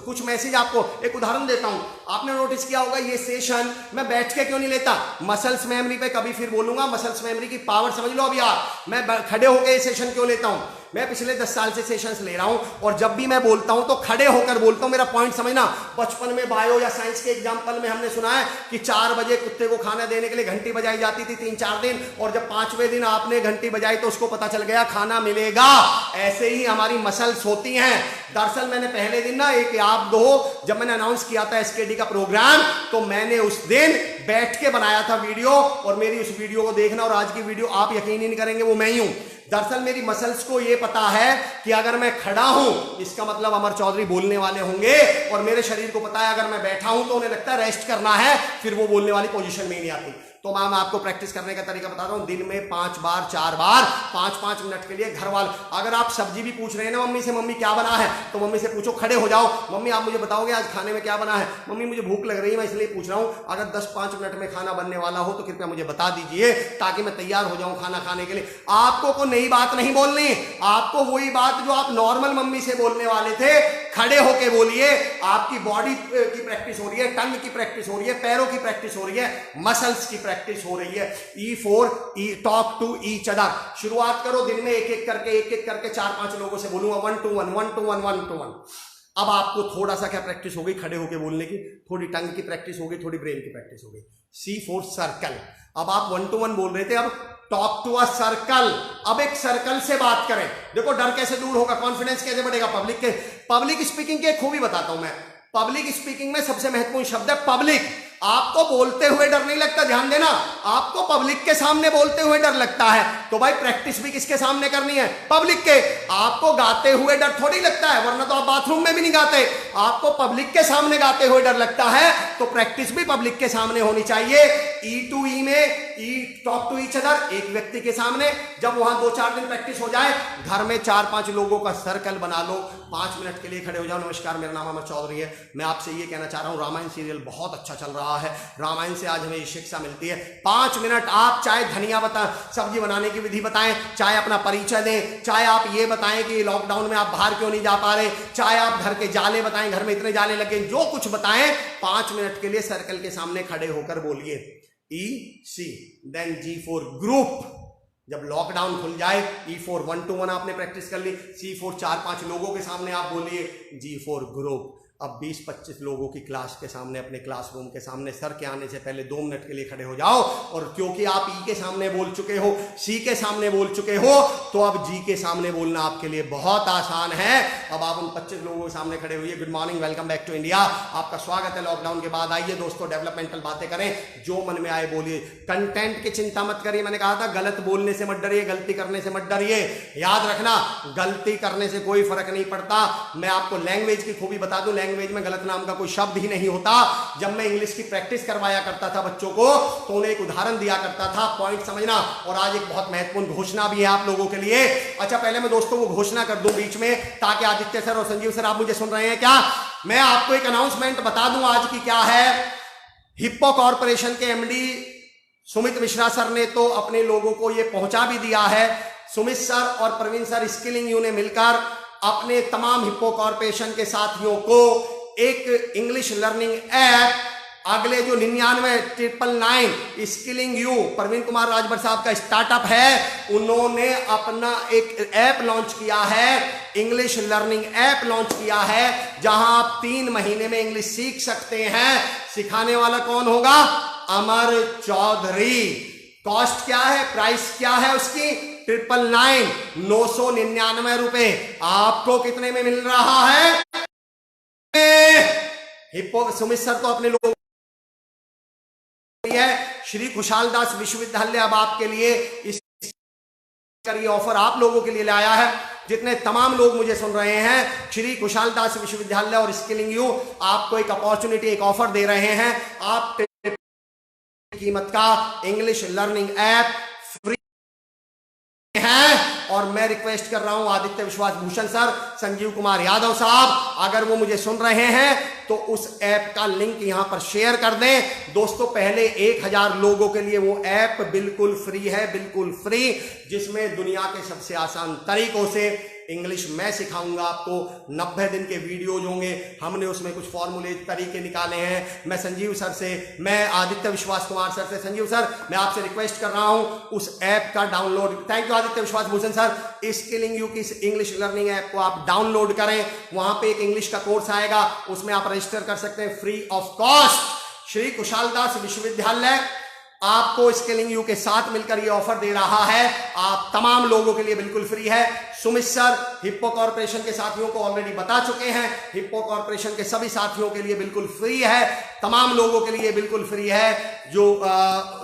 कुछ मैसेज आपको, एक उदाहरण देता हूं। आपने नोटिस किया होगा, ये सेशन मैं बैठ के क्यों नहीं लेता, मसल्स मेमोरी पे कभी फिर बोलूंगा, मसल्स मेमोरी की पावर समझ लो। अभी आप, मैं खड़े होकर ये सेशन क्यों लेता हूं, मैं पिछले 10 साल से सेशंस ले रहा हूं, और जब भी मैं बोलता हूं तो खड़े होकर बोलता हूं। मेरा पॉइंट समझना, बचपन में बायो या साइंस के एग्जाम्पल में हमने सुना है कि 4 बजे कुत्ते को खाना देने के लिए घंटी बजाई जाती थी 3-4 दिन, और जब 5वें दिन आपने घंटी बजाई तो उसको पता चल गया खाना मिलेगा। ऐसे ही हमारी मसल्स होती हैं। दरअसल मैंने पहले दिन ना, एक आप दो, जब मैंने अनाउंस किया था SKD का प्रोग्राम, तो मैंने उस दिन बैठ के बनाया था वीडियो, और मेरी उस वीडियो को देखना, और आज की वीडियो आप यकीन ही नहीं करेंगे, वो मैं ही हूं। दरअसल मेरी मसल्स को ये पता है कि अगर मैं खड़ा हूं, इसका मतलब अमर चौधरी बोलने वाले होंगे, और मेरे शरीर को पता है अगर मैं बैठा हूं तो उन्हें लगता है रेस्ट करना है, फिर वो बोलने वाली पोजीशन में ही नहीं आती। तो मैं आपको प्रैक्टिस करने का तरीका बता रहा हूं, दिन में 5 बार, 4 बार, 5-5 मिनट के लिए। घर वाले, अगर आप सब्जी भी पूछ रहे हैं ना मम्मी से, मम्मी क्या बना है, तो मम्मी से पूछो, खड़े हो जाओ, मम्मी आप मुझे बताओगे आज खाने में क्या बना है, मम्मी मुझे भूख लग रही है मैं इसलिए पूछ रहा हूं, अगर 10-5 मिनट में खाना बनने वाला हो तो कृपया मुझे बता दीजिए, ताकि मैं तैयार हो जाऊं खाना खाने के लिए। आपको कोई नई बात नहीं बोलनी, आपको वही बात जो आप नॉर्मल मम्मी से बोलने वाले थे, खड़े होके बोलिए। आपकी बॉडी की प्रैक्टिस हो रही है, टंग की प्रैक्टिस हो रही है, पैरों की प्रैक्टिस हो रही है, मसल्स की प्रैक्टिस हो रही है। E4 talk to each other. शुरुआत करो, दिन में एक एक करके 4-5 लोगों से बोलूंगा, 1 to 1। अब आपको थोड़ा सा क्या प्रैक्टिस हो गई, खड़े होके बोलने की, थोड़ी टंग की प्रैक्टिस हो गई, थोड़ी ब्रेन की प्रैक्टिस हो गई। C4 circle. अब आप 1 to 1 बोल रहे थे, अब टॉक टू अ सर्कल। अब एक सर्कल से बात करें। देखो डर कैसे दूर होगा, कॉन्फिडेंस कैसे बढ़ेगा। पब्लिक स्पीकिंग की एक खूबी बताता हूं मैं। पब्लिक स्पीकिंग में सबसे महत्वपूर्ण शब्द है पब्लिक। आपको बोलते हुए डर नहीं लगता, ध्यान देना, आपको पब्लिक के सामने बोलते हुए डर लगता है, तो भाई प्रैक्टिस भी किसके सामने करनी है, पब्लिक के। आपको गाते हुए डर थोड़ी लगता है, वरना तो आप बाथरूम में भी नहीं गाते। आपको पब्लिक के सामने गाते हुए डर लगता है, तो प्रैक्टिस भी पब्लिक के सामने होनी चाहिए। E2E में टॉक टू ईच अदर, एक व्यक्ति के सामने। जब वहां 2-4 दिन प्रैक्टिस हो जाए, घर में 4-5 लोगों का सर्कल बना लो, 5 मिनट के लिए खड़े हो जाओ। नमस्कार, मेरा नाम अमर चौधरी है। मैं आपसे ये कहना चाह रहा हूं, रामायण सीरियल बहुत अच्छा चल रहा है, रामायण से आज हमें ये शिक्षा मिलती है। 5 मिनट आप चाहे धनिया सब्जी बनाने की विधि बताएं, चाहे अपना परिचय दें, चाहे आप ये बताएं कि लॉकडाउन में आप बाहर क्यों नहीं जा पा रहे, चाहे आप घर के जाले बताएं, घर में इतने जाले लगे, जो कुछ बताएं, 5 मिनट के लिए सर्कल के सामने खड़े होकर बोलिए। E-C, then G4 group. जब लॉकडाउन खुल जाए, E4 1 to 1 आपने प्रैक्टिस कर ली, C4 4-5 लोगों के सामने आप बोलिए, G4 ग्रुप। अब 20-25 लोगों की क्लास के सामने, अपने क्लासरूम के सामने सर के आने से पहले 2 मिनट के लिए खड़े हो जाओ, और क्योंकि आप ई के सामने बोल चुके हो, सी के सामने बोल चुके हो, तो अब जी के सामने बोलना आपके लिए बहुत आसान है। अब आप उन 25 लोगों के सामने खड़े हुए, good morning, welcome back to India, आपका स्वागत है लॉकडाउन के बाद। आइए दोस्तों, डेवलपमेंटल बातें करें, जो मन में आए बोलिए, कंटेंट की चिंता मत करिए। मैंने कहा था गलत बोलने से मत डरिए, गलती करने से मत डरिए। याद रखना, गलती करने से कोई फर्क नहीं पड़ता। मैं आपको लैंग्वेज की खूबी बता दूं, लैंग्वेज में गलत नाम का कोई शब्द ही नहीं होता। जब मैं इंग्लिश की प्रैक्टिस करवाया करता था बच्चों को, तो उन्हें एक उदाहरण दिया करता था, पॉइंट समझना। और आज एक बहुत महत्वपूर्ण घोषणा भी है आप लोगों के लिए। अच्छा, पहले मैं दोस्तों को घोषणा कर दूं बीच में, ताकि आदित्य सर और संजीव सर, आप मुझे सुन रहे हैं क्या? मैं आपको एक अनाउंसमेंट बता दूं आज की क्या है। हिप्पो कॉर्पोरेशन के एमडी सुमित मिश्रा सर ने तो अपने लोगों को यह पहुंचा भी दिया है। सुमित सर और प्रवीण सर स्किलिंग यू ने मिलकर अपने तमाम हिप्पो कॉर्पोरेशन के साथियों को एक इंग्लिश लर्निंग ऐप, अगले जो 99,999 स्किलिंग यू, प्रवीण कुमार राजभर साहब का स्टार्टअप है, उन्होंने अपना एक ऐप लॉन्च किया है, इंग्लिश लर्निंग ऐप लॉन्च किया है, जहां आप 3 महीने में इंग्लिश सीख सकते हैं। सिखाने वाला कौन होगा? अमर चौधरी। कॉस्ट क्या है, प्राइस क्या है उसकी? 999 रुपए। आपको कितने में मिल रहा है? हिप्पो सुमित सर तो अपने लोग है, श्री खुशहाल दास विश्वविद्यालय अब आपके लिए इस ऑफर आप लोगों के लिए लाया है। जितने तमाम लोग मुझे सुन रहे हैं, श्री खुशहाल दास विश्वविद्यालय और स्किलिंग यू आपको एक अपॉर्चुनिटी, एक ऑफर दे रहे हैं। आप कीमत का इंग्लिश लर्निंग ऐप फ्री है। और मैं रिक्वेस्ट कर रहा हूं आदित्य विश्वास भूषण सर, संजीव कुमार यादव साहब, अगर वो मुझे सुन रहे हैं तो उस ऐप का लिंक यहां पर शेयर कर दें। दोस्तों, पहले 1000 लोगों के लिए वो ऐप बिल्कुल फ्री है, बिल्कुल फ्री, जिसमें दुनिया के सबसे आसान तरीकों से इंग्लिश मैं सिखाऊंगा आपको। 90 दिन के वीडियोज होंगे, हमने उसमें कुछ फॉर्मूले तरीके निकाले हैं। मैं संजीव सर से, मैं आदित्य विश्वास कुमार सर से, संजीव सर मैं आपसे रिक्वेस्ट कर रहा हूं उस ऐप का डाउनलोड, थैंक यू आदित्य विश्वास भूषण सर, स्किलिंग यू की इंग्लिश लर्निंग ऐप को आप डाउनलोड करें। वहां पे एक इंग्लिश का कोर्स आएगा, उसमें आप रजिस्टर कर सकते हैं फ्री ऑफ कॉस्ट। श्री खुशहाल दास विश्वविद्यालय आपको स्किलिंग यू के साथ मिलकर यह ऑफर दे रहा है, आप तमाम लोगों के लिए बिल्कुल फ्री है। सुमित सर हिप्पो कॉर्पोरेशन के साथियों को ऑलरेडी बता चुके हैं, हिप्पो कॉर्पोरेशन के सभी साथियों के लिए बिल्कुल फ्री है, तमाम लोगों के लिए बिल्कुल फ्री है, जो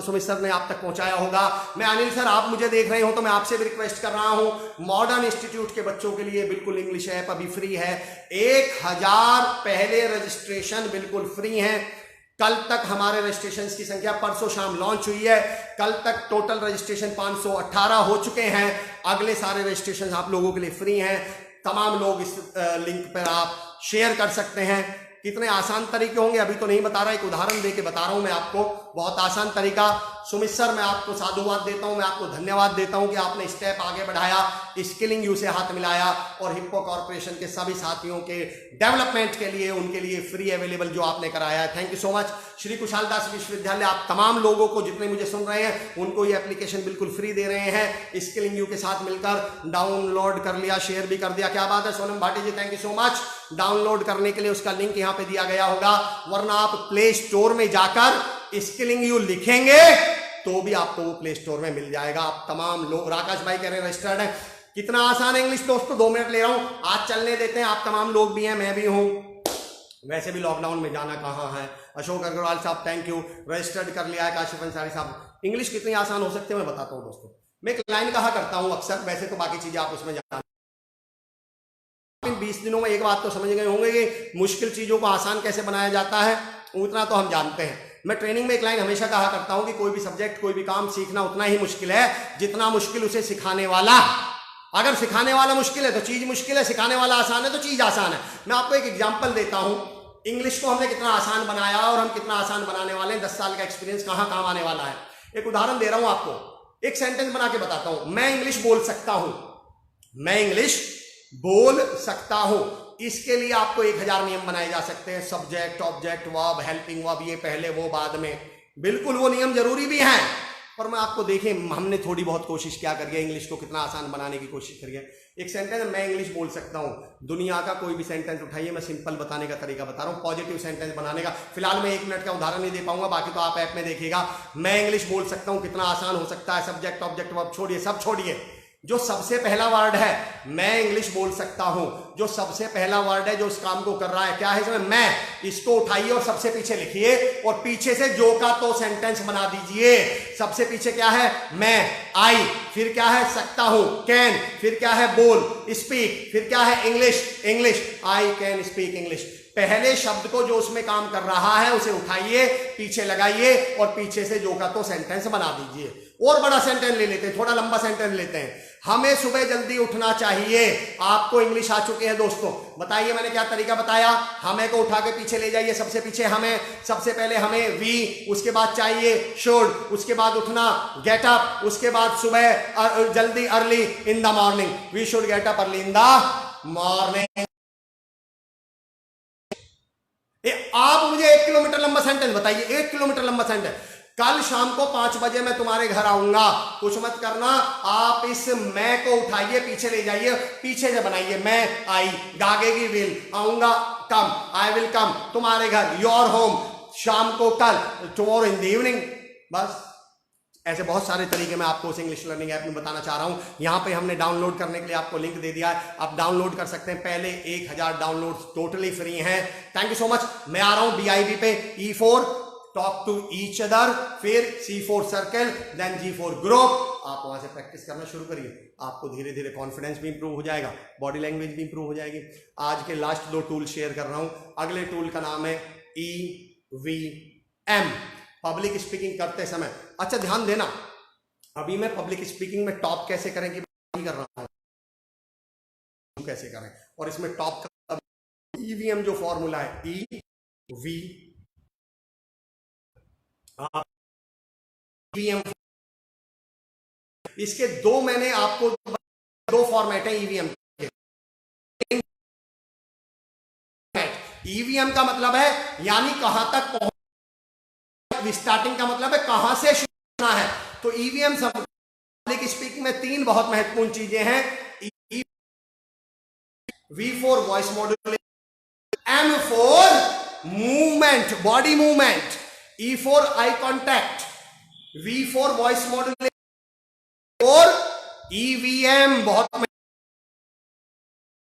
सुमित सर ने आप तक पहुंचाया होगा। मैं अनिल सर, आप मुझे देख रहे हो तो मैं आपसे भी रिक्वेस्ट कर रहा हूं, मॉडर्न इंस्टीट्यूट के बच्चों के लिए बिल्कुल इंग्लिश ऐप अभी फ्री है। 1000 पहले रजिस्ट्रेशन बिल्कुल फ्री है। कल तक हमारे रजिस्ट्रेशन की संख्या, परसों शाम लॉन्च हुई है, कल तक टोटल रजिस्ट्रेशन 518 हो चुके हैं। अगले सारे रजिस्ट्रेशन आप लोगों के लिए फ्री हैं। तमाम लोग इस लिंक पर आप शेयर कर सकते हैं। कितने आसान तरीके होंगे अभी तो नहीं बता रहा, एक उदाहरण देके बता रहा हूं मैं आपको, बहुत आसान तरीका। सुमित सर, मैं आपको साधुवाद देता हूं, मैं आपको धन्यवाद देता हूं कि आपने स्टेप आगे बढ़ाया, स्किलिंग यू से हाथ मिलाया और हिप्पो कॉर्पोरेशन के सभी साथियों के डेवलपमेंट के लिए, उनके लिए फ्री अवेलेबल जो आपने कराया है, thank you so much. Shri खुशहाल दास विश्वविद्यालय आप तमाम लोगों को, जितने मुझे सुन रहे हैं, उनको ये एप्लीकेशन बिल्कुल फ्री दे रहे हैं। स्किलिंग यू के साथ मिलकर डाउनलोड कर लिया, शेयर भी कर दिया, क्या बात है Sonam Bhati ji, thank you so much. Download करने के लिए उसका लिंक यहाँ पे दिया गया होगा, वरना आप प्ले स्टोर में जाकर स्किलिंग यू लिखेंगे तो भी आपको वो प्ले स्टोर में मिल जाएगा। आप तमाम लोग, राकेश भाई कह रहे हैं रजिस्टर्ड है, कितना आसान है इंग्लिश दोस्तों, 2 मिनट ले रहा हूं, आज चलने देते हैं। आप तमाम लोग भी हैं, मैं भी हूं, वैसे भी लॉकडाउन में जाना कहाँ है। अशोक अग्रवाल साहब थैंक यू, रजिस्टर्ड कर लिया है। काशिफ अंसारी साहब, इंग्लिश कितनी आसान हो सकती है मैं बताता हूँ दोस्तों। मैं एक लाइन कहा करता हूं अक्सर, वैसे तो बाकी चीजें आप उसमें जाना, 20 दिनों में एक बात तो समझ गए होंगे कि मुश्किल चीजों को आसान कैसे बनाया जाता है, उतना तो हम जानते हैं। मैं ट्रेनिंग में एक लाइन हमेशा कहा करता हूं कि कोई भी सब्जेक्ट, कोई भी काम सीखना उतना ही मुश्किल है जितना मुश्किल उसे सिखाने वाला। अगर सिखाने वाला मुश्किल है तो चीज मुश्किल है, सिखाने वाला आसान है तो चीज आसान है। मैं आपको एक एग्जांपल देता हूं, इंग्लिश को हमने कितना आसान बनाया और हम कितना आसान बनाने वाले हैं। 10 साल का एक्सपीरियंस कहां काम आने वाला है। एक उदाहरण दे रहा हूं आपको, एक सेंटेंस बना के बताता हूं। मैं इंग्लिश बोल सकता हूं, मैं इंग्लिश बोल सकता हूं। इसके लिए आपको 1000 नियम बनाए जा सकते हैं, subject, object, verb, helping verb, ये पहले वो बाद में, बिल्कुल वो नियम जरूरी भी हैं। पर मैं आपको देखें, हमने थोड़ी बहुत कोशिश क्या करी है, इंग्लिश को कितना आसान बनाने की कोशिश करी है। एक सेंटेंस मैं इंग्लिश बोल सकता हूँ, दुनिया का कोई भी सेंटेंस उठाइए, मैं सिंपल बताने का तरीका बता रहा हूँ, पॉजिटिव सेंटेंस बनाने का। फिलहाल मैं 1 मिनट का उदाहरण नहीं दे पाऊंगा, बाकी तो आप ऐप में देखिएगा। मैं इंग्लिश बोल सकता हूँ, कितना आसान हो सकता है। सब्जेक्ट ऑब्जेक्ट वर्ब छोड़िए, सब छोड़िए, जो सबसे पहला वर्ड है, मैं इंग्लिश बोल सकता हूं, जो सबसे पहला वर्ड है जो उस काम को कर रहा है, क्या है इसमें, मैं। इसको उठाइए और सबसे पीछे लिखिए और पीछे से जो का तो सेंटेंस बना दीजिए। सबसे पीछे क्या है, मैं, आई, फिर क्या है, सकता हूं, कैन, फिर क्या है, बोल, स्पीक, फिर क्या है, English, English, I can speak English. पहले शब्द को जो उसमें काम कर रहा है उसे उठाइए, पीछे लगाइए और पीछे से जो का तो सेंटेंस बना दीजिए। और बड़ा सेंटेंस ले लेते हैं, थोड़ा लंबा सेंटेंस लेते हैं। हमें सुबह जल्दी उठना चाहिए। आपको इंग्लिश आ चुके हैं दोस्तों, बताइए मैंने क्या तरीका बताया। हमें को उठा के पीछे ले जाइए, सबसे पीछे हमें, सबसे पहले हमें वी, उसके बाद चाहिए शुड, उसके बाद उठना गेट अप, उसके बाद सुबह जल्दी early in the morning, we should get up early in the morning. आप मुझे 1 किलोमीटर लंबा सेंटेंस बताइए, 1 किलोमीटर लंबा सेंटेंस। कल शाम को 5 बजे मैं तुम्हारे घर आऊंगा। कुछ मत करना, आप इस मैं को उठाइए, पीछे ले जाइए, पीछे से बनाइए, मैं, आई, आगे की विल, आऊंगा, कम, आई विल कम, तुम्हारे घर, योर होम, शाम को, कल, टुमारो इन द इवनिंग। बस ऐसे बहुत सारे तरीके मैं आपको उस इंग्लिश लर्निंग ऐप में बताना चाह रहा हूं। यहां पे हमने डाउनलोड करने के लिए आपको लिंक दे दिया है, आप डाउनलोड कर सकते हैं। पहले 1000 डाउनलोड टोटली फ्री हैं। Thank you so much. मैं आ रहा हूं BIB पे, E for talk to each other, फिर C for circle, then G for group. आप वहां से प्रैक्टिस करना शुरू करिए, आपको धीरे धीरे कॉन्फिडेंस भी इंप्रूव हो जाएगा, बॉडी लैंग्वेज भी इंप्रूव हो जाएगी। आज के लास्ट 2 टूल शेयर कर रहा हूं। अगले टूल का नाम है EVM, पब्लिक स्पीकिंग करते समय। अच्छा ध्यान देना, अभी मैं पब्लिक स्पीकिंग में टॉप कैसे करें कि कर रहा हूं, कैसे करें, और इसमें टॉप का EVM जो फॉर्मूला है, EVM, इसके दो मैंने आपको 2 फॉर्मेट है EVM के। EVM का मतलब है यानी कहां तक पहुंच, स्टार्टिंग का मतलब है कहां से शुरू करना है। तो EVM पब्लिक स्पीकिंग में 3 बहुत महत्वपूर्ण चीजें हैं। V for voice modulation, M for movement, body movement, E for eye contact, V for voice modulation और EVM बहुत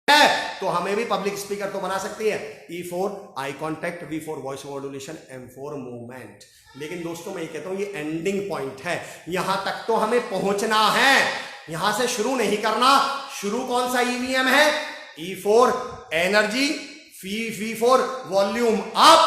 है। तो हमें भी पब्लिक स्पीकर तो बना सकती है। E for eye contact, V for voice modulation, M for movement. लेकिन दोस्तों मैं ये कहता हूं ये एंडिंग पॉइंट है, यहां तक तो हमें पहुंचना है, यहां से शुरू नहीं करना। शुरू कौन सा EVM है, E for energy, V for volume up,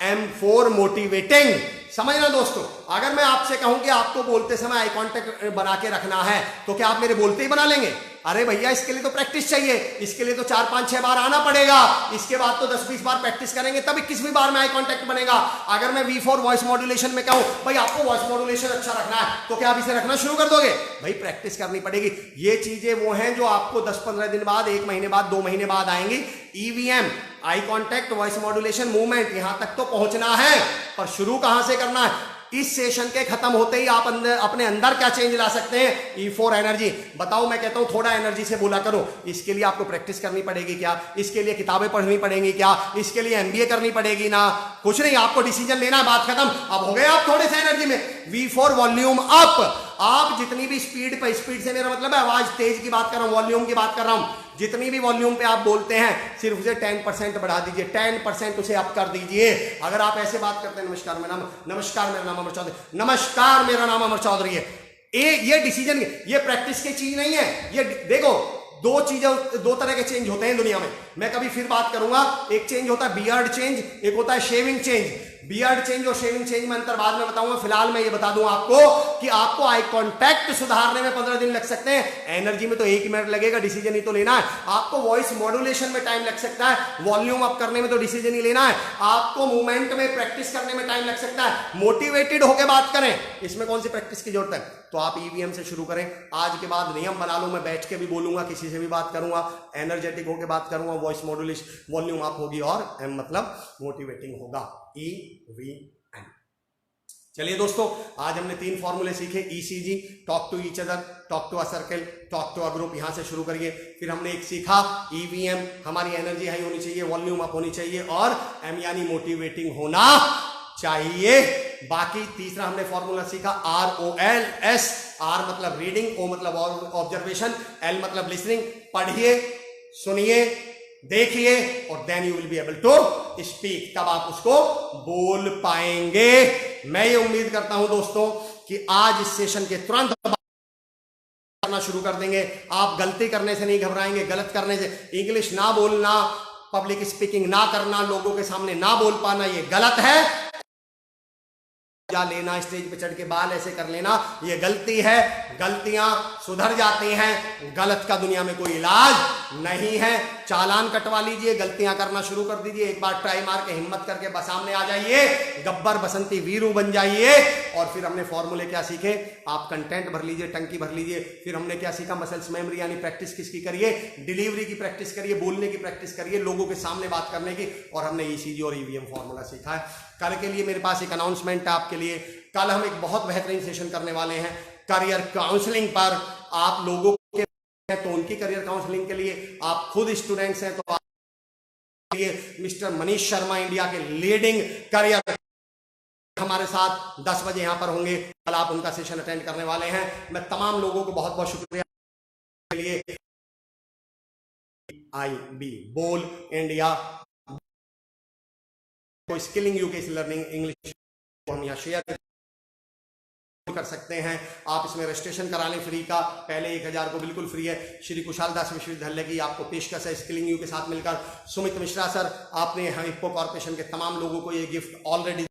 M for motivating. समझना दोस्तों, अगर मैं आपसे कहूं कि आपको बोलते समय आई कांटेक्ट बना के रखना है, तो क्या आप मेरे बोलते ही बना लेंगे? अरे भैया इसके लिए तो प्रैक्टिस चाहिए, इसके लिए तो 4, 5, 6 बार आना पड़ेगा, इसके बाद तो 10, 20 बार प्रैक्टिस करेंगे तब 21वीं बार में आई कांटेक्ट बनेगा। अगर मैं V for वॉइस मॉड्यूलेशन में कहूं भाई आपको वॉइस मॉड्यूलेशन अच्छा रखना है, तो क्या आप इसे रखना शुरू कर दोगे? भाई प्रैक्टिस करनी पड़ेगी। ये चीजें वो हैं जो आपको 10-15 दिन बाद, 1 महीने बाद, 2 महीने बाद आएंगी। EVM, eye contact, voice modulation, movement, यहां तक तो पहुंचना है, पर शुरू कहां से करना है? इस सेशन के खत्म होते ही आप अपने अंदर क्या चेंज ला सकते हैं? E for energy. बताओ, मैं कहता हूं थोड़ा एनर्जी से बोला करो। इसके लिए आपको प्रैक्टिस करनी पड़ेगी क्या? इसके लिए किताबें पढ़नी पड़ेंगी क्या? इसके लिए MBA करनी पड़ेगी ना? कुछ नहीं, आपको डिसीजन लेना है, बात खत्म। अब हो गए आप थोड़े से एनर्जी में। V for वॉल्यूम अप, आप जितनी भी स्पीड पे, स्पीड से मेरा मतलब है आवाज तेज की बात कर रहा हूं, वॉल्यूम की बात कर रहा हूं, जितनी भी वॉल्यूम पे आप बोलते हैं सिर्फ उसे 10% बढ़ा दीजिए, 10% उसे अप कर दीजिए। अगर आप ऐसे बात करते हैं, नमस्कार मेरा नाम अमर चौधरी, नमस्कार मेरा नाम अमर चौधरी है, ये डिसीजन, ये प्रैक्टिस की चीज नहीं है। ये देखो, 2 तरह के चेंज होते हैं दुनिया में, मैं कभी फिर बात करूंगा। एक चेंज होता है बियर्ड चेंज, एक होता है शेविंग चेंज। बियर्ड चेंज और शेविंग चेंज में अंतर बाद में बताऊंगा। फिलहाल मैं ये बता दूं आपको कि आपको आई कांटेक्ट सुधारने में 15 दिन लग सकते हैं, एनर्जी में तो 1 मिनट लगेगा, डिसीजन ही तो लेना है। आपको वॉइस मॉड्यूलेशन में टाइम लग सकता है, वॉल्यूम अप करने में तो डिसीजन ही लेना है। आपको मूवमेंट में प्रैक्टिस करने में टाइम लग सकता है। मोटिवेटेड होकर बात करें, इसमें कौन सी प्रैक्टिस की जरूरत है? तो आप EVM से शुरू करें। आज के बाद नियम बना लो, मैं बैठ के भी बोलूंगा, किसी से भी बात करूंगा, एनर्जेटिक होकर बात करूंगा, वॉइस मॉड्यूलेशन, वॉल्यूम अप होगी और M मतलब मोटिवेटिंग होगा। EVM। चलिए दोस्तों, आज हमने 3 फॉर्मूले सीखे। ECG, talk to each other, talk to a circle, talk to a group, यहां से शुरू करिए। फिर हमने एक सीखा ईवीएम, हमारी एनर्जी हाई होनी चाहिए, वॉल्यूम अप होनी चाहिए और एम यानी मोटिवेटिंग होना चाहिए। बाकी तीसरा हमने फॉर्मूला सीखा ROLS, R मतलब रीडिंग, O मतलब ऑब्जर्वेशन, L मतलब लिसनिंग। पढ़िए, सुनिए, देखिए और then you will be able to speak, तब आप उसको बोल पाएंगे। मैं ये उम्मीद करता हूं दोस्तों कि आज इस सेशन के तुरंत करना शुरू कर देंगे। आप गलती करने से नहीं घबराएंगे, गलत करने से, इंग्लिश ना बोलना, पब्लिक स्पीकिंग ना करना, लोगों के सामने ना बोल पाना, ये गलत है। जा लेना, स्टेज पे चढ़ के बाल ऐसे कर लेना, ये गलती है। गलतियां सुधर जाती हैं, गलत का दुनिया में कोई इलाज नहीं है। चालान कटवा लीजिए, गलतियां करना शुरू कर दीजिए। एक बार ट्राई मार के हिम्मत करके बस सामने आ जाइए, गब्बर बसंती वीरू बन जाइए। और फिर हमने फॉर्मूले क्या सीखे, आप कंटेंट भर लीजिए, टंकी भर लीजिए। फिर हमने क्या सीखा, मसल्स मेमोरी यानी प्रैक्टिस किसकी करिए, डिलीवरी की प्रैक्टिस करिए, बोलने की प्रैक्टिस करिए, लोगों के सामने बात करने की। और हमने ईसीजी और ईवीएम फॉर्मूला सीखा है। कल के लिए मेरे पास एक अनाउंसमेंट है आपके लिए। कल हम एक बहुत बेहतरीन सेशन करने वाले हैं करियर काउंसलिंग पर। आप लोगों के तो उनकी करियर काउंसलिंग के लिए, आप खुद स्टूडेंट्स हैं तो आपके लिए मिस्टर मनीष शर्मा, इंडिया के लीडिंग करियर, हमारे साथ 10 बजे यहां पर होंगे। कल आप उनका सेशन अटेंड करने वाले हैं। मैं तमाम लोगों को बहुत बहुत शुक्रिया के लिए। IB बोल इंडिया स्किलिंग यू के लर्निंग इंग्लिश को हम यहाँ शेयर कर सकते हैं। आप इसमें रजिस्ट्रेशन करा लें फ्री का, पहले 1000 को बिल्कुल फ्री है। श्री कुशाल दास विश्वविद्यालय की आपको पेशकश है स्किलिंग यू के साथ मिलकर। सुमित मिश्रा सर, आपने हिप्पो कॉर्पोरेशन के तमाम लोगों को ये गिफ्ट ऑलरेडी